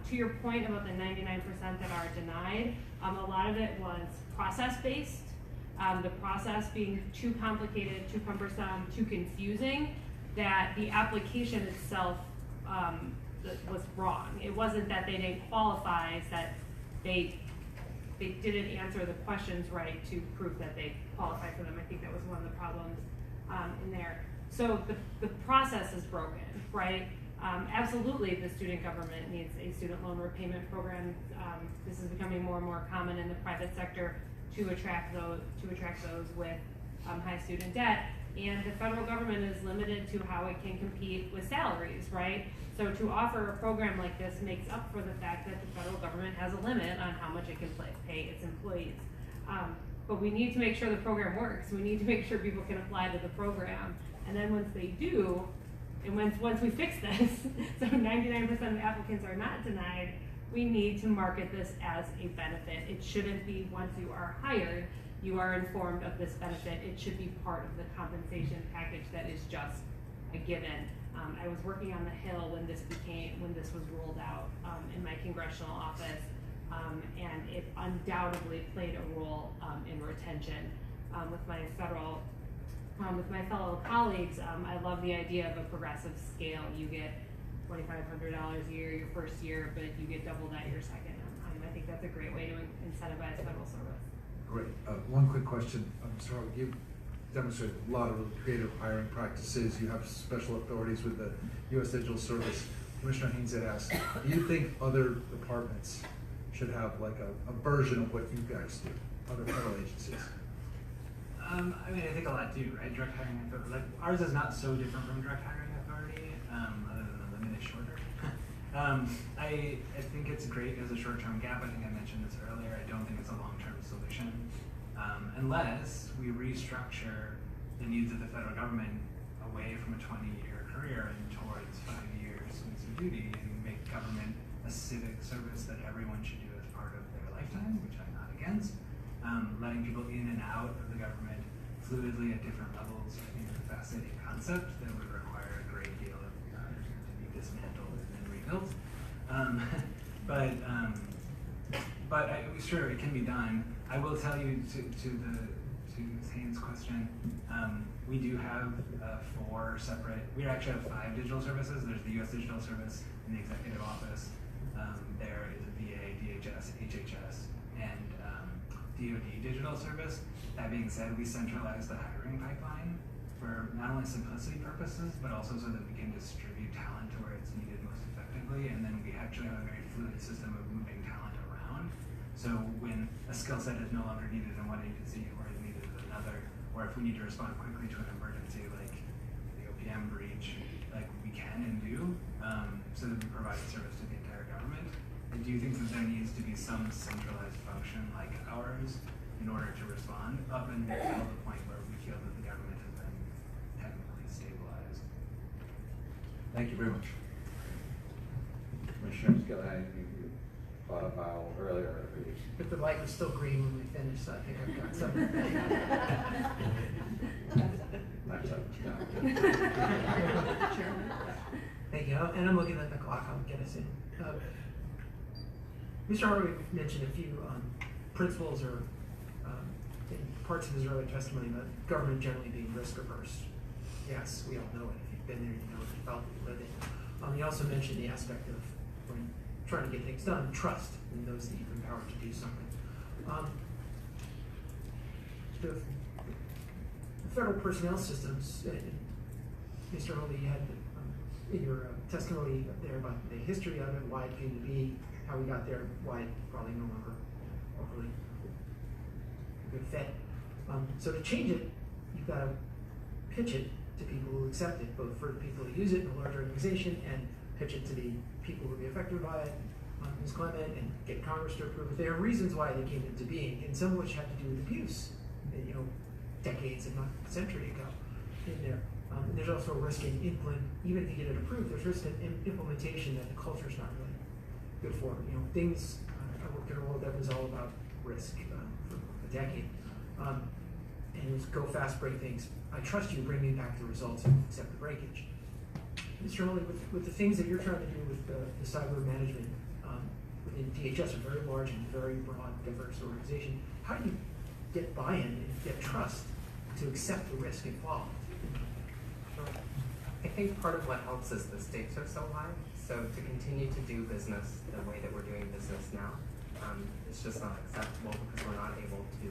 To your point about the 99% that are denied, a lot of it was process-based. The process being too complicated, too cumbersome, too confusing, that the application itself was wrong. It wasn't that they didn't qualify, it's that they didn't answer the questions right to prove that they qualified for them. I think that was one of the problems in there. So the process is broken, right? Absolutely, the student government needs a student loan repayment program. This is becoming more and more common in the private sector to attract those with high student debt. And the federal government is limited to how it can compete with salaries, right? So to offer a program like this makes up for the fact that the federal government has a limit on how much it can pay its employees. But we need to make sure the program works. We need to make sure people can apply to the program. And then once they do, and once we fix this, so 99% of applicants are not denied, we need to market this as a benefit. It shouldn't be once you are hired, you are informed of this benefit. It should be part of the compensation package that is just a given. I was working on the Hill when this was rolled out in my congressional office, and it undoubtedly played a role in retention. With my fellow colleagues, I love the idea of a progressive scale. You get $2,500 a year your first year, but you get double that your second. I think that's a great way to incentivize federal service. Great. One quick question. Mr. Hartwig, you demonstrated a lot of really creative hiring practices. You have special authorities with the U.S. Digital Service. Commissioner Haynes had asked, do you think other departments should have like a version of what you guys do, other federal agencies? I mean, I think a lot do, right? Direct hiring authority, like ours is not so different from direct hiring authority, other than the limit is shorter. I think it's great as a short-term gap. I think I mentioned this earlier. I don't think it's a long-term solution, unless we restructure the needs of the federal government away from a 20-year career and towards 5 years with some duty, and make government a civic service that everyone should do as part of their lifetime, which I'm not against. Letting people in and out of the government fluidly at different levels, I think, is a fascinating concept that would require a great deal of to be dismantled and then rebuilt. But sure, it can be done. I will tell you to Ms. Haynes' question, we do have 4 separate. We actually have 5 digital services. There's the U.S. Digital Service in the Executive Office. There is a VA, DHS, HHS, and DoD Digital Service. That being said, we centralize the hiring pipeline for not only simplicity purposes, but also so that we can distribute talent to where it's needed most effectively. And then we actually have a very fluid system of moving talent around. So when a skill set is no longer needed in one agency or is needed in another, or if we need to respond quickly to an emergency like the OPM breach, like we can and do, so that we provide a service to the entire government. I do think that there needs to be some centralized function like ours in order to respond up until the point where we feel that the government has been technically stabilized. Thank you very much. Commissioner Skillet, you thought about earlier. If the light was still green when we finished, so I think I've got something. Thank you, and I'm looking at the clock, I'll get us in. Mr. Hartwig mentioned a few principles or in parts of his earlier testimony about government generally being risk averse. Yes, we all know it. If you've been there, you know it. You felt it, you lived it. He also mentioned the aspect of when trying to get things done, trust in those that you've empowered to do something. The federal personnel systems, Mr. Hoadley, you had in your testimony there about the history of it, why it came to be, how we got there, why it probably no longer overly a good fit. So to change it, you've got to pitch it to people who accept it, both for the people who use it in a large organization and pitch it to the people who will be affected by it, Ms. Klement, and get Congress to approve it. There are reasons why they came into being, and some of which had to do with abuse, decades, if not a century ago, in there. And there's also a risk in even if you get it approved, there's risk in implementation that the culture's not really good for. Things, I worked in a world that was all about risk for a decade. And it was go fast, break things. I trust you, bring me back the results and accept the breakage. Mr. Hoadley, with the things that you're trying to do with the cyber management within DHS, a very large and very broad, diverse organization, how do you get buy-in and get trust to accept the risk involved? I think part of what helps is the stakes are so high. So to continue to do business the way that we're doing business now, it's just not acceptable because we're not able to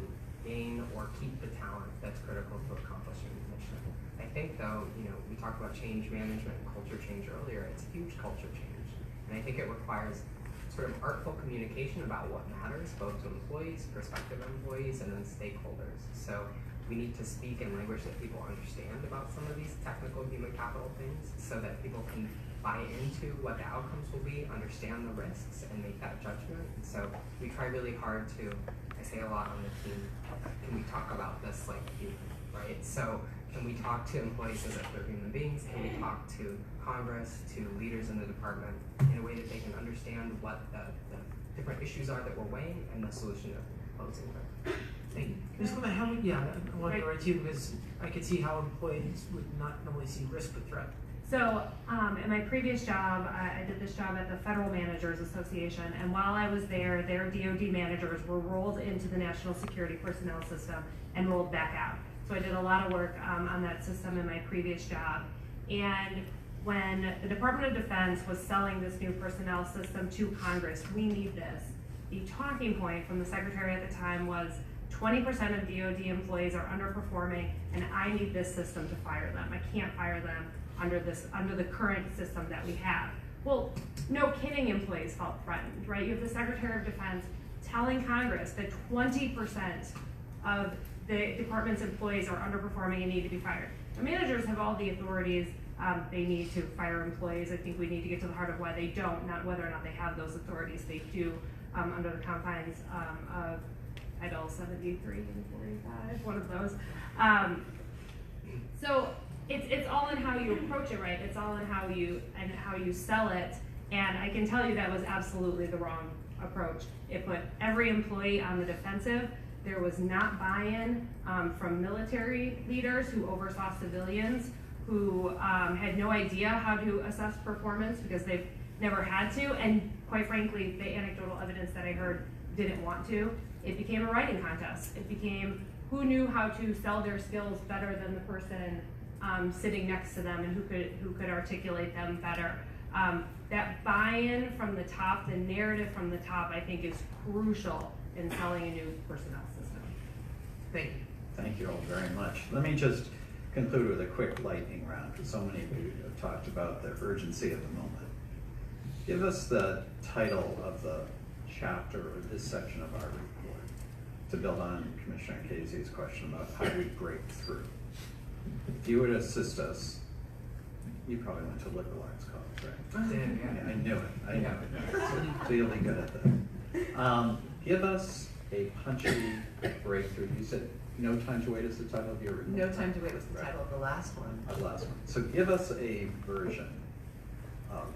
gain or keep the talent that's critical to accomplishing the mission. I think though, we talked about change management and culture change earlier. It's a huge culture change. And I think it requires sort of artful communication about what matters, both to employees, prospective employees, and then stakeholders. So we need to speak in language that people understand about some of these technical human capital things so that people can buy into what the outcomes will be, understand the risks, and make that judgment. And so we try really hard to, I say a lot on the team, can we talk about this like human, right? So can we talk to employees as if they're human beings? Can we talk to Congress, to leaders in the department in a way that they can understand what the different issues are that we're weighing and the solution that we're proposing them? Thank you. Ms. Klement, I want to go right to you because I could see how employees would not normally see risk but threat. So in my previous job, I did this job at the Federal Managers Association, and while I was there, their DoD managers were rolled into the National Security Personnel System and rolled back out. So I did a lot of work on that system in my previous job. And when the Department of Defense was selling this new personnel system to Congress, we need this. The talking point from the Secretary at the time was 20% of DoD employees are underperforming, and I need this system to fire them. I can't fire them under the current system that we have. Well, no kidding, employees felt threatened, right? You have the Secretary of Defense telling Congress that 20% of the department's employees are underperforming and need to be fired. The managers have all the authorities they need to fire employees. I think we need to get to the heart of why they don't, not whether or not they have those authorities. They do under the confines of Title 73 and 45, one of those. So it's all in how you approach it, right? It's all in how you sell it. And I can tell you that was absolutely the wrong approach. It put every employee on the defensive. There was not buy-in from military leaders who oversaw civilians who had no idea how to assess performance because they've never had to, and quite frankly, the anecdotal evidence that I heard didn't want to. It became a writing contest. It became who knew how to sell their skills better than the person sitting next to them and who could articulate them better. That buy-in from the top, the narrative from the top, I think is crucial in selling a new personnel system. Thank you. Thank you all very much. Let me just conclude with a quick lightning round, because so many of you have talked about the urgency of the moment. Give us the title of the chapter or this section of our report to build on Commissioner Casey's question about how we break through. If you would assist us, you probably went to liberal arts college, right? I did, yeah. I knew it. I knew it. So you'll be good at that. Give us a punchy breakthrough. You said No Time to Wait is the title of your report. No Time to Wait was the title of the last one. The last one. So give us a version of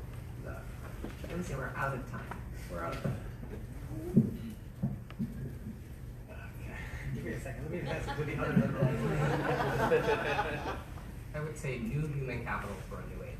that. Let me see, we're out of time. We're out of time. Give me a second. Let me pass it to the other liberal. I would say new human capital for a new age.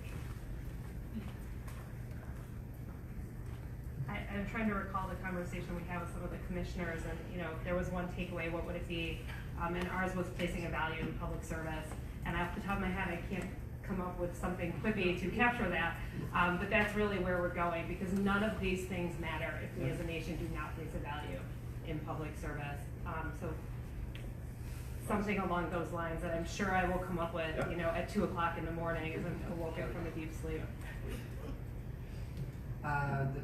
I'm trying to recall the conversation we had with some of the commissioners, and if there was one takeaway, what would it be? And ours was placing a value in public service. And off the top of my head, I can't come up with something quippy to capture that. But that's really where we're going, because none of these things matter if we as a nation do not place a value in public service. So something along those lines that I'm sure I will come up with, at 2 o'clock in the morning as I'm woke up from a deep sleep. The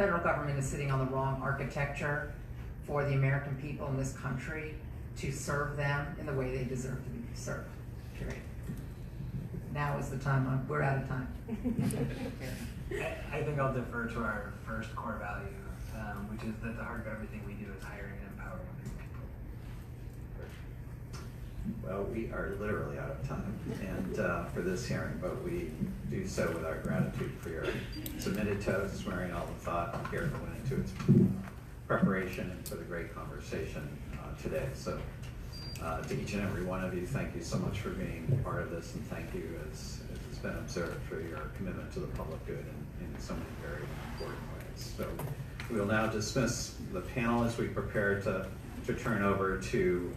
federal government is sitting on the wrong architecture for the American people in this country to serve them in the way they deserve to be served, period. Now is the time. We're out of time. I think I'll defer to our first core value, which is that the heart of everything we do is hiring and empowering people. Well, we are literally out of time and for this hearing, but we do so with our gratitude for your submitted testimony and all the thought and care that went into its preparation and for the great conversation today. So to each and every one of you, thank you so much for being part of this, and thank you, as it's been observed, for your commitment to the public good in so many very important ways. So we will now dismiss the panel as we prepare to turn over to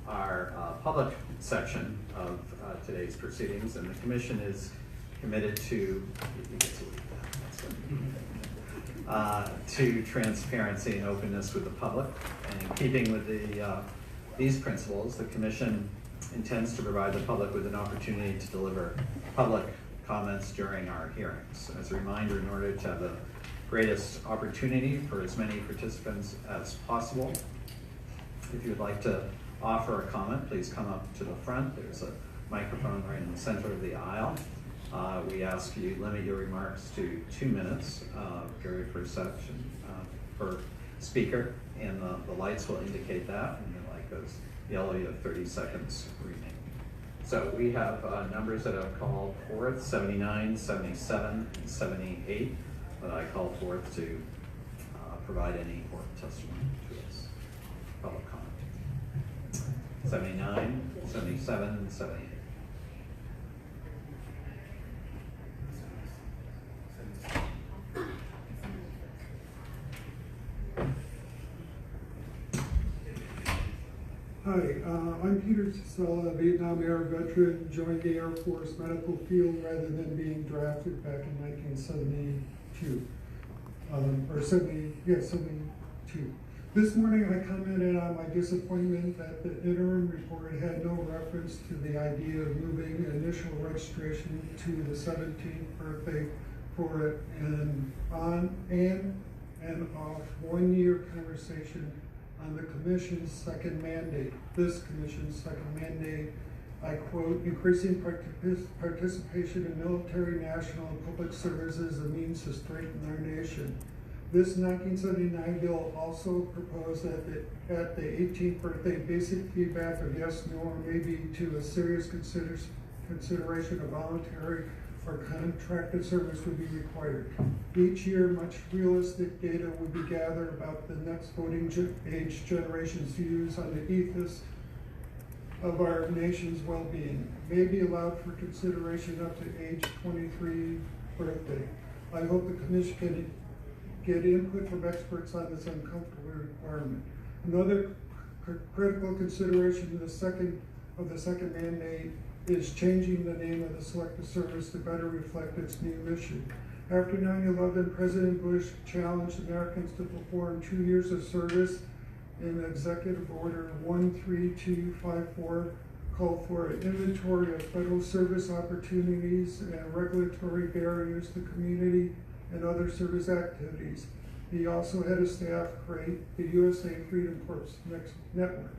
our public section of today's proceedings, and the Commission is committed to, you get to leave that, to transparency and openness with the public. And in keeping with these principles, the Commission intends to provide the public with an opportunity to deliver public comments during our hearings. As a reminder, in order to have the greatest opportunity for as many participants as possible, if you would like to offer a comment, please come up to the front. There's a microphone right in the center of the aisle. We ask you limit your remarks to 2 minutes, period per section, per speaker, and the lights will indicate that. When the light goes yellow, you have 30 seconds remaining. So we have numbers that have called forth, 79, 77, and 78, that I call forth to provide any important testimony to us. Public comment. 79, 77, and 78. Hi, I'm Peter Casella, Vietnam era veteran, joined the Air Force medical field rather than being drafted back in 1972, or 72. This morning I commented on my disappointment that the interim report had no reference to the idea of moving initial registration to the 17th birthday for it and on and off 1 year conversation on the Commission's second mandate. This Commission's second mandate, I quote, increasing participation in military, national, and public service as a means to strengthen our nation. This 1979 bill also proposed that at the 18th birthday, basic feedback of yes, no, or maybe to a serious consideration of voluntary or contracted service would be required. Each year, much realistic data would be gathered about the next voting age generation's views on the ethos of our nation's well-being, may be allowed for consideration up to age 23 birthday. I hope the Commission can get input from experts on this uncomfortable requirement. Another critical consideration of the second mandate is changing the name of the Selective Service to better reflect its new mission. After 9/11, President Bush challenged Americans to perform 2 years of service, and Executive Order 13254 called for an inventory of federal service opportunities and regulatory barriers to community and other service activities. He also had his staff create the USA Freedom Corps Network.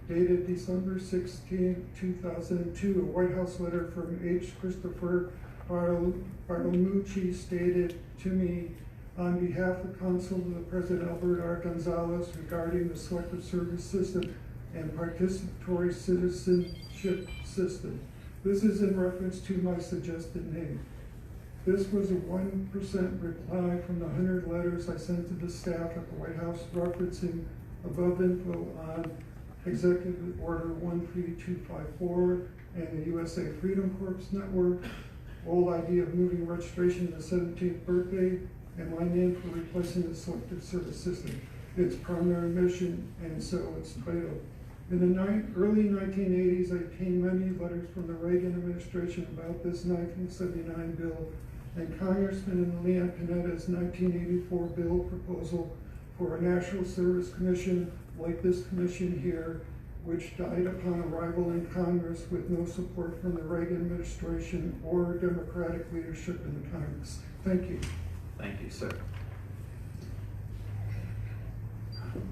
Dated December 16, 2002, a White House letter from H. Christopher Bartolomucci stated to me, on behalf of Council of President Albert R. Gonzalez regarding the Selective Service System and Participatory Citizenship System. This is in reference to my suggested name. This was a 1% reply from the 100 letters I sent to the staff at the White House referencing above info on Executive Order 13254 and the USA Freedom Corps Network, old idea of moving registration to the 17th birthday, and my name for replacing the Selective Service System, its primary mission, and so its title. In the early 1980s, I obtained many letters from the Reagan administration about this 1979 bill, and Congressman Leon Panetta's 1984 bill proposal for a National Service Commission like this commission here, which died upon arrival in Congress with no support from the Reagan administration or Democratic leadership in the Congress. Thank you. Thank you, sir.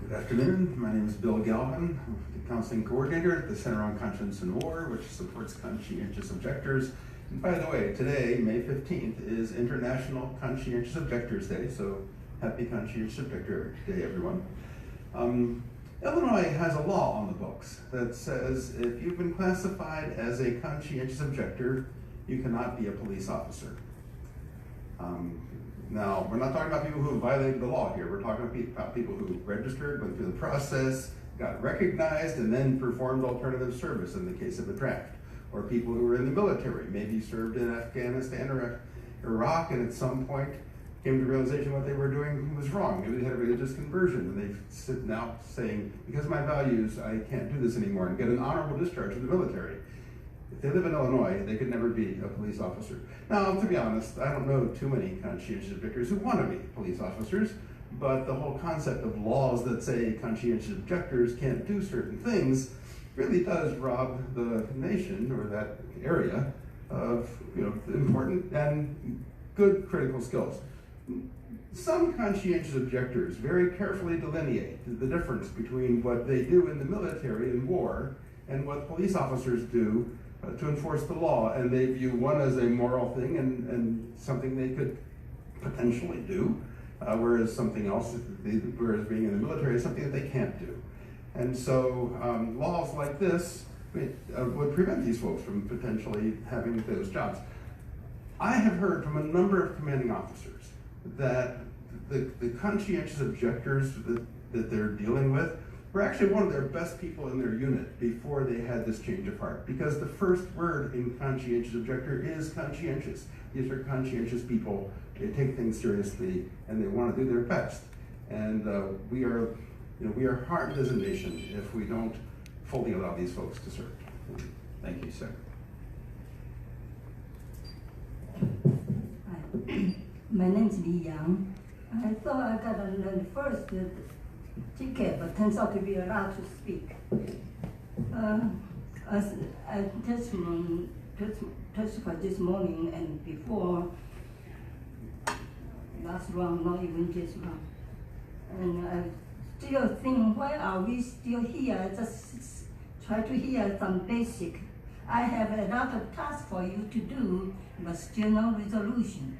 Good afternoon. My name is Bill Galvin. I'm the counseling coordinator at the Center on Conscience and War, which supports conscientious objectors. And by the way, today, May 15th, is International Conscientious Objectors Day, so happy Conscientious Objector Day, everyone. Illinois has a law on the books that says if you've been classified as a conscientious objector, you cannot be a police officer. Now, we're not talking about people who violated the law here. We're talking about people who registered, went through the process, got recognized, and then performed alternative service in the case of a draft. Or people who were in the military, maybe served in Afghanistan or Iraq, and at some point came to the realization what they were doing was wrong. Maybe they had a religious conversion, and they sit now saying, because of my values, I can't do this anymore, and get an honorable discharge from the military. If they live in Illinois, they could never be a police officer. Now, to be honest, I don't know too many conscientious objectors who want to be police officers, but the whole concept of laws that say conscientious objectors can't do certain things really does rob the nation or that area of important and good critical skills. Some conscientious objectors very carefully delineate the difference between what they do in the military and war and what police officers do to enforce the law, and they view one as a moral thing and something they could potentially do, whereas something else, whereas being in the military is something that they can't do. And so laws like this would prevent these folks from potentially having those jobs. I have heard from a number of commanding officers that the conscientious objectors that they're dealing with were actually one of their best people in their unit before they had this change of heart. Because the first word in conscientious objector is conscientious. These are conscientious people. They take things seriously and they want to do their best. And we are harmed as a nation if we don't fully allow these folks to serve. Thank you, sir. My name is Li Yang. I thought I got to learn first ticket, but turns out to be allowed to speak. As I testified this morning and before, last round, not even this round. And I still think, why are we still here? Just try to hear some basic. I have a lot of tasks for you to do, but still no resolution.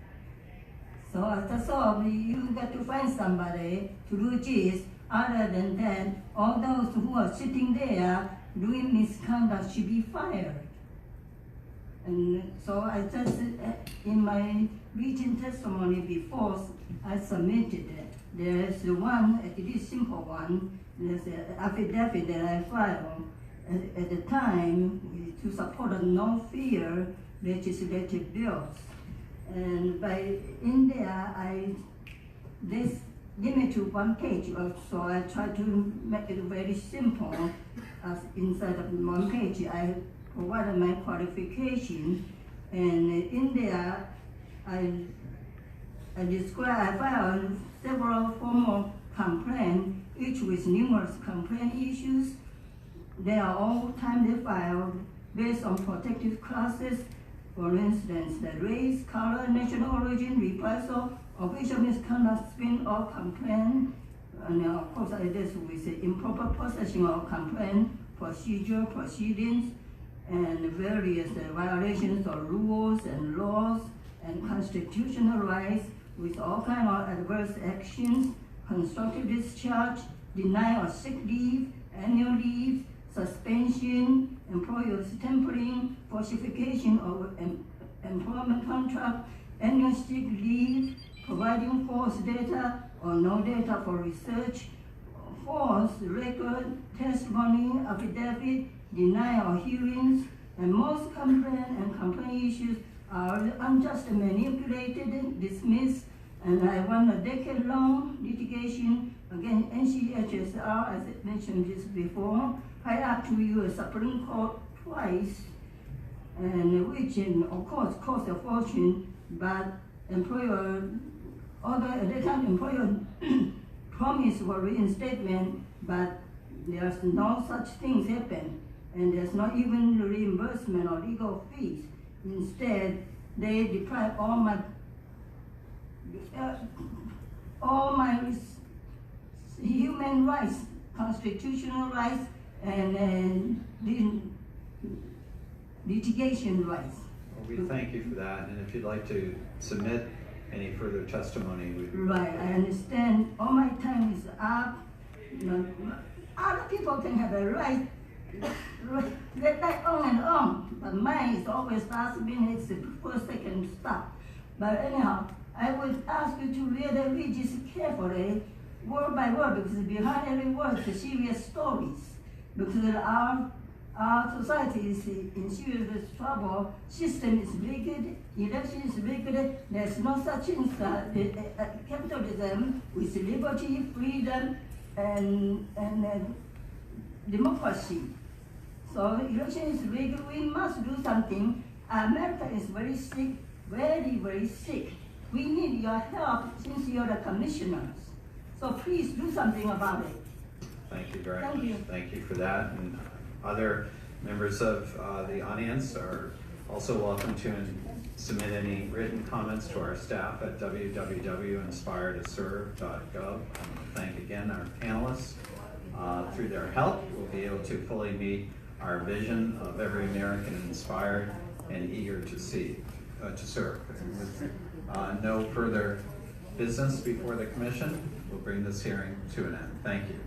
So I just thought you got to find somebody to do this. Other than that, all those who are sitting there doing misconduct should be fired. And so I just, in my written testimony before I submitted it, there's the one, a really simple one, there's an affidavit that I filed at the time to support a no-fear legislative bills. And in there, this limit to 1 page, so I try to make it very simple. As inside of 1 page, I provided my qualification, and in there, I filed several formal complaints, each with numerous complaint issues. They are all timely filed based on protective classes. For instance, the race, color, national origin, reprisal, official misconduct, spin or complaint, and of course it is with the improper possession of complaint, procedure, proceedings, and various violations of rules and laws and constitutional rights with all kinds of adverse actions, constructive discharge, denial of sick leave, annual leave, suspension, employer's tampering, falsification of employment contract, annual sick leave, providing false data or no data for research, false record, testimony, affidavit, denial of hearings, and most complaint issues are unjustly manipulated, dismissed, and I won a decade-long litigation against NCHSR, as I mentioned this before, right up to U.S. Supreme Court twice, and which of course cost a fortune, but employer promised for reinstatement, but there's no such things happen, and there's not even reimbursement or legal fees. Instead, they deprive all my human rights, constitutional rights, and litigation rights. Well, we thank you for that, and if you'd like to submit any further testimony, Right, I understand. All my time is up. Other people can have a right, on and on, but mine is always last minute before second stop. But anyhow, I would ask you to really read this carefully, word by word, because behind every word is serious stories. Because our society is in serious trouble, system is wicked, election is wicked, there's no such thing as capitalism with liberty, freedom, and democracy. So election is wicked, we must do something. America is very sick, very, very sick. We need your help since you're the commissioners. So please do something about it. thank you very much. Thank you. Thank you for that. And other members of the audience are also welcome to submit any written comments to our staff at www.inspiretoserve.gov. Thank again our panelists. Through their help, we'll be able to fully meet our vision of every American inspired and eager to serve. With no further business before the commission, we'll bring this hearing to an end. Thank you.